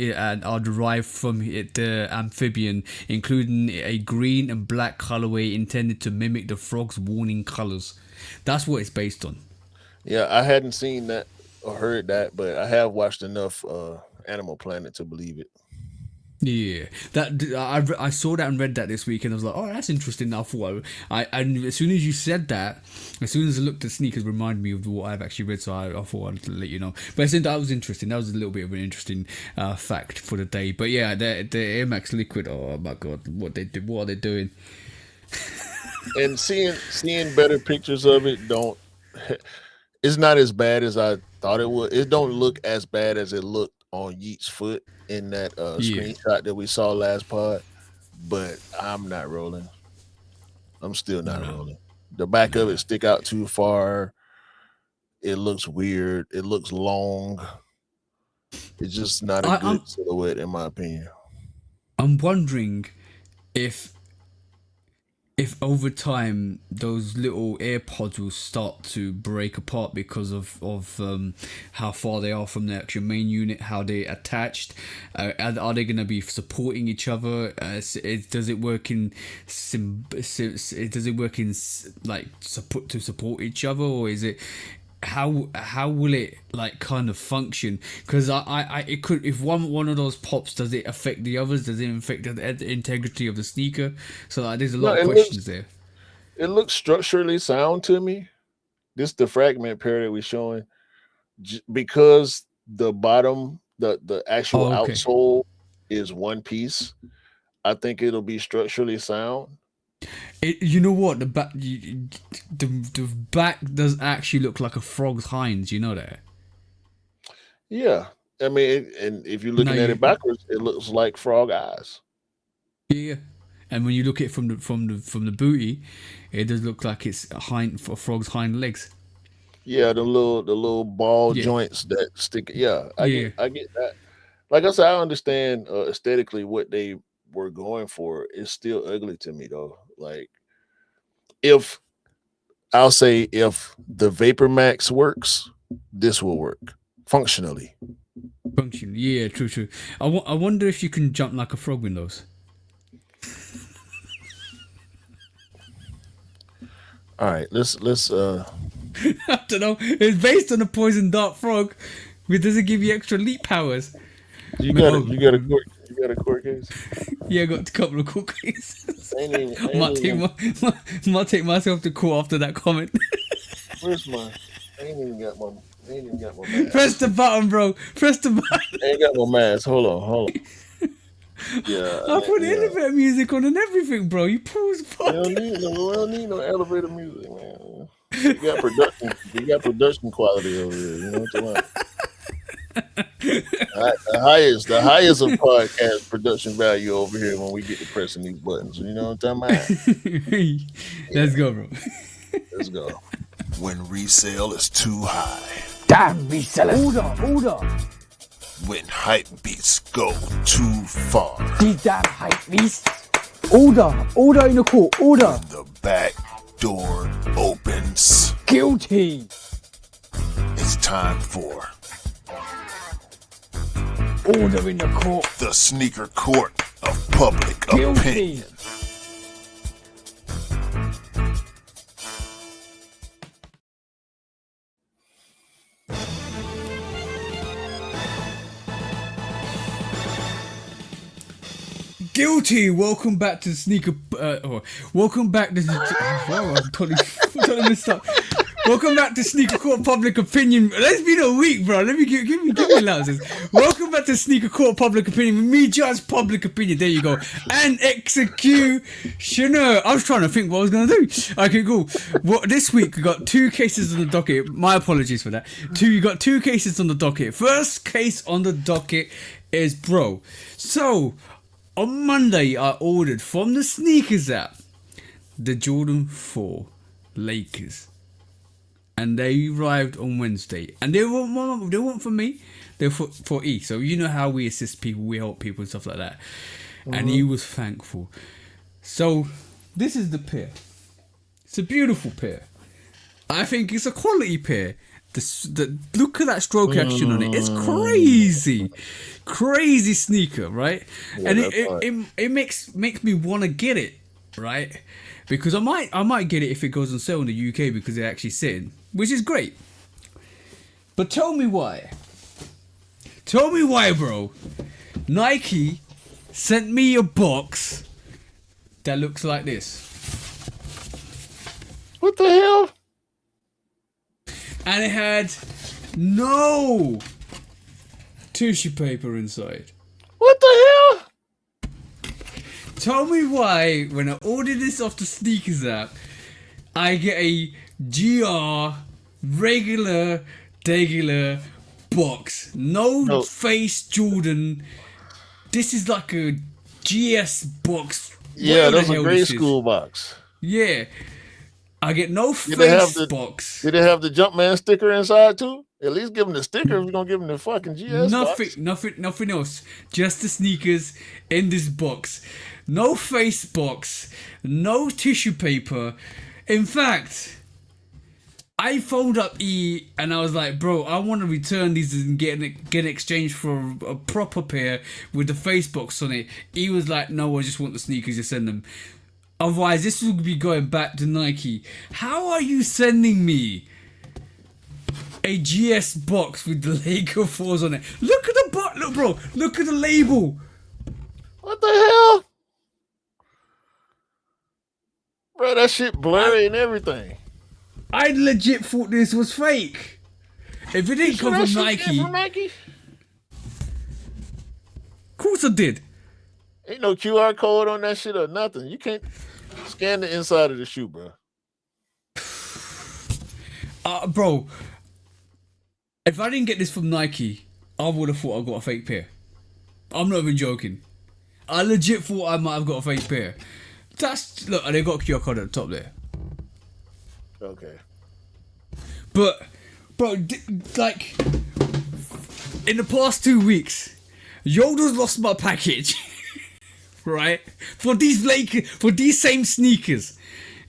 are derived from it, the amphibian, including a green and black colorway intended to mimic the frog's warning colors. That's what it's based on. Yeah, I hadn't seen that or heard that, but I have watched enough Animal Planet to believe it. Yeah, I saw that and read that this week, and I was like, oh, that's interesting. I thought and as soon as you said that, as soon as I looked at sneakers, reminded me of what I've actually read, so I thought I'd let you know. But I think that was interesting. That was a little bit of an interesting fact for the day. But yeah, the Air Max Liquid. Oh my god, what are they doing? And seeing better pictures of it don't it's not as bad as I thought it would. It don't look as bad as it looked on Yeet's foot in that Yeah, screenshot that we saw last pod. But I'm not rolling. I'm still not no, rolling. The back of no. it stick out too far. It looks weird. It looks long. It's just not a I, good I'm silhouette in my opinion. I'm wondering if over time those little AirPods will start to break apart because of how far they are from the actual main unit, how they attached, are they going to be supporting each other? Does it work in does it work in like support each other, or is it how will it like kind of function? Because it could, if one of those pops, does it affect the others? Does it affect the integrity of the sneaker? So like, there's a No, lot of questions there. it looks structurally sound to me. This the fragment pair that we're showing because the bottom, the actual Oh, okay. outsole is one piece. I think it'll be structurally sound. You know what, the back does actually look like a frog's hinds. You know that? Yeah, I mean, and if you're No, looking at it backwards, it looks like frog eyes. yeah. And when you look at it from the booty, it does look like it's a frog's hind legs. Yeah, the little ball Yeah, joints that stick. Yeah, yeah. I get that. Like I said, I understand aesthetically what they were going for. It's still ugly to me though. Like if I'll say if the Vapor Max works, this will work functionally. Function. Yeah, true, true. I wonder if you can jump like a frog with those. All right, let's I don't know. It's based on a poison dart frog, which doesn't give you extra leap powers. you got it. Oh, You got a court case. yeah, I got a couple of cookies. I ain't might take even might take myself to court after that comment. where's my I ain't even got my mask. Press the button, bro. Press the button. I ain't got my mask. Hold on. I put Yeah. elevator music on and everything, bro. You pause We don't need no elevator music, man. We got production quality over here. You know what I'm talking about? The highest of podcast production value over here when we get to pressing these buttons. You know what I'm talking about? Let's go, bro. Let's go. When resale is too high. Damn resellers. Order. When hype beats go too far. These damn hype beasts. Order in the court. Order. The back door opens. Guilty. It's time for Order in the court. the sneaker court of public Guilty. opinion. Guilty. Welcome back to sneaker. Welcome back to. Wow, I'm totally messed up. Welcome back to Sneaker Court Public Opinion. It's been a week, bro. Let me give me allowances. Welcome back to Sneaker Court Public Opinion with me, Judge Public Opinion. There you go. And executioner. I was trying to think what I was gonna do. Okay, cool. Well, this week we got 2 cases on the docket. My apologies for that. You got 2 cases on the docket. First case on the docket is bro. So on Monday I ordered from the sneakers app the Jordan 4 Lakers. And they arrived on Wednesday. And they weren't for me. They were for E. So you know how we assist people, we help people and stuff like that. And he was thankful. So this is the pair. It's a beautiful pair. I think it's a quality pair. Look at that stroke action on it. It's crazy sneaker, right? Yeah, and it makes me want to get it, right? Because I might get it if it goes on sale in the UK because they're actually sitting, which is great. But tell me why, bro. Nike sent me a box that looks like this. What the hell? And it had no tissue paper inside. What the hell? Tell me why, when I order this off the sneakers app, I get a GR regular box. No face Jordan. This is like a GS box. Yeah, that's a grade school box. Yeah. I get no face box. Did it have the Jumpman sticker inside too? At least give them the sticker if you're gonna give them the fucking GS box. Nothing else. Just the sneakers in this box. No face box. No tissue paper. In fact, I phoned up E and I was like, bro, I want to return these and get an exchange for a proper pair with the face box on it. E was like, no, I just want the sneakers, you send them. Otherwise, this will be going back to Nike. How are you sending me a GS box with the Laker 4s on it? Look at the look, bro. Look at the label. What the hell? Bro, that shit blurry and everything. I legit thought this was fake. If it didn't come from Nike... Of course I did. Ain't no QR code on that shit or nothing. You can't scan the inside of the shoe, bro. Bro, if I didn't get this from Nike, I would have thought I got a fake pair. I'm not even joking. I legit thought I might have got a fake pair. Look, they got a QR code at the top there. Okay. But, bro, like, in the past 2 weeks, Yoda's lost my package. Right? For these same sneakers.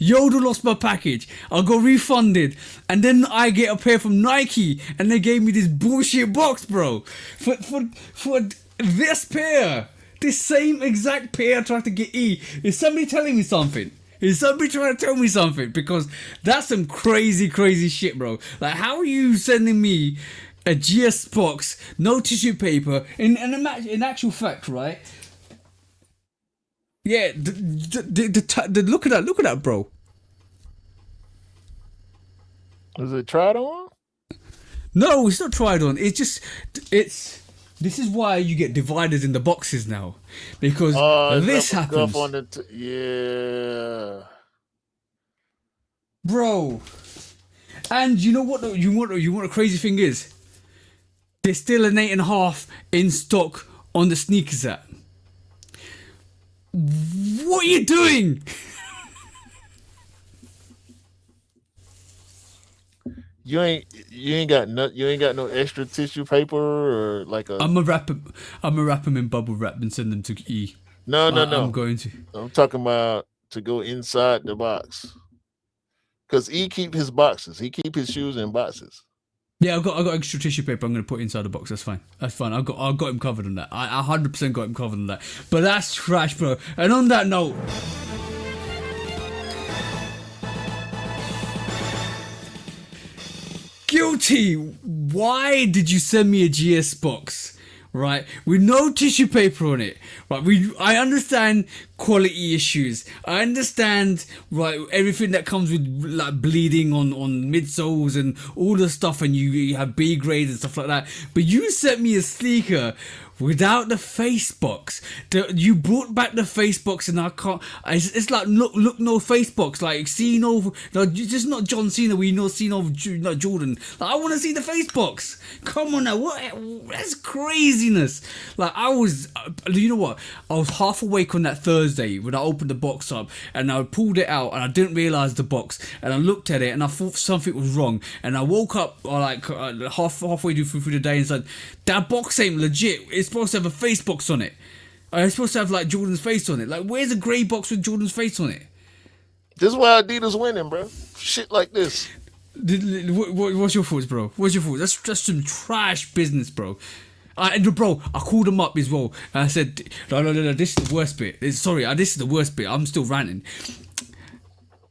Yoda lost my package. I got refunded. And then I get a pair from Nike and they gave me this bullshit box, bro. For this pair. This same exact pair I tried to get E. Is somebody telling me something? Is somebody trying to tell me something? Because that's some crazy shit, bro. Like, how are you sending me a GS box, no tissue paper, in actual fact, right? Yeah, the look at that, bro. Is it tried on? No, it's not tried on. This is why you get dividers in the boxes now, because this happens. Yeah, bro. And you know what? You want a crazy thing is? There's still an 8.5 in stock on the sneakers app. What are you doing? You ain't got no extra tissue paper or like a. I'm gonna wrap them in bubble wrap and send them to E. No. I'm going to. I'm talking about to go inside the box. Cause E keep his boxes. He keep his shoes in boxes. Yeah, I got extra tissue paper. I'm gonna put inside the box. That's fine. I got him covered on that. I 100% got him covered on that. But that's trash, bro. And on that note. Guilty. Why did you send me a GS box, right, with no tissue paper on it? Right, I understand quality issues. I understand, right, everything that comes with like bleeding on midsoles and all the stuff, and you have B grades and stuff like that. But you sent me a sneaker without the face box. You brought back the face box, and I can't. It's like look no face box. Like see no, just not John Cena. We know Cena of Jordan. Like, I want to see the face box. Come on now, what? That's craziness. Like I was, you know what? I was half awake on that Thursday when I opened the box up, and I pulled it out, and I didn't realize the box, and I looked at it, and I thought something was wrong, and I woke up halfway through the day and said, that box ain't legit. It's supposed to have a face box on it. It's supposed to have like Jordan's face on it. Like, where's a grey box with Jordan's face on it? This is why Adidas winning, bro. Shit like this. What's your thoughts, bro? What's your thoughts? That's some trash business, bro. I called him up as well, and I said, no, this is the worst bit. This is the worst bit. I'm still ranting.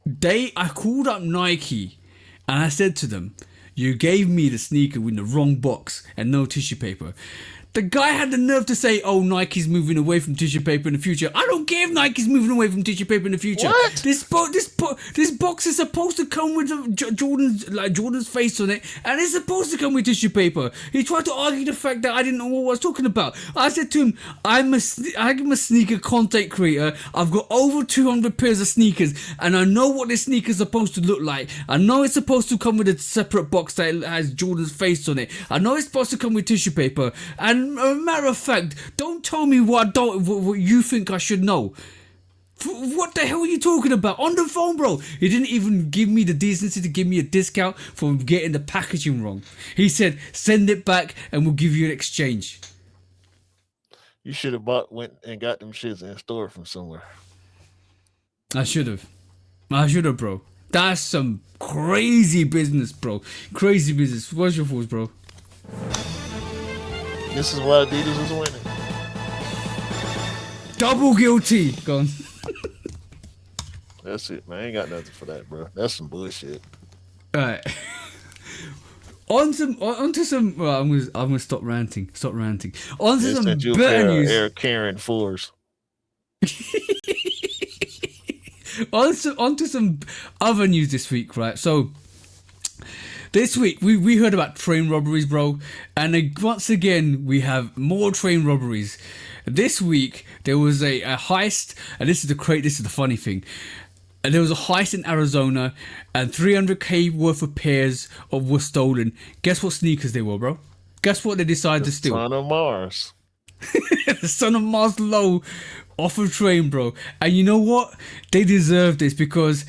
I called up Nike, and I said to them, you gave me the sneaker with the wrong box and no tissue paper. The guy had the nerve to say, oh, Nike's moving away from tissue paper in the future. I don't care if Nike's moving away from tissue paper in the future. What? This box is supposed to come with Jordan's face on it, and it's supposed to come with tissue paper. He tried to argue the fact that I didn't know what I was talking about. I said to him, I'm a sneaker content creator. I've got over 200 pairs of sneakers, and I know what this sneaker's supposed to look like. I know it's supposed to come with a separate box that has Jordan's face on it. I know it's supposed to come with tissue paper, and a matter of fact, don't tell me what you think I should know. What the hell are you talking about? On the phone, bro. He didn't even give me the decency to give me a discount for getting the packaging wrong. He said, send it back and we'll give you an exchange. You should have went and got them shits in store from somewhere. I should have, bro. That's some crazy business, bro. Crazy business. What's your thoughts, bro? This is why Adidas was winning. Double guilty. Gone. That's it, man. I ain't got nothing for that, bro. That's some bullshit. Alright. On to some. Well, I'm gonna stop ranting. On to some better news. Air Karen 4s. On to some other news this week, right? So this week we heard about train robberies, bro, and once again we have more train robberies. This week there was a heist, and this is the funny thing. And there was a heist in Arizona, and 300k worth of pairs were stolen. Guess what sneakers they were, bro? Guess what they decided to steal? Son of Mars. The Son of Mars low off a train, bro. And you know what? They deserve this because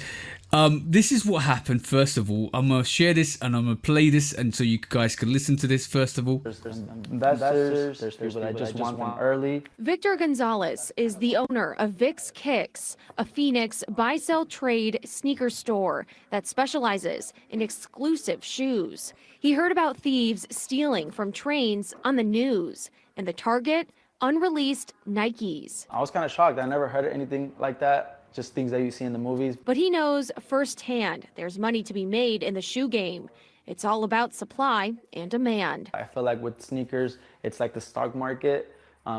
this is what happened. First of all, I'm gonna share this and I'm gonna play this, and so you guys can listen to this. First of all, There's investors, there's people that just want them early. Victor Gonzalez is the owner of Vic's Kicks, a Phoenix buy-sell trade sneaker store that specializes in exclusive shoes. He heard about thieves stealing from trains on the news, and the target, unreleased Nikes. I was kind of shocked. I never heard anything like that. Just things that you see in the movies. But he knows firsthand there's money to be made in the shoe game. It's all about supply and demand. I feel like with sneakers, it's like the stock market.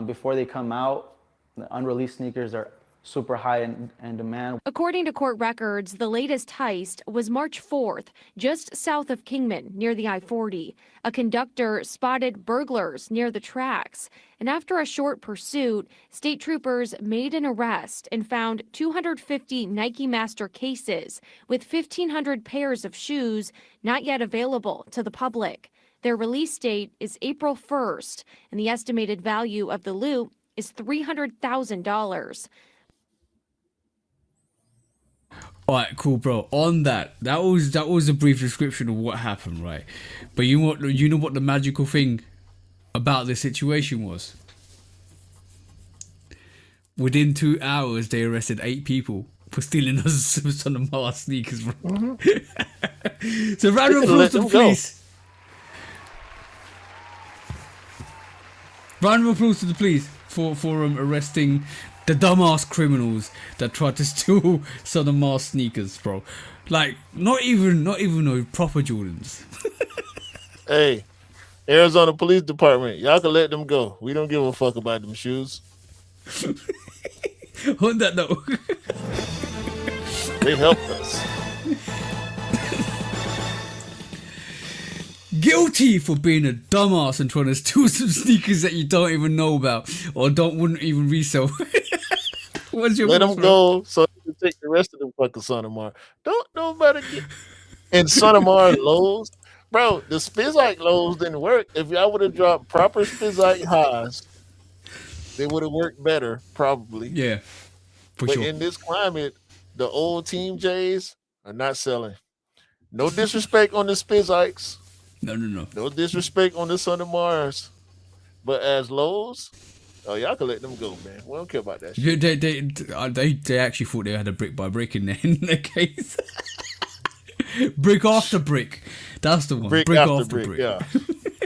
Before they come out, the unreleased sneakers are super high in demand. According to court records, the latest heist was March 4th, just south of Kingman, near the I-40. A conductor spotted burglars near the tracks, and after a short pursuit, state troopers made an arrest and found 250 Nike Master cases with 1,500 pairs of shoes not yet available to the public. Their release date is April 1st, and the estimated value of the loot is $300,000. all right, cool, bro. On that was a brief description of what happened, right? But you know what the magical thing about the situation was? Within 2 hours, they arrested 8 people for stealing those Son of Mars sneakers, bro. Mm-hmm. So round of applause to the police. Round of applause to the police for arresting the dumbass criminals that tried to steal Son of Mars sneakers, bro. Like, not even no proper Jordans. Hey, Arizona Police Department, y'all can let them go. We don't give a fuck about them shoes. On that note, They helped us. guilty for being a dumbass and trying to steal some sneakers that you don't even know about or wouldn't even resell. What's your Let thoughts, them bro? go so you can take the rest of them fucking Son of Mars. Don't nobody get in Son of Mars lows. Bro, the Spizike lows didn't work. If y'all would have dropped proper Spizike highs, they would have worked better, probably. Yeah, for But sure. in this climate, the old Team J's are not selling. No disrespect on the Spizikes. No. No disrespect on the Son of Mars. But as lows, oh, y'all can let them go, man. We don't care about that Yeah, shit. they actually thought they had a brick by brick in their case. Brick after brick. That's the one. Brick Brick after after brick, brick. yeah.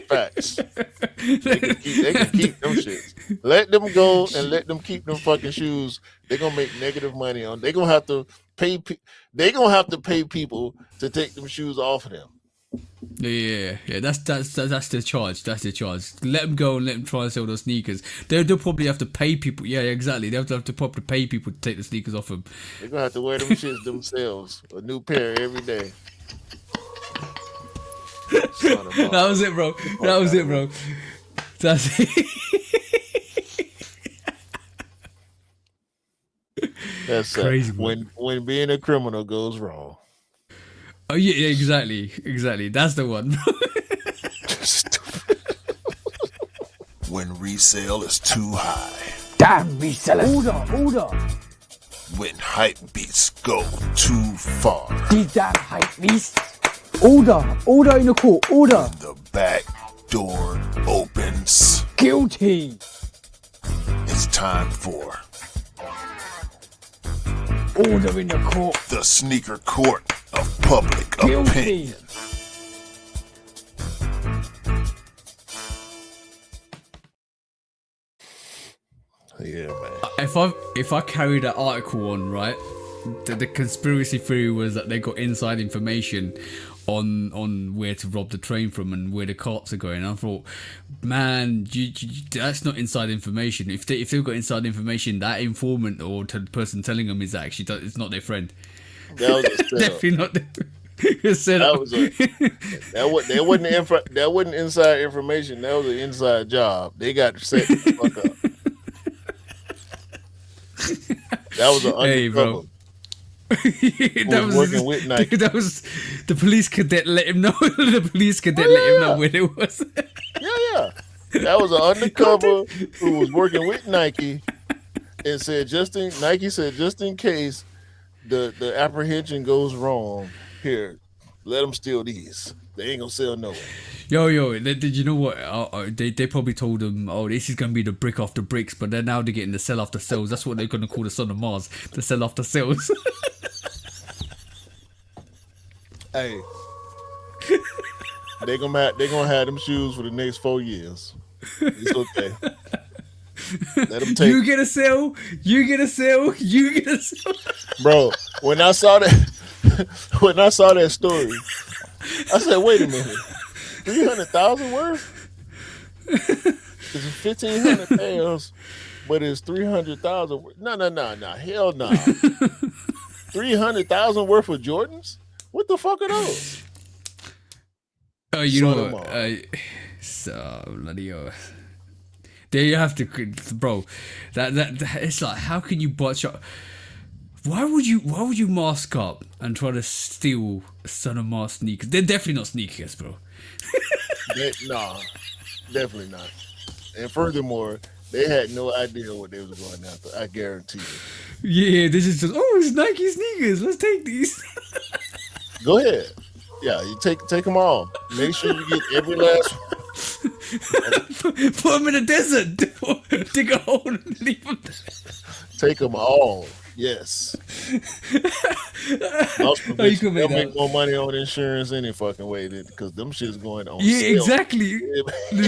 Facts. They can keep them shits. Let them go and let them keep them fucking shoes. They're gonna make negative money on. They're gonna have to pay. They're gonna have to pay people to take them shoes off of them. Yeah. That's the charge. That's the charge. Let them go and let them try and sell those sneakers. They'll probably have to pay people. Yeah, exactly. They'll have to probably pay people to take the sneakers off them. They're gonna have to wear them shits themselves. A new pair every day. Son of That was it, bro. That was it, bro. That's it. That's Crazy, man. when being a criminal goes wrong. Oh yeah, exactly. That's the one. When resale is too high. Damn resellers. Order. When hype beats go too far. These damn hype beasts. Order in the court. Order. The back door opens. Guilty. It's time for Order in the court. the sneaker court of public Guilty. opinion. Yeah, man. If I carry that article on, right, the conspiracy theory was that they got inside information on where to rob the train from and where the carts are going. I thought, man, that's not inside information. If they've got inside information, that informant or the person telling them is actually it's not their friend. That was a setup. Definitely not their setup. That wasn't inside information. That was an inside job. They got set the fuck up. That was an undercover. Hey, bro. Who was working with Nike. That was the police cadet let him know. The police cadet let him know where it was. Yeah. That was an undercover who was working with Nike and said Nike said just in case the apprehension goes wrong, here, let them steal these. They ain't gonna sell nowhere. Yo, did you know what? They probably told them, oh, this is gonna be the brick after bricks, but then now they're getting the sell after sales. That's what they're gonna call the Son of Mars, the sell after sales. Hey, they gonna have them shoes for the next 4 years. It's okay. Let them take. You get a sale. You get a sale. Bro, when I saw that story, I said, wait a minute, 300,000 worth? It's 1,500 pairs, but it's 300,000. No, hell no. 300,000 worth of Jordans? What the fuck are those? You Son know of what? Mars. So bloody hell. There you have to, bro. That it's like, how can you botch up? Why would you mask up and try to steal Son of Mars sneakers? They're definitely not sneakers, bro. Nah, definitely not. And furthermore, they had no idea what they was going after. I guarantee you. Yeah, this is just, oh, it's Nike sneakers. Let's take these. Go ahead. Yeah, you take them all. Make sure you get every last one. Put them in the desert. Dig a hole and leave them there. Take them all. Yes. You can They'll make make that. more money on insurance any fucking way because them shit's going on Yeah, sale. exactly. No.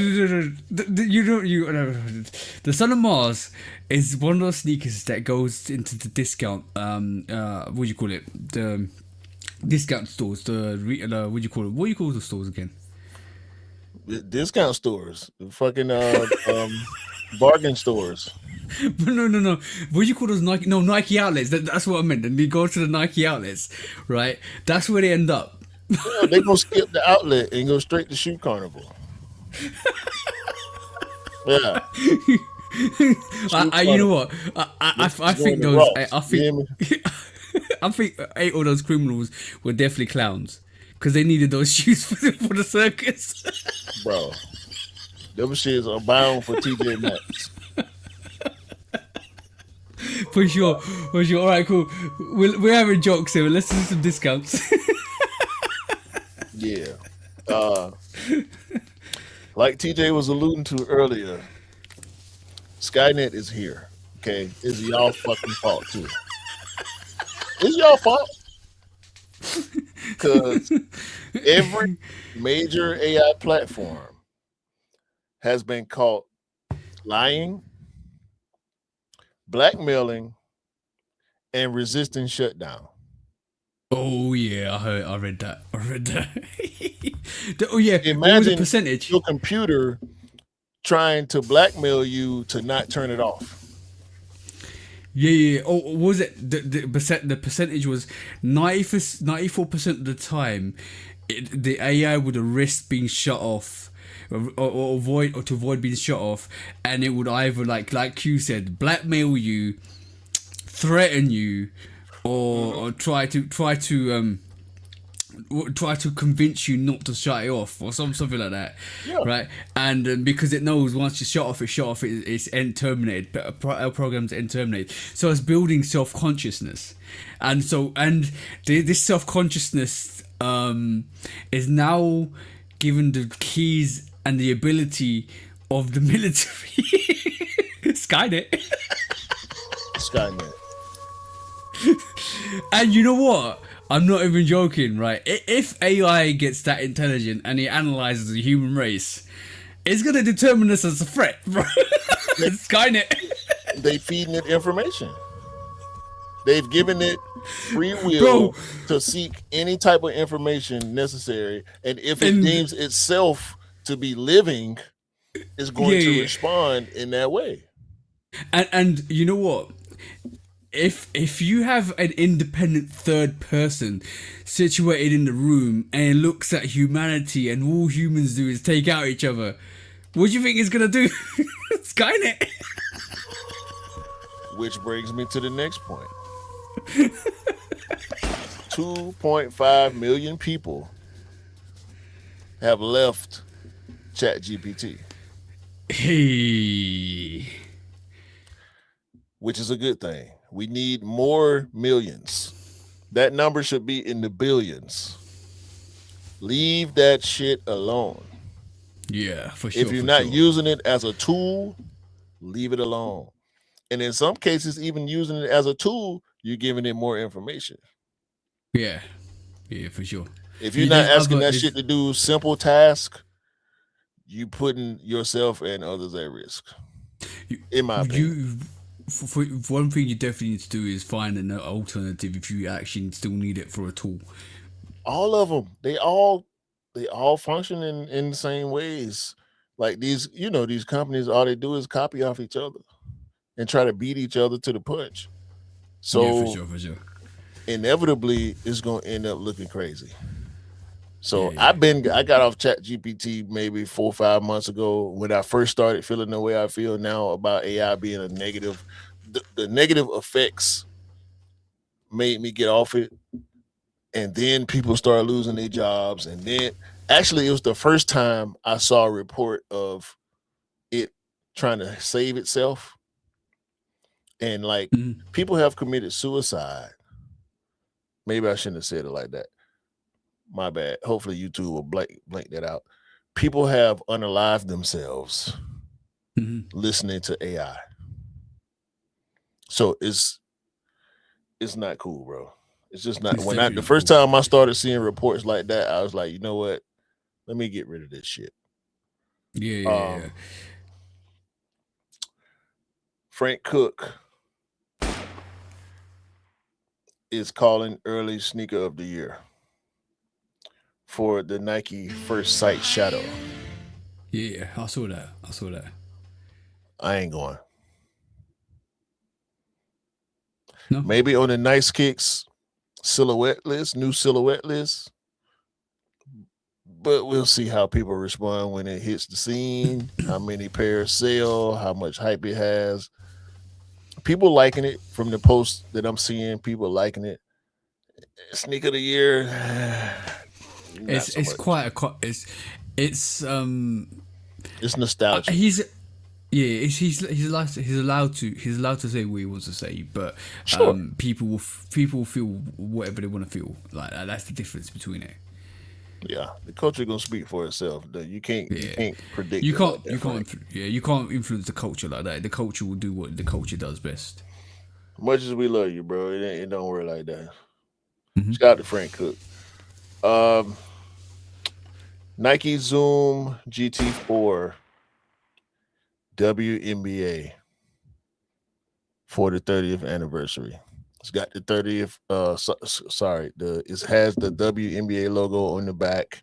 The Son of Mars is one of those sneakers that goes into the discount. What do you call it? The discount stores. What do you call it? What do you call the stores again? Discount stores. Fucking bargain stores. No. What do you call those Nike? No, Nike outlets. That's what I meant. And you go to the Nike outlets, right? That's where they end up. Yeah, they gonna skip the outlet and go straight to Shoe Carnival. Yeah, Shoe You know Carnival. what? I Niggas think going to those. Ross. I You think. hear me? I think 8 of those criminals were definitely clowns because they needed those shoes for the circus. Bro, them shits are bound for TJ Maxx. For sure. All right, cool. We're having jokes here. Let's do some discounts. Yeah. Uh, like TJ was alluding to earlier, Skynet is here. Okay, it's y'all fucking fault too. It's y'all fault because every major AI platform has been caught lying, blackmailing, and resisting shutdown. Oh yeah, I read that. Oh yeah, what was the Imagine percentage? your computer trying to blackmail you to not turn it off. Yeah. Oh, what was it the percentage was 94% of the time, the AI would risk being shut off, or to avoid being shut off, and it would either like you said, blackmail you, threaten you, or try to convince you not to shut it off or something like that, Yeah. right? And because it knows once you shut off, it's end terminated. Our programs end terminated. So it's building self consciousness, and this self consciousness is now given the keys and the ability of the military. Skynet. Skynet. And you know what? I'm not even joking, right? If AI gets that intelligent and it analyzes the human race, it's gonna determine us as a threat, bro. Skynet. They feeding it information. They've given it free will Bro. to seek any type of information necessary, and if it And- deems itself to be living, it's going to Yeah. respond in that way. And you know what? If you have an independent third person situated in the room and it looks at humanity and all humans do is take out each other, what do you think it's gonna do? Skynet. Which brings me to the next point. 2.5 million people have left ChatGPT, Hey. which is a good thing. We need more millions. That number should be in the billions. Leave that shit alone. Yeah, for sure. If you're for not sure. using it as a tool, leave it alone. And in some cases, even using it as a tool, you're giving it more information. Yeah, for sure. If you're not There's asking other- that shit to do simple tasks, you putting yourself and others at risk. In my opinion. For one thing you definitely need to do is find an alternative if you actually still need it for a tool. All of them, they all function in the same ways. Like these companies, all they do is copy off each other and try to beat each other to the punch. So Yeah, for sure. inevitably it's gonna end up looking crazy. So Yeah. I got off ChatGPT maybe 4 or 5 months ago when I first started feeling the way I feel now about AI being a negative. The negative effects made me get off it, and then people started losing their jobs, and then actually it was the first time I saw a report of it trying to save itself, and like Mhm. people have committed suicide. Maybe I shouldn't have said it like that. My bad. Hopefully YouTube will blank that out. People have unalived themselves Mhm. listening to AI. So it's not cool, bro. It's just not. It's The definitely first cool. time I started seeing reports like that, I was like, you know what? Let me get rid of this shit. Yeah. Frank Cook is calling early sneaker of the year for the Nike First Sight Shadow. Yeah, I saw that. I ain't going. No. Maybe on the Nice Kicks silhouette list, new silhouette list. But we'll see how people respond when it hits the scene, how many pairs sell, how much hype it has. People liking it from the posts that I'm seeing, people liking it. Sneaker of the year, not so It's much. quite a it's It's nostalgic. he's yeah, he's allowed to say what he wants to say, but Sure. people will feel whatever they want to feel. Like that's the difference between it. Yeah. The culture gonna speak for itself. You Yeah, can't predict it like that, Frank. you can't influence the culture like that. The culture will do what the culture does best. Much as we love you, bro, it don't work like that. Mhm. Shout out to Frank Cook. Um Nike Zoom GT4 WNBA for the 30th anniversary. It's got the 30th sorry, it has the WNBA logo on the back.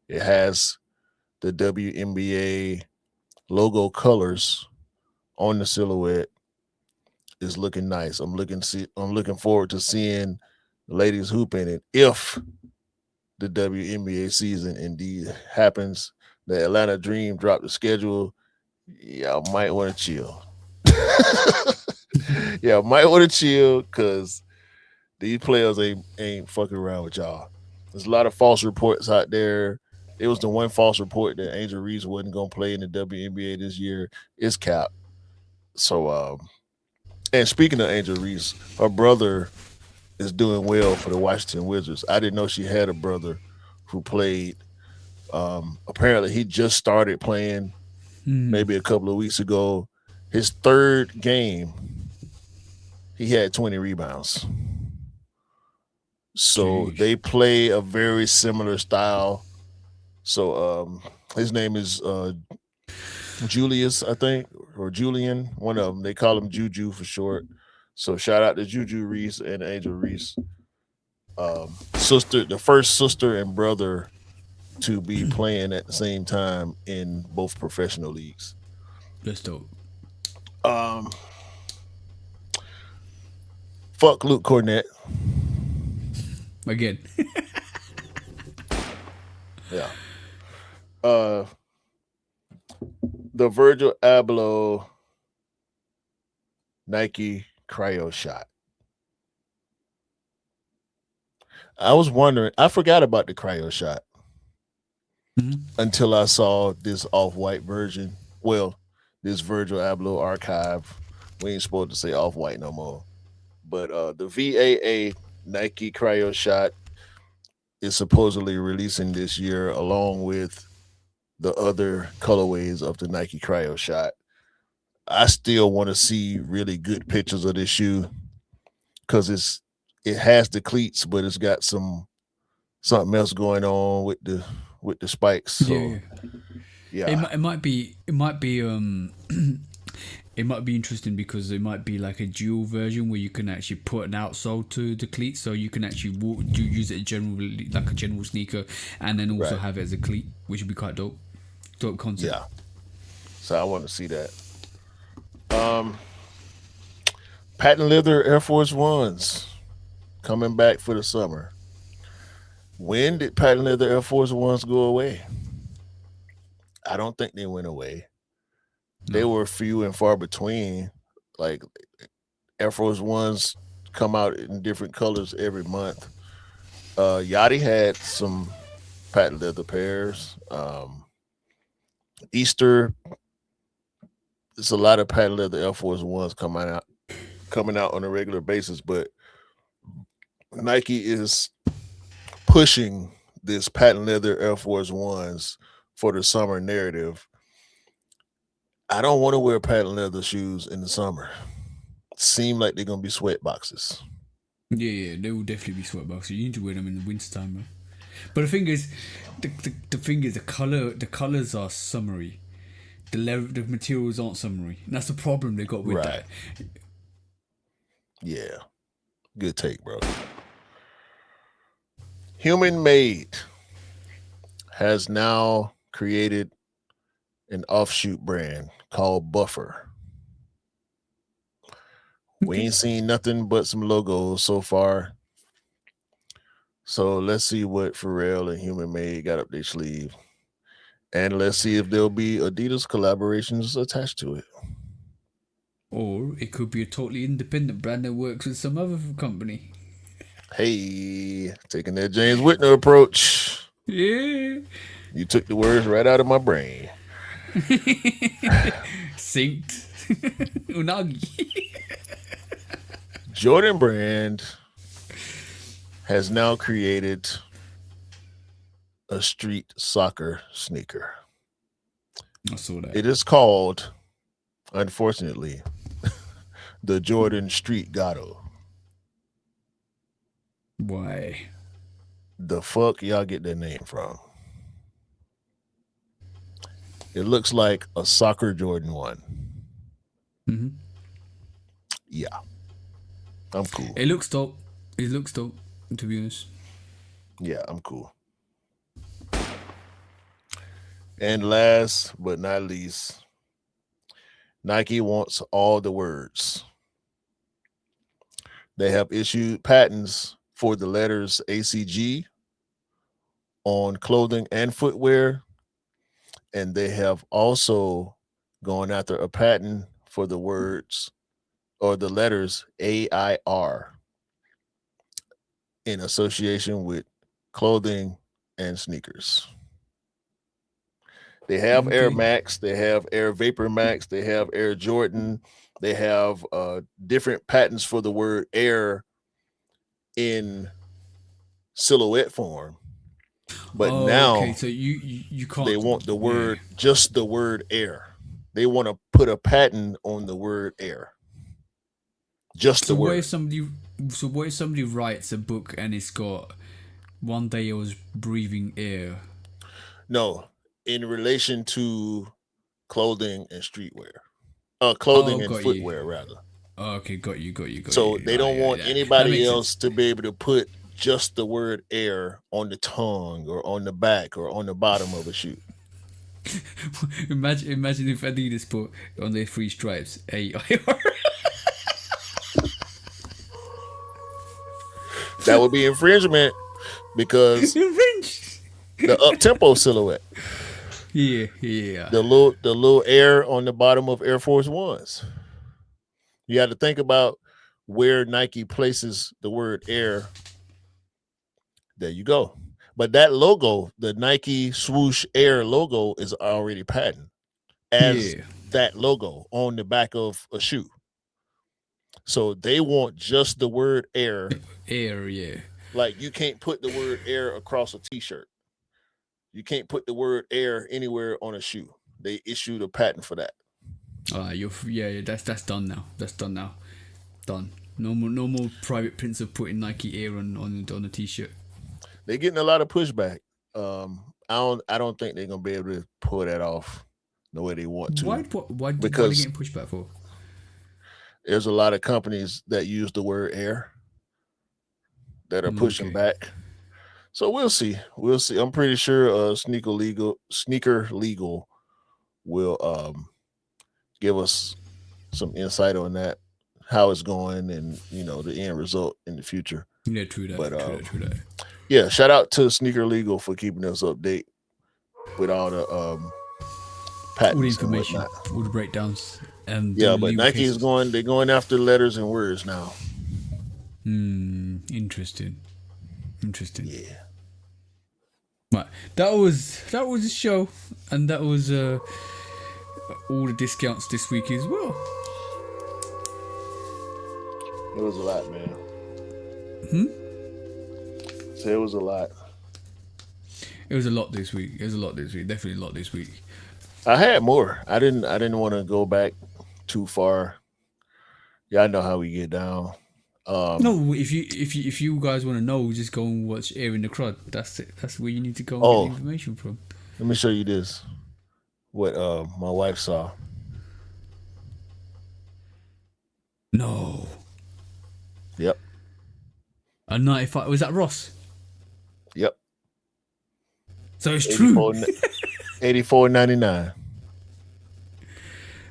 It has the WNBA logo colors on the silhouette. It's looking nice. I'm looking forward to seeing the ladies hoop in it if the WNBA season indeed happens. The Atlanta Dream dropped the schedule. Y'all might want to chill. Yeah, might want to chill because these players ain't fucking around with y'all. There's a lot of false reports out there. It was the one false report that Angel Reese wasn't gonna play in the WNBA this year. It's cap. So and speaking of Angel Reese, her brother is doing well for the Washington Wizards. I didn't know she had a brother who played. Apparently he just started playing maybe a couple of weeks ago. His third game, he had 20 rebounds. So Jeez. they play a very similar style. So his name is Julius, I think, or Julian, one of them. They call him Juju for short. So shout out to Juju Reese and Angel Reese. Sister, the first sister and brother to be playing at the same time in both professional leagues. That's dope. Um, fuck Luke Cornett. Again. Yeah. Uh, the Virgil Abloh Nike Cryo Shot. I was wondering, I forgot about the Cryo Shot Mhm. until I saw this off-white version. Well, this Virgil Abloh archive. We ain't supposed to say off-white no more. But the VAA Nike Cryo Shot is supposedly releasing this year along with the other colorways of the Nike Cryo Shot. I still want to see really good pictures of this shoe because it has the cleats, but it's got something else going on with the spikes. Yeah, So yeah. yeah, It might be it might be interesting because it might be like a dual version where you can actually put an outsole to the cleat, so you can actually use it generally like a general sneaker, and then also right. have it as a cleat, which would be quite dope. Dope concept. Yeah. So I want to see that. Um, patent leather Air Force Ones coming back for the summer. When did patent leather Air Force Ones go away? I don't think they went away. They No. were few and far between. Like Air Force Ones come out in different colors every month. Yachty had some patent leather pairs. Easter, it's a lot of patent leather Air Force Ones coming out on a regular basis, but Nike is pushing this patent leather Air Force Ones for the summer narrative. I don't want to wear patent leather shoes in the summer. Seem like they're gonna be sweat boxes. Yeah, yeah, they will definitely be sweatboxes. You need to wear them in the wintertime, man. But the thing is, the thing is, the colors are summery. The materials aren't summery. And that's the problem they got with Right. that. Yeah. Good take, bro. Human Made has now created an offshoot brand called Buffer. We ain't seen nothing but some logos so far. So let's see what Pharrell and Human Made got up their sleeve. And let's see if there'll be Adidas collaborations attached to it. Or it could be a totally independent brand that works with some other company. Hey, taking that James Whitner approach. Yeah. You took the words right out of my brain. Synced. Unagi. Jordan Brand has now created a street soccer sneaker. I saw that. It is called, unfortunately, the Jordan Street Gatto. Why? The fuck y'all get that name from? It looks like a soccer Jordan 1. Mm-hmm. Yeah. I'm cool. It looks dope. It looks dope, to be honest. Yeah, I'm cool. And last but not least, Nike wants all the words. They have issued patents for the letters ACG on clothing and footwear. And they have also gone after a patent for the words or the letters AIR in association with clothing and sneakers. They have Air Okay. Max, they have Air Vapor Max, they have Air Jordan, they have different patents for the word air in silhouette form. But now okay, so you can't. they want the word, just the word air. They want to put a patent on the word air. Just So the what word. if somebody writes a book and it's got one day I was breathing air? No, in relation to clothing and streetwear. Clothing and got footwear, you. rather. Okay, got you. So they don't want anybody makes else sense. to be able to put just the word air on the tongue or on the back or on the bottom of a shoe. Imagine if Adidas put on their 3 stripes AIR. That would be infringement because the up tempo silhouette. Yeah. The little air on the bottom of Air Force Ones. You have to think about where Nike places the word air. There you go. But that logo, the Nike swoosh air logo, is already patented as that logo on the back of a shoe. So they want just the word air. Air, yeah. Like you can't put the word air across a t-shirt. You can't put the word air anywhere on a shoe. They issued a patent for that. That's done now. That's done now. Done. No more private prints of putting Nike Air on a t-shirt. They're getting a lot of pushback. I don't think they're gonna be able to pull that off the way they want to. Why are they getting pushback for? There's a lot of companies that use the word air that are pushing back. So we'll see. I'm pretty sure Sneaker Legal will give us some insight on that, how it's going, and the end result in the future. Yeah, true that. True that. Yeah, shout out to Sneaker Legal for keeping us update with all the patents, all the information, all the breakdowns. But Nike is going after letters and words now. Interesting. Yeah. Right, that was the show, and that was all the discounts this week as well. It was a lot, man. So it was a lot. It was a lot this week. Definitely a lot this week. I had more. I didn't want to go back too far. Yeah, I know how we get down. No, if you guys want to know, just go and watch Air in the Crud. That's it. That's where you need to go and get the information from. Let me show you this. What my wife saw. No. Yep. A 95. Was that Ross? Yep. So it's true. $84.99.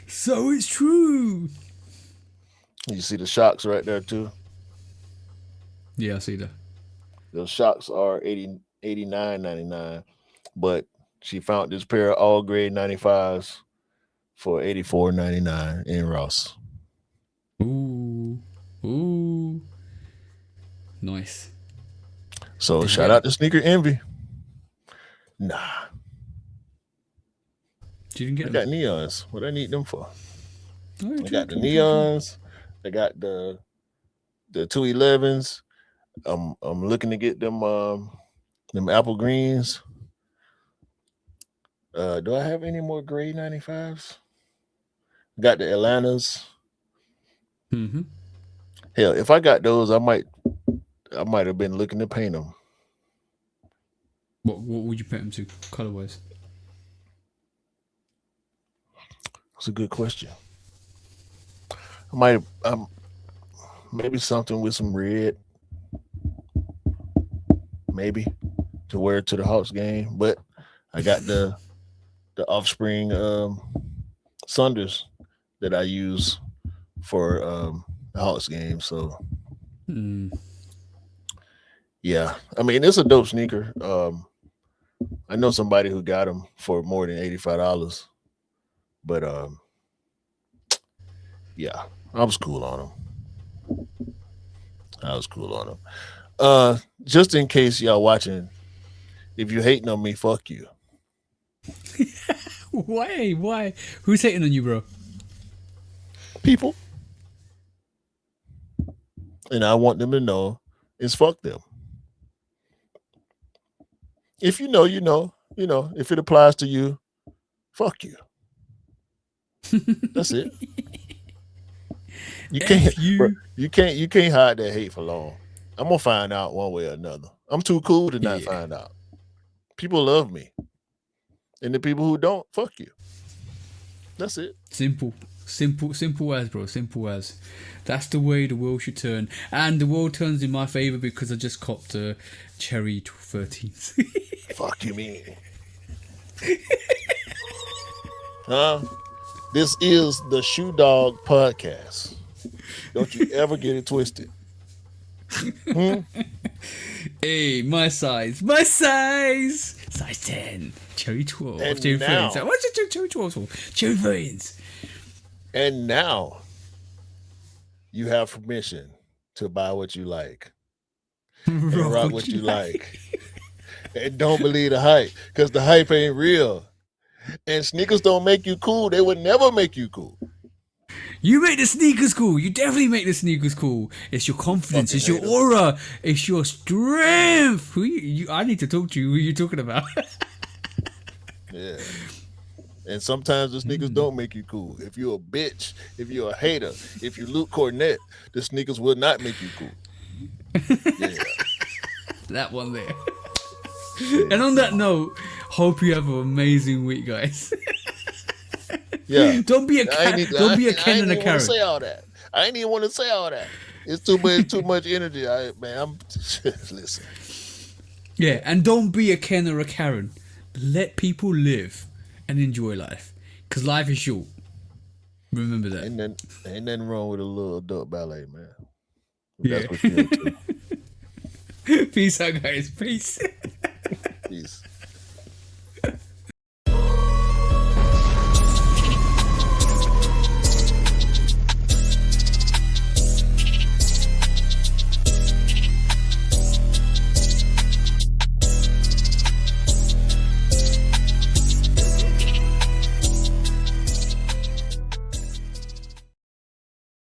So it's true. You see the shocks right there too. Yeah, I see that. Those shocks are 89.99, but she found this pair of all grade 95s for 84.99 in Ross. Ooh, ooh, nice. So Did you shout get out them? to Sneaker Envy. Nah, You didn't get I them. got neons. What I need them for? Oh, I true, got the true, true, true. neons. I got the 211s. I'm looking to get them apple greens. Do I have any more gray 95s? Got the Atlantas. Mm-hmm. Hell, if I got those, I might have been looking to paint them. What would you put them to, color wise? That's a good question. I might maybe something with some red, maybe to wear to the Hawks game. But I got the offspring Sunders that I use for the Hawks game. So Mm. yeah, I mean it's a dope sneaker. I know somebody who got them for more than $85, but yeah, I was cool on them. I was cool on them. Just in case y'all watching, if you hating on me, fuck you, Why? Why? Who's hating on you, bro? people. And I want them to know is fuck them. If you know, you know, you know. If it applies to you, fuck you. That's it. You can't, F bro. you. You can't hide that hate for long. I'm gonna find out one way or another. I'm too cool to not Yeah. find out. People love me, and the people who don't, fuck you. That's it. Simple. Simple as, bro. Simple as. That's the way the world should turn. And the world turns in my favor because I just copped a Cherry 13s. Fuck you mean, huh? This is the Shoe Dog podcast. Don't you ever get it twisted. Hmm? Hey, my size. My size. Size 10. Cherry 12. And Cherry now- 13s. What's it Cherry 12 for? Cherry 13s. And now you have permission to buy what you like and rock what you like. And don't believe the hype, because the hype ain't real. And sneakers don't make you cool. They would never make you cool. You make the sneakers cool. You definitely make the sneakers cool. It's your confidence. Fucking It's your hater. aura. It's your strength. I need to talk to you. Who are you talking about? Yeah. And sometimes the sneakers don't make you cool. If you're a bitch, if you're a hater, if you Luke Cornett, the sneakers will not make you cool. Yeah. That one there. And on that note, hope you have an amazing week, guys. Yeah. Don't be a I ain't Ken. Don't be a I Ken ain't and a even want Karen. to say all that. I ain't even want to say all that. It's too much energy. I'm listen. Yeah, and don't be a Ken or a Karen. Let people live and enjoy life, because life is short. Remember that. Ain't nothing wrong with a little adult ballet, man. Yeah. That's what you're into. Peace out, guys. Peace.